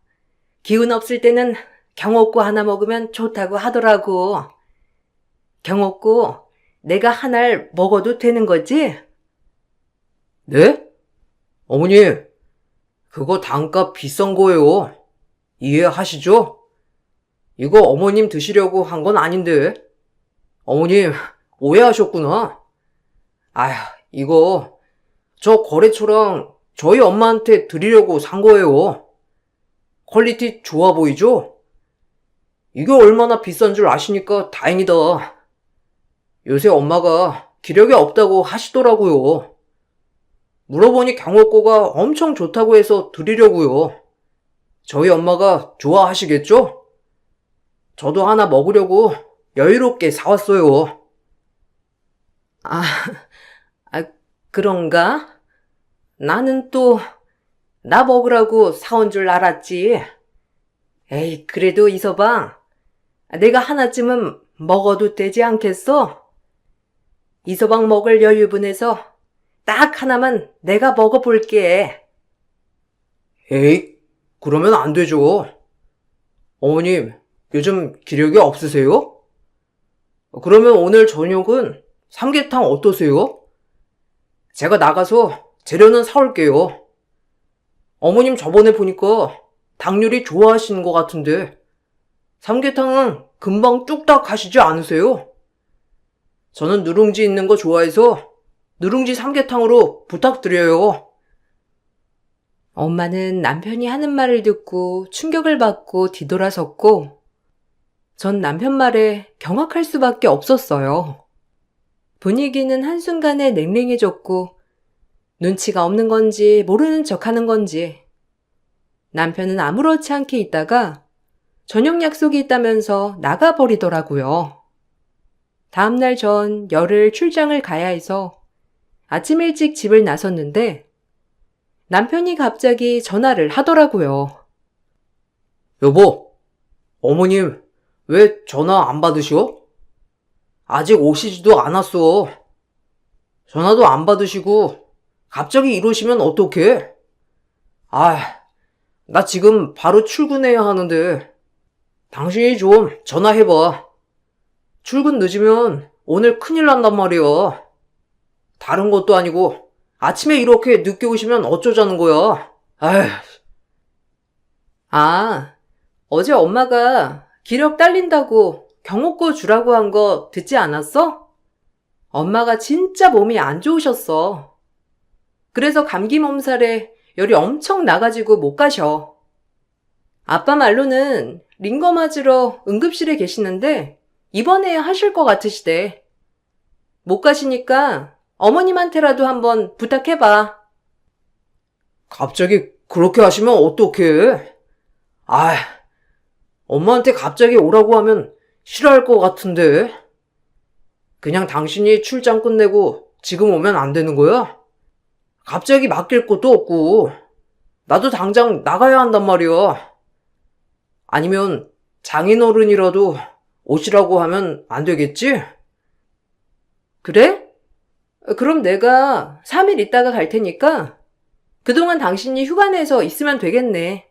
기운 없을 때는 경옥고 하나 먹으면 좋다고 하더라고. 경옥고 내가 하나를 먹어도 되는 거지? 네? 어머니, 그거 단가 비싼 거예요. 이해하시죠? 이거 어머님 드시려고 한 건 아닌데. 어머님, 오해하셨구나. 아휴, 이거 저 거래처랑 저희 엄마한테 드리려고 산 거예요. 퀄리티 좋아 보이죠? 이게 얼마나 비싼 줄 아시니까 다행이다. 요새 엄마가 기력이 없다고 하시더라고요. 물어보니 경옥고가 엄청 좋다고 해서 드리려고요. 저희 엄마가 좋아하시겠죠? 저도 하나 먹으려고 여유롭게 사왔어요. 아, 그런가? 나는 또 나 먹으라고 사온 줄 알았지. 에이, 그래도 이서방, 내가 하나쯤은 먹어도 되지 않겠어? 이서방 먹을 여유분해서 딱 하나만 내가 먹어볼게. 에이, 그러면 안 되죠. 어머님, 요즘 기력이 없으세요? 그러면 오늘 저녁은 삼계탕 어떠세요? 제가 나가서 재료는 사올게요. 어머님 저번에 보니까 닭 요리 좋아하시는 것 같은데 삼계탕은 금방 뚝딱 하시지 않으세요? 저는 누룽지 있는 거 좋아해서 누룽지 삼계탕으로 부탁드려요. 엄마는 남편이 하는 말을 듣고 충격을 받고 뒤돌아섰고, 전 남편 말에 경악할 수밖에 없었어요. 분위기는 한순간에 냉랭해졌고, 눈치가 없는 건지 모르는 척 하는 건지, 남편은 아무렇지 않게 있다가 저녁 약속이 있다면서 나가버리더라고요. 다음날 전 열흘 출장을 가야 해서 아침 일찍 집을 나섰는데 남편이 갑자기 전화를 하더라고요. 여보, 어머님 왜 전화 안 받으셔? 아직 오시지도 않았어. 전화도 안 받으시고 갑자기 이러시면 어떡해? 나 지금 바로 출근해야 하는데 당신이 좀 전화해봐. 출근 늦으면 오늘 큰일 난단 말이야. 다른 것도 아니고 아침에 이렇게 늦게 오시면 어쩌자는 거야. 어제 엄마가 기력 딸린다고 경옥고 주라고 한 거 듣지 않았어? 엄마가 진짜 몸이 안 좋으셨어. 그래서 감기 몸살에 열이 엄청 나가지고 못 가셔. 아빠 말로는 링거 맞으러 응급실에 계시는데 입원해야 하실 것 같으시대. 못 가시니까 어머님한테라도 한번 부탁해봐. 갑자기 그렇게 하시면 어떡해? 엄마한테 갑자기 오라고 하면 싫어할 것 같은데. 그냥 당신이 출장 끝내고 지금 오면 안 되는 거야? 갑자기 맡길 것도 없고 나도 당장 나가야 한단 말이야. 아니면 장인어른이라도 오시라고 하면 안 되겠지? 그래? 그럼 내가 3일 있다가 갈 테니까 그동안 당신이 휴가 내서 있으면 되겠네.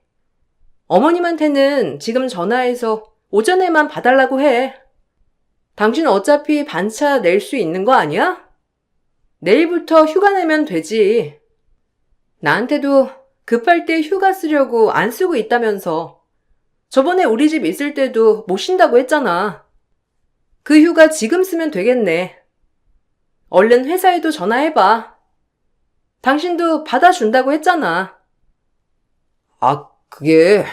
어머님한테는 지금 전화해서 오전에만 봐달라고 해. 당신 어차피 반차 낼 수 있는 거 아니야? 내일부터 휴가 내면 되지. 나한테도 급할 때 휴가 쓰려고 안 쓰고 있다면서. 저번에 우리 집 있을 때도 못 쉰다고 했잖아. 그 휴가 지금 쓰면 되겠네. 얼른 회사에도 전화해봐. 당신도 받아준다고 했잖아. 그게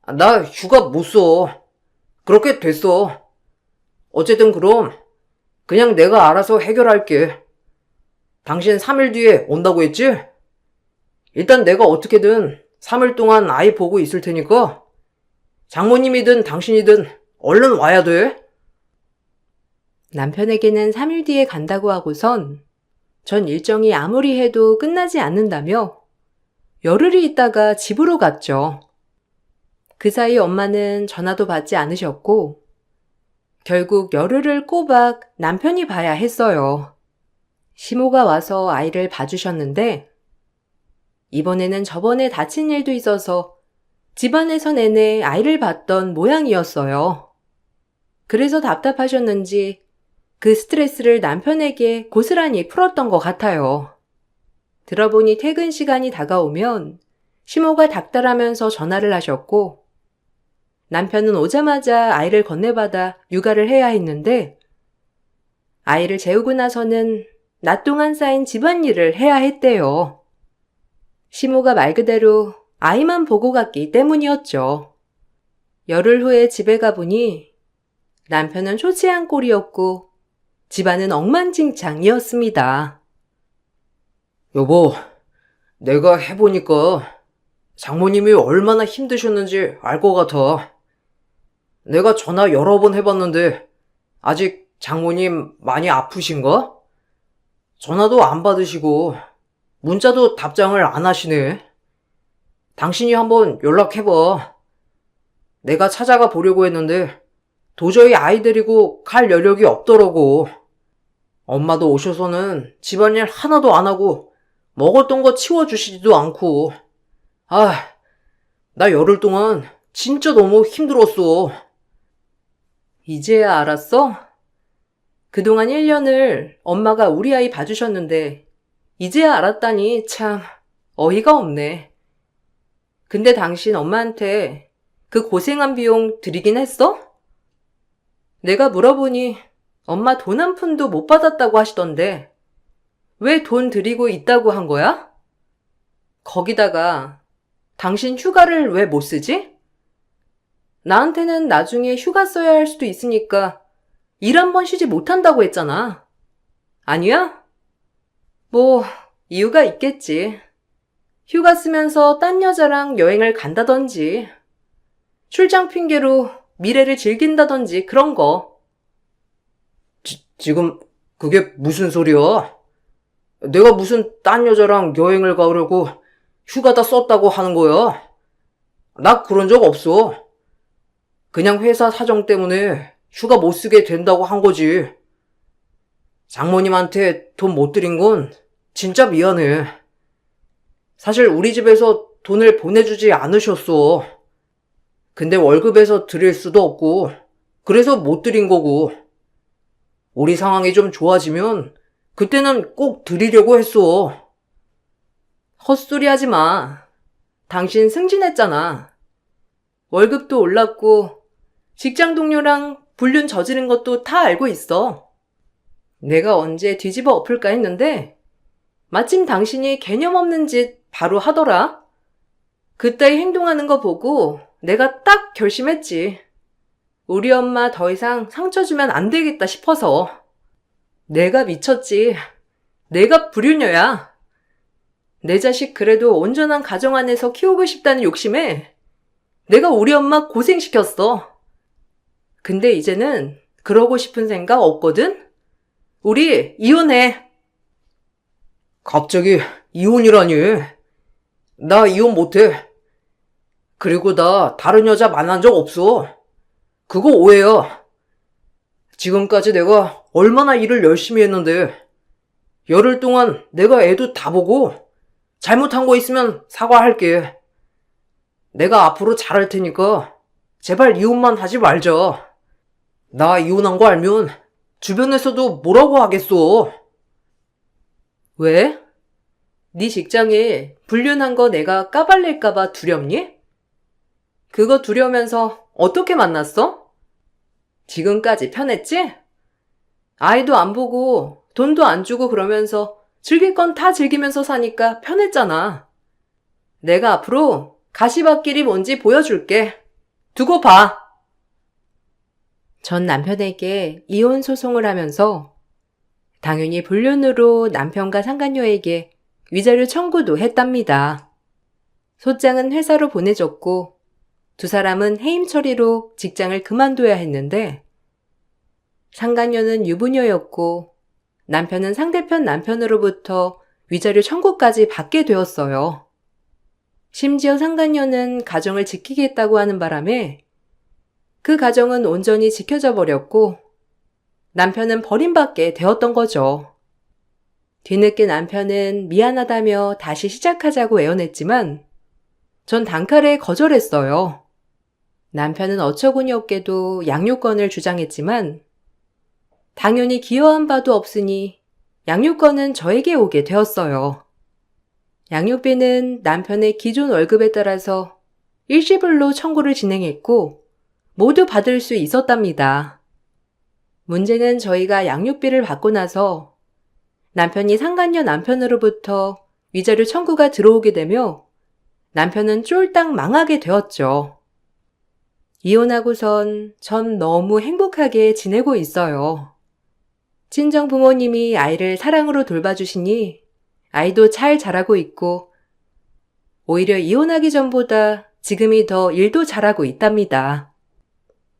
나 휴가 못 써. 그렇게 됐어. 어쨌든 그럼 그냥 내가 알아서 해결할게. 당신 3일 뒤에 온다고 했지? 일단 내가 어떻게든 3일 동안 아이 보고 있을 테니까 장모님이든 당신이든 얼른 와야 돼. 남편에게는 3일 뒤에 간다고 하고선 전 일정이 아무리 해도 끝나지 않는다며 열흘이 있다가 집으로 갔죠. 그 사이 엄마는 전화도 받지 않으셨고 결국 열흘을 꼬박 남편이 봐야 했어요. 시모가 와서 아이를 봐주셨는데 이번에는 저번에 다친 일도 있어서 집안에서 내내 아이를 봤던 모양이었어요. 그래서 답답하셨는지 그 스트레스를 남편에게 고스란히 풀었던 것 같아요. 들어보니 퇴근 시간이 다가오면 시모가 닥달하면서 전화를 하셨고 남편은 오자마자 아이를 건네받아 육아를 해야 했는데 아이를 재우고 나서는 낮 동안 쌓인 집안일을 해야 했대요. 시모가 말 그대로 아이만 보고 갔기 때문이었죠. 열흘 후에 집에 가보니 남편은 초췌한 꼴이었고 집안은 엉망진창이었습니다. 여보, 내가 해보니까 장모님이 얼마나 힘드셨는지 알 것 같아. 내가 전화 여러 번 해봤는데 아직 장모님 많이 아프신가? 전화도 안 받으시고 문자도 답장을 안 하시네. 당신이 한번 연락해봐. 내가 찾아가 보려고 했는데 도저히 아이 데리고 갈 여력이 없더라고. 엄마도 오셔서는 집안일 하나도 안 하고 먹었던 거 치워주시지도 않고. 나 열흘 동안 진짜 너무 힘들었어. 이제야 알았어? 그동안 1년을 엄마가 우리 아이 봐주셨는데 이제야 알았다니 참 어이가 없네. 근데 당신 엄마한테 그 고생한 비용 드리긴 했어? 내가 물어보니 엄마 돈 한 푼도 못 받았다고 하시던데 왜 돈 드리고 있다고 한 거야? 거기다가 당신 휴가를 왜 못 쓰지? 나한테는 나중에 휴가 써야 할 수도 있으니까 일 한 번 쉬지 못한다고 했잖아. 아니야? 뭐 이유가 있겠지. 휴가 쓰면서 딴 여자랑 여행을 간다든지 출장 핑계로 미래를 즐긴다든지 그런 거. 지금 그게 무슨 소리야? 내가 무슨 딴 여자랑 여행을 가려고 휴가 다 썼다고 하는 거야? 나 그런 적 없어. 그냥 회사 사정 때문에 휴가 못 쓰게 된다고 한 거지. 장모님한테 돈 못 드린 건 진짜 미안해. 사실 우리 집에서 돈을 보내주지 않으셨어. 근데 월급에서 드릴 수도 없고 그래서 못 드린 거고. 우리 상황이 좀 좋아지면 그때는 꼭 드리려고 했어. 헛소리 하지 마. 당신 승진했잖아. 월급도 올랐고 직장 동료랑 불륜 저지른 것도 다 알고 있어. 내가 언제 뒤집어 엎을까 했는데 마침 당신이 개념 없는 짓 바로 하더라. 그따위 행동하는 거 보고 내가 딱 결심했지. 우리 엄마 더 이상 상처 주면 안 되겠다 싶어서. 내가 미쳤지. 내가 불효녀야. 내 자식 그래도 온전한 가정 안에서 키우고 싶다는 욕심에 내가 우리 엄마 고생시켰어. 근데 이제는 그러고 싶은 생각 없거든? 우리 이혼해. 갑자기 이혼이라니. 나 이혼 못해. 그리고 나 다른 여자 만난 적 없어. 그거 오해야. 지금까지 내가 얼마나 일을 열심히 했는데 열흘 동안 내가 애도 다 보고 잘못한 거 있으면 사과할게. 내가 앞으로 잘할 테니까 제발 이혼만 하지 말자. 나 이혼한 거 알면 주변에서도 뭐라고 하겠어. 왜? 네 직장에 불륜한 거 내가 까발릴까봐 두렵니? 그거 두려우면서 어떻게 만났어? 지금까지 편했지? 아이도 안 보고 돈도 안 주고 그러면서 즐길 건 다 즐기면서 사니까 편했잖아. 내가 앞으로 가시밭길이 뭔지 보여줄게. 두고 봐. 전 남편에게 이혼 소송을 하면서 당연히 불륜으로 남편과 상간녀에게 위자료 청구도 했답니다. 소장은 회사로 보내졌고 두 사람은 해임 처리로 직장을 그만둬야 했는데 상간녀는 유부녀였고 남편은 상대편 남편으로부터 위자료 청구까지 받게 되었어요. 심지어 상간녀는 가정을 지키겠다고 하는 바람에 그 가정은 온전히 지켜져 버렸고 남편은 버림받게 되었던 거죠. 뒤늦게 남편은 미안하다며 다시 시작하자고 애원했지만 전 단칼에 거절했어요. 남편은 어처구니 없게도 양육권을 주장했지만 당연히 기여한 바도 없으니 양육권은 저에게 오게 되었어요. 양육비는 남편의 기존 월급에 따라서 일시불로 청구를 진행했고 모두 받을 수 있었답니다. 문제는 저희가 양육비를 받고 나서 남편이 상간녀 남편으로부터 위자료 청구가 들어오게 되며 남편은 쫄딱 망하게 되었죠. 이혼하고선 전 너무 행복하게 지내고 있어요. 친정 부모님이 아이를 사랑으로 돌봐주시니 아이도 잘 자라고 있고 오히려 이혼하기 전보다 지금이 더 일도 잘하고 있답니다.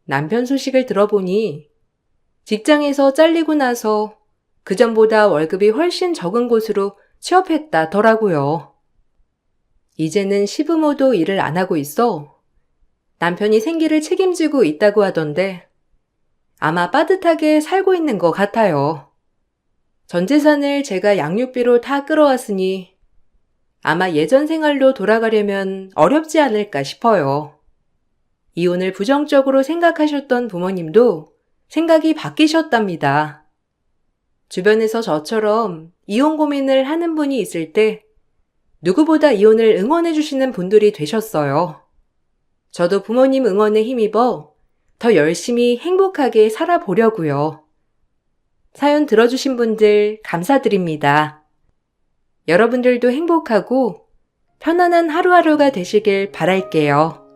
남편 소식을 들어보니 직장에서 잘리고 나서 그전보다 월급이 훨씬 적은 곳으로 취업했다더라고요. 이제는 시부모도 일을 안 하고 있어 남편이 생계를 책임지고 있다고 하던데 아마 빠듯하게 살고 있는 것 같아요. 전 재산을 제가 양육비로 다 끌어왔으니 아마 예전 생활로 돌아가려면 어렵지 않을까 싶어요. 이혼을 부정적으로 생각하셨던 부모님도 생각이 바뀌셨답니다. 주변에서 저처럼 이혼 고민을 하는 분이 있을 때 누구보다 이혼을 응원해 주시는 분들이 되셨어요. 저도 부모님 응원에 힘입어 더 열심히 행복하게 살아보려고요. 사연 들어주신 분들 감사드립니다. 여러분들도 행복하고 편안한 하루하루가 되시길 바랄게요.